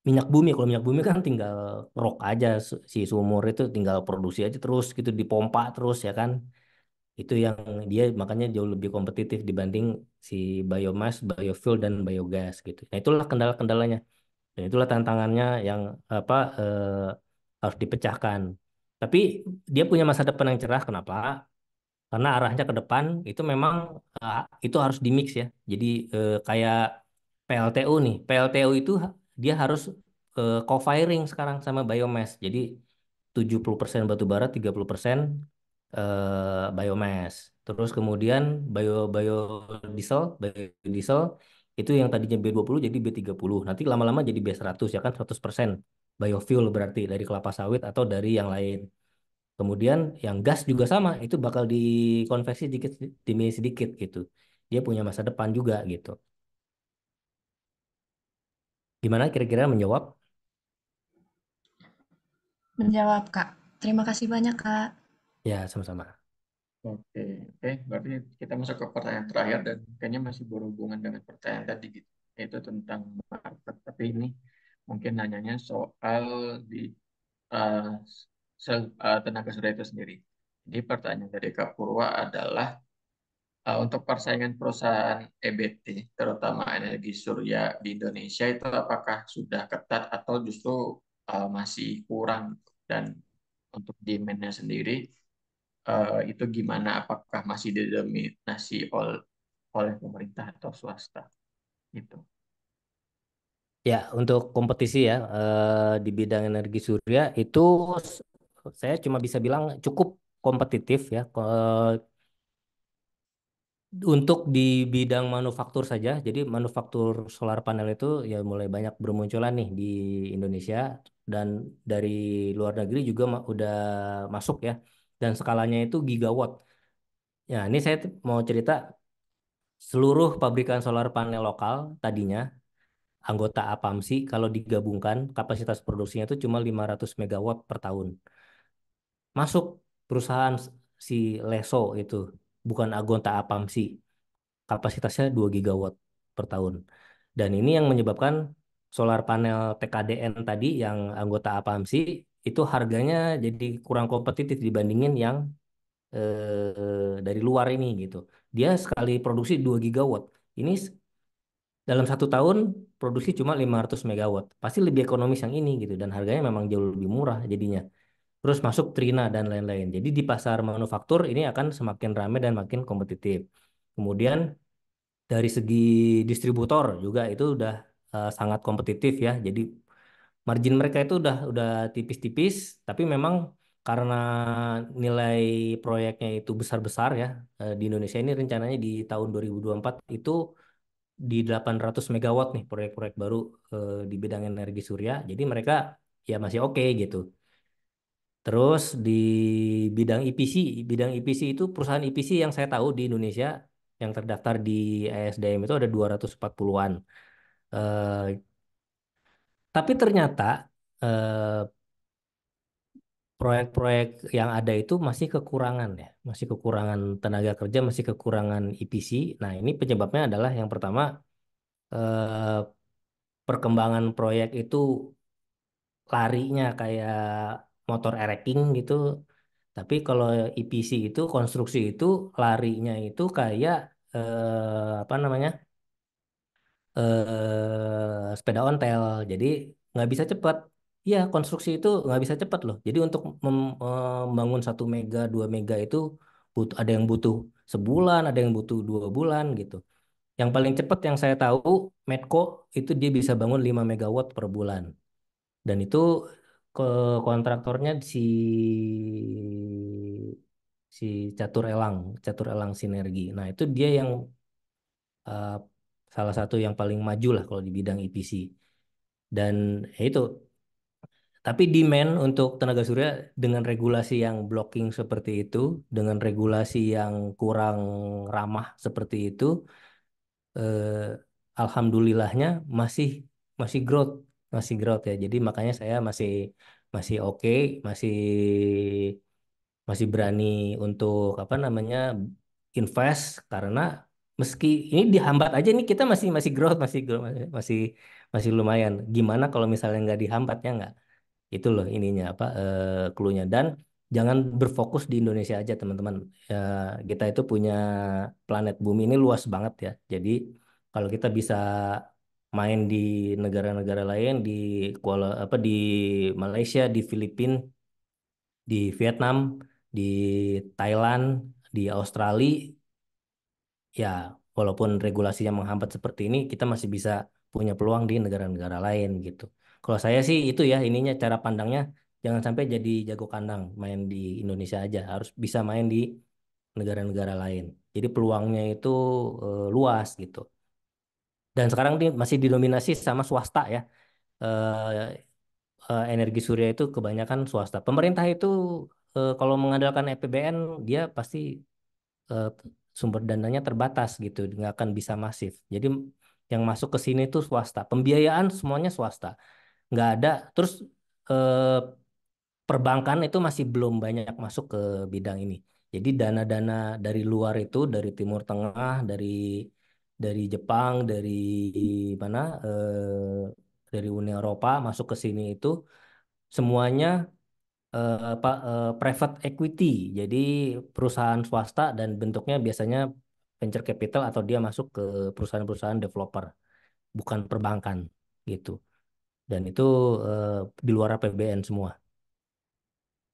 minyak bumi. Kalau minyak bumi kan tinggal rock aja si sumur itu tinggal produksi aja terus gitu dipompa terus ya kan. Itu yang dia makanya jauh lebih kompetitif dibanding si biomass, biofuel dan biogas gitu. Nah, itulah kendala-kendalanya. Dan itulah tantangannya yang apa harus dipecahkan. Tapi dia punya masa depan yang cerah. Kenapa? Karena arahnya ke depan itu memang itu harus dimix ya. Jadi kayak PLTU nih. PLTU itu dia harus co-firing sekarang sama biomass. Jadi 70% batu bara, 30% biomass. Terus kemudian biodiesel itu yang tadinya B20 jadi B30. Nanti lama-lama jadi B100 ya kan 100% biofuel berarti dari kelapa sawit atau dari yang lain. Kemudian yang gas juga sama, itu bakal dikonversi sedikit demi sedikit gitu. Dia punya masa depan juga gitu. Gimana kira-kira menjawab? Menjawab, Kak. Terima kasih banyak, Kak. Ya, sama-sama. Oke, oke. Berarti kita masuk ke pertanyaan terakhir dan kayaknya masih berhubungan dengan pertanyaan tadi gitu. Yaitu tentang market. Tapi ini mungkin nanyanya soal di uh, tenaga surya itu sendiri. Jadi pertanyaan dari Kak Purwa adalah untuk persaingan perusahaan EBT, terutama energi surya di Indonesia itu apakah sudah ketat atau justru masih kurang? Dan untuk demand-nya sendiri itu gimana? Apakah masih didominasi oleh pemerintah atau swasta? Gitu. Ya, untuk kompetisi ya di bidang energi surya itu saya cuma bisa bilang cukup kompetitif ya. Untuk di bidang manufaktur saja, jadi manufaktur solar panel itu ya mulai banyak bermunculan nih di Indonesia dan dari luar negeri juga udah masuk ya. Dan skalanya itu gigawatt. Ya, ini saya mau cerita seluruh pabrikan solar panel lokal tadinya anggota APAMSI kalau digabungkan kapasitas produksinya itu cuma 500 megawatt per tahun. Masuk perusahaan si Leso itu bukan anggota APAMSI. Kapasitasnya 2 gigawatt per tahun. Dan ini yang menyebabkan solar panel TKDN tadi yang anggota APAMSI itu harganya jadi kurang kompetitif dibandingin yang dari luar ini gitu. Dia sekali produksi 2 gigawatt. Ini dalam 1 tahun produksi cuma 500 megawatt. Pasti lebih ekonomis yang ini gitu dan harganya memang jauh lebih murah jadinya. Terus masuk Trina dan lain-lain. Jadi di pasar manufaktur ini akan semakin ramai dan makin kompetitif. Kemudian dari segi distributor juga itu udah sangat kompetitif ya. Jadi margin mereka itu udah tipis-tipis, tapi memang karena nilai proyeknya itu besar-besar ya. Di Indonesia ini rencananya di tahun 2024 itu di 800 megawatt nih proyek-proyek baru di bidang energi surya. Jadi mereka ya masih oke gitu. Terus di bidang EPC itu perusahaan EPC yang saya tahu di Indonesia yang terdaftar di ESDM itu ada 240-an. Eh, tapi ternyata eh, proyek-proyek yang ada itu masih kekurangan ya, masih kekurangan tenaga kerja, masih kekurangan EPC. Nah, ini penyebabnya adalah yang pertama eh, perkembangan proyek itu larinya kayak motor ereking gitu. Tapi kalau EPC itu konstruksi itu larinya itu kayak apa namanya sepeda ontel. Jadi nggak bisa cepat. Iya, konstruksi itu nggak bisa cepat loh. Jadi untuk membangun 1 mega, 2 mega itu ada yang butuh sebulan, ada yang butuh 2 bulan gitu. Yang paling cepat yang saya tahu, Medco itu dia bisa bangun 5 megawatt per bulan. Dan itu ke kontraktornya si Catur Elang Sinergi. Nah, itu dia yang eh, salah satu yang paling maju lah kalau di bidang EPC. Dan ya itu, tapi demand untuk tenaga surya dengan regulasi yang blocking seperti itu, dengan regulasi yang kurang ramah seperti itu, eh, alhamdulillahnya masih masih growth, masih growth ya. Jadi makanya saya masih masih oke, masih masih berani untuk apa namanya invest karena meski ini dihambat aja nih kita masih masih growth, masih masih lumayan. Gimana kalau misalnya nggak dihambatnya nggak? Itu loh ininya apa clue-nya. Dan jangan berfokus di Indonesia aja teman-teman. Ya, kita itu punya planet bumi ini luas banget ya. Jadi kalau kita bisa main di negara-negara lain di di Malaysia, di Filipina, di Vietnam, di Thailand, di Australia, ya walaupun regulasinya menghambat seperti ini, kita masih bisa punya peluang di negara-negara lain gitu. Kalau saya sih itu ya ininya cara pandangnya, jangan sampai jadi jago kandang main di Indonesia aja, harus bisa main di negara-negara lain. Jadi peluangnya itu luas gitu. Dan sekarang ini masih didominasi sama swasta ya. Eh, Energi surya itu kebanyakan swasta. Pemerintah itu kalau mengandalkan APBN dia pasti eh, sumber dananya terbatas gitu, nggak akan bisa masif. Jadi yang masuk ke sini tuh swasta, pembiayaan semuanya swasta, nggak ada. Terus eh, perbankan itu masih belum banyak masuk ke bidang ini. Jadi dana-dana dari luar itu, dari Timur Tengah, dari Jepang, dari mana, dari Uni Eropa masuk ke sini itu semuanya private equity. Jadi perusahaan swasta dan bentuknya biasanya venture capital atau dia masuk ke perusahaan-perusahaan developer, bukan perbankan gitu. Dan itu eh, di luar APBN semua.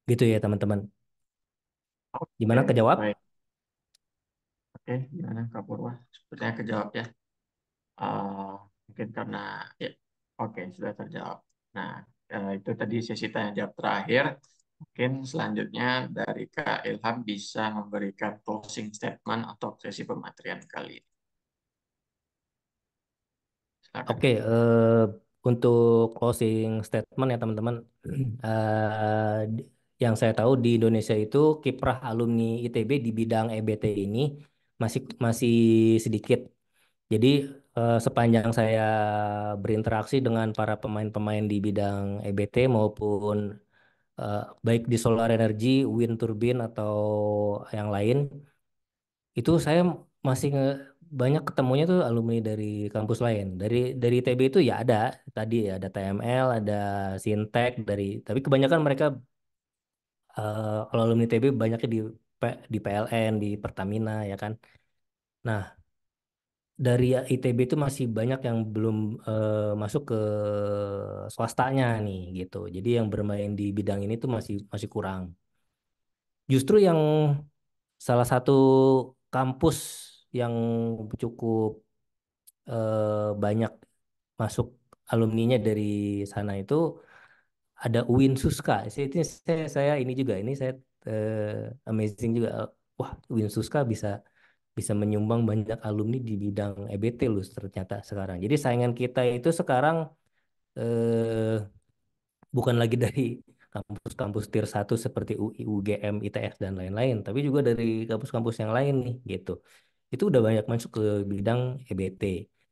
Gitu ya teman-teman. Oke, Gimana kejawab? baik. Oke, gimana Kak Purwa? Sepertinya kejawab ya. Eh, Mungkin karena ya, oke sudah terjawab. Nah, itu tadi sesi tanya jawab terakhir. Mungkin selanjutnya dari Kak Ilham bisa memberikan closing statement untuk sesi pematerian kali ini. Silakan Oke, Kak. untuk closing statement ya teman-teman, yang saya tahu di Indonesia itu kiprah alumni ITB di bidang EBT ini masih masih sedikit. Jadi sepanjang saya berinteraksi dengan para pemain-pemain di bidang EBT maupun baik di solar energy, wind turbine atau yang lain, itu saya masih banyak ketemunya tuh alumni dari kampus lain. Dari ITB itu ya ada tadi ya ada TML, ada Sintek tapi kebanyakan mereka kalau alumni ITB banyaknya di PLN, di Pertamina ya kan. Nah, dari ITB itu masih banyak yang belum masuk ke swastanya nih gitu. Jadi yang bermain di bidang ini tuh masih masih kurang. Justru yang salah satu kampus yang cukup banyak masuk alumninya dari sana itu ada UIN Suska. Saya ini juga ini saya amazing juga. Wah, UIN Suska bisa bisa menyumbang banyak alumni di bidang EBT loh ternyata sekarang. Jadi saingan kita itu sekarang eh, bukan lagi dari kampus-kampus tier 1 seperti UI, UGM, ITS dan lain-lain, tapi juga dari kampus-kampus yang lain nih gitu. Itu udah banyak masuk ke bidang EBT.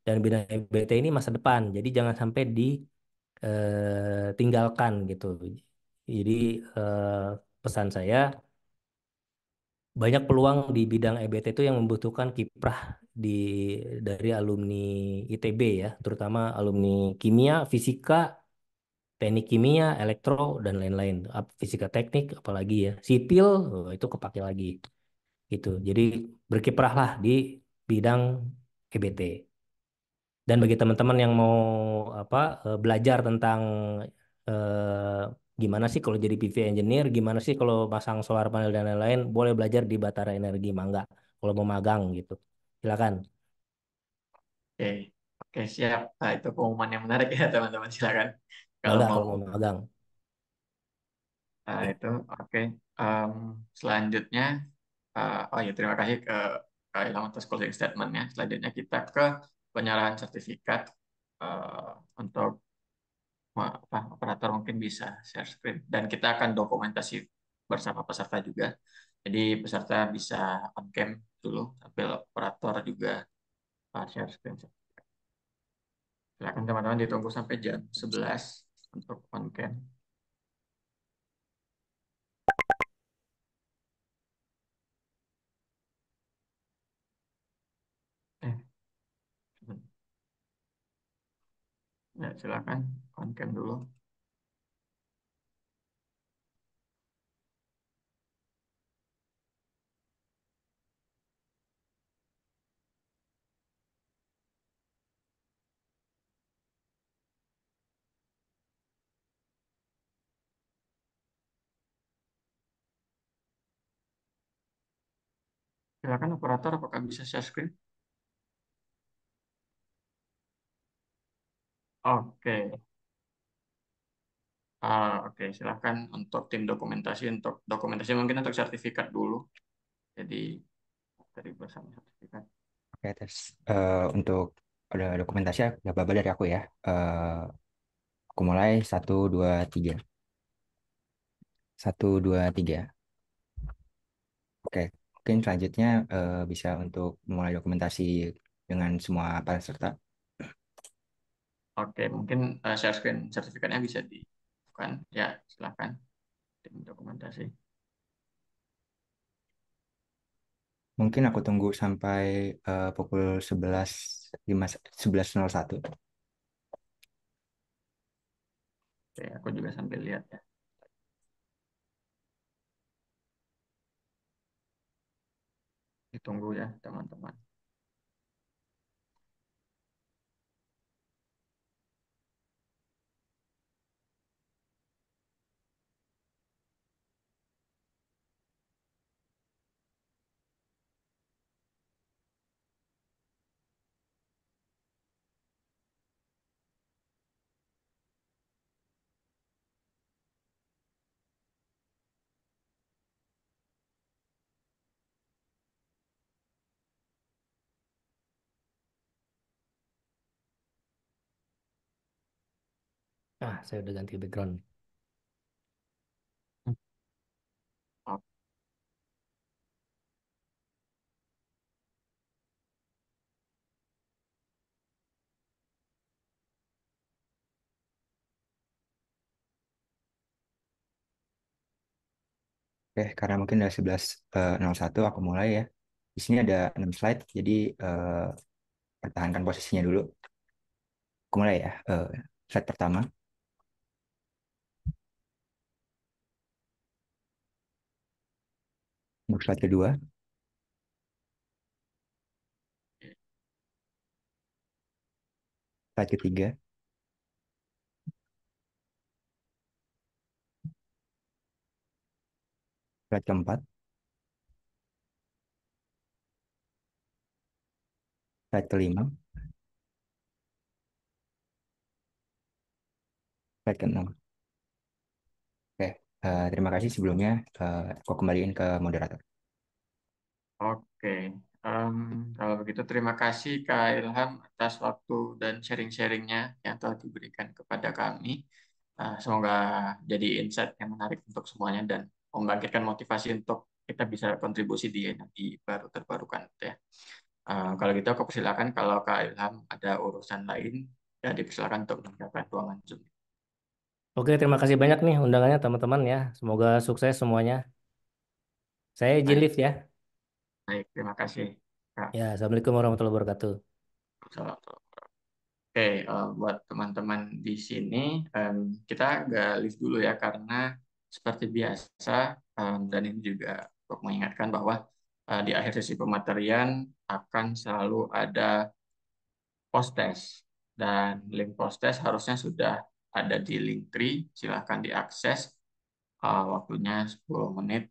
Dan bidang EBT ini masa depan, jadi jangan sampai ditinggalkan gitu. Jadi eh, pesan saya banyak peluang di bidang EBT itu yang membutuhkan kiprah di dari alumni ITB ya, terutama alumni kimia, fisika, teknik kimia, elektro dan lain-lain. Fisika teknik apalagi ya, sipil itu kepake lagi gitu. Jadi berkiprahlah di bidang EBT. Dan bagi teman-teman yang mau apa belajar tentang eh, gimana sih kalau jadi PV engineer, gimana sih kalau pasang solar panel dan lain-lain, boleh belajar di Batara Energi Mangga kalau mau magang gitu. Silakan. Oke, oke siap. Nah, itu pengumuman yang menarik ya teman-teman. Silakan kalau Mangga mau. kalau mau magang. Nah, itu oke. Em, Selanjutnya, oh ya terima kasih ke Kak Ilham atas closing statement-nya. Selanjutnya kita ke penyerahan sertifikat eh, untuk operator mungkin bisa share screen dan kita akan dokumentasi bersama peserta juga. Jadi peserta bisa on cam dulu sambil operator juga share screen. Silakan teman-teman ditunggu sampai jam 11 untuk on cam. Eh, ya silakan on cam dulu. Silakan operator apakah bisa share screen? Oke. Oke, silakan untuk tim dokumentasi mungkin untuk sertifikat dulu. Jadi tadi bersama sertifikat. Oke, terus untuk ada dokumentasi ada apa dari aku ya. Aku mulai 1, 2, 3. 1, 2, 3. Oke, mungkin selanjutnya bisa untuk mulai dokumentasi dengan semua peserta. Oke, mungkin share screen sertifikatnya bisa dibuka. Ya, silakan tim dokumentasi. Mungkin aku tunggu sampai pukul 11.01. Oke, aku juga sambil lihat ya. Ditunggu ya, teman-teman. Saya udah ganti background. Oke, Oke, karena mungkin dari 11.01 aku mulai ya. Di sini ada 6 slide, jadi pertahankan posisinya dulu. Aku mulai ya. Slide pertama. Untuk slide kedua. Slide ketiga. Slide keempat. Slide kelima. Slide keenam. Oke, terima kasih sebelumnya. Aku kembaliin ke moderator. oke. Kalau begitu terima kasih Kak Ilham atas waktu dan sharing-sharingnya yang telah diberikan kepada kami. Semoga jadi insight yang menarik untuk semuanya dan membangkitkan motivasi untuk kita bisa kontribusi di energi baru terbarukan ya. Kalau gitu aku persilakan kalau Kak Ilham ada urusan lain ya dipersilakan untuk meninggalkan ruangan Zoom. Oke, terima kasih banyak nih undangannya teman-teman ya. Semoga sukses semuanya. Saya izin Baik, lift ya. baik, terima kasih Kak. Ya, Assalamualaikum warahmatullahi wabarakatuh. Salam. Oke, buat teman-teman di sini kita agak lift dulu ya karena seperti biasa dan ini juga untuk mengingatkan bahwa di akhir sesi pematerian akan selalu ada post test dan link post test harusnya sudah ada di Linktree, silahkan diakses. Waktunya 10 menit,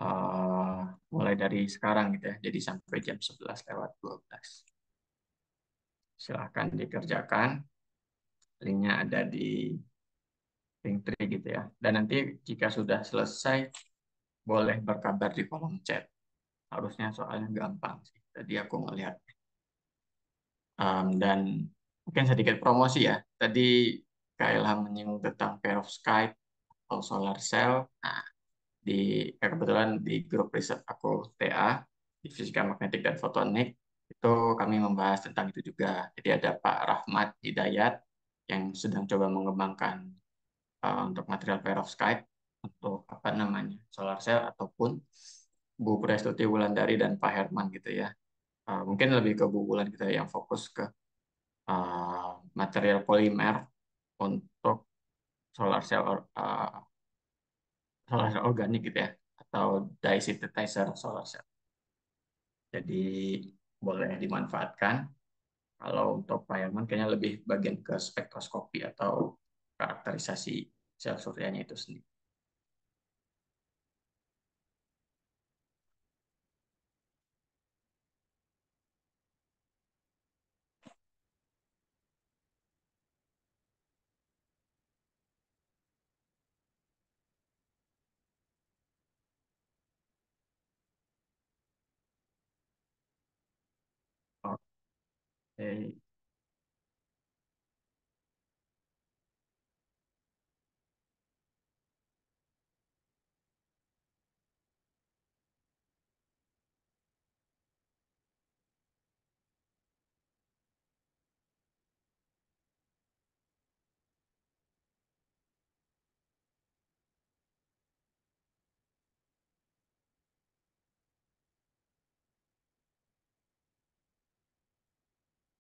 uh, mulai dari sekarang gitu ya, jadi sampai jam 11:12. Silahkan dikerjakan, linknya ada di Linktree gitu ya. Dan nanti jika sudah selesai, boleh berkabar di kolom chat. Harusnya soalnya gampang sih. Tadi aku ngelihat. Dan mungkin sedikit promosi ya. Tadi Kak Ilham menyinggung tentang perovskite atau solar cell. Nah, kebetulan di grup riset aku TA di Fisika Magnetik dan Fotonik itu kami membahas tentang itu juga. Jadi ada Pak Rahmat Hidayat yang sedang coba mengembangkan untuk material perovskite untuk apa namanya solar cell, ataupun Bu Prestuti Wulandari dan Pak Herman gitu ya. Mungkin lebih ke Bu Wulan gitu ya, yang fokus ke material polimer untuk solar cell solar cell organik gitu ya, atau dye synthesizer solar cell. Jadi boleh dimanfaatkan. Kalau untuk Pak Herman kayaknya lebih bagian ke spektroskopi atau karakterisasi sel suryanya itu sendiri. Oke.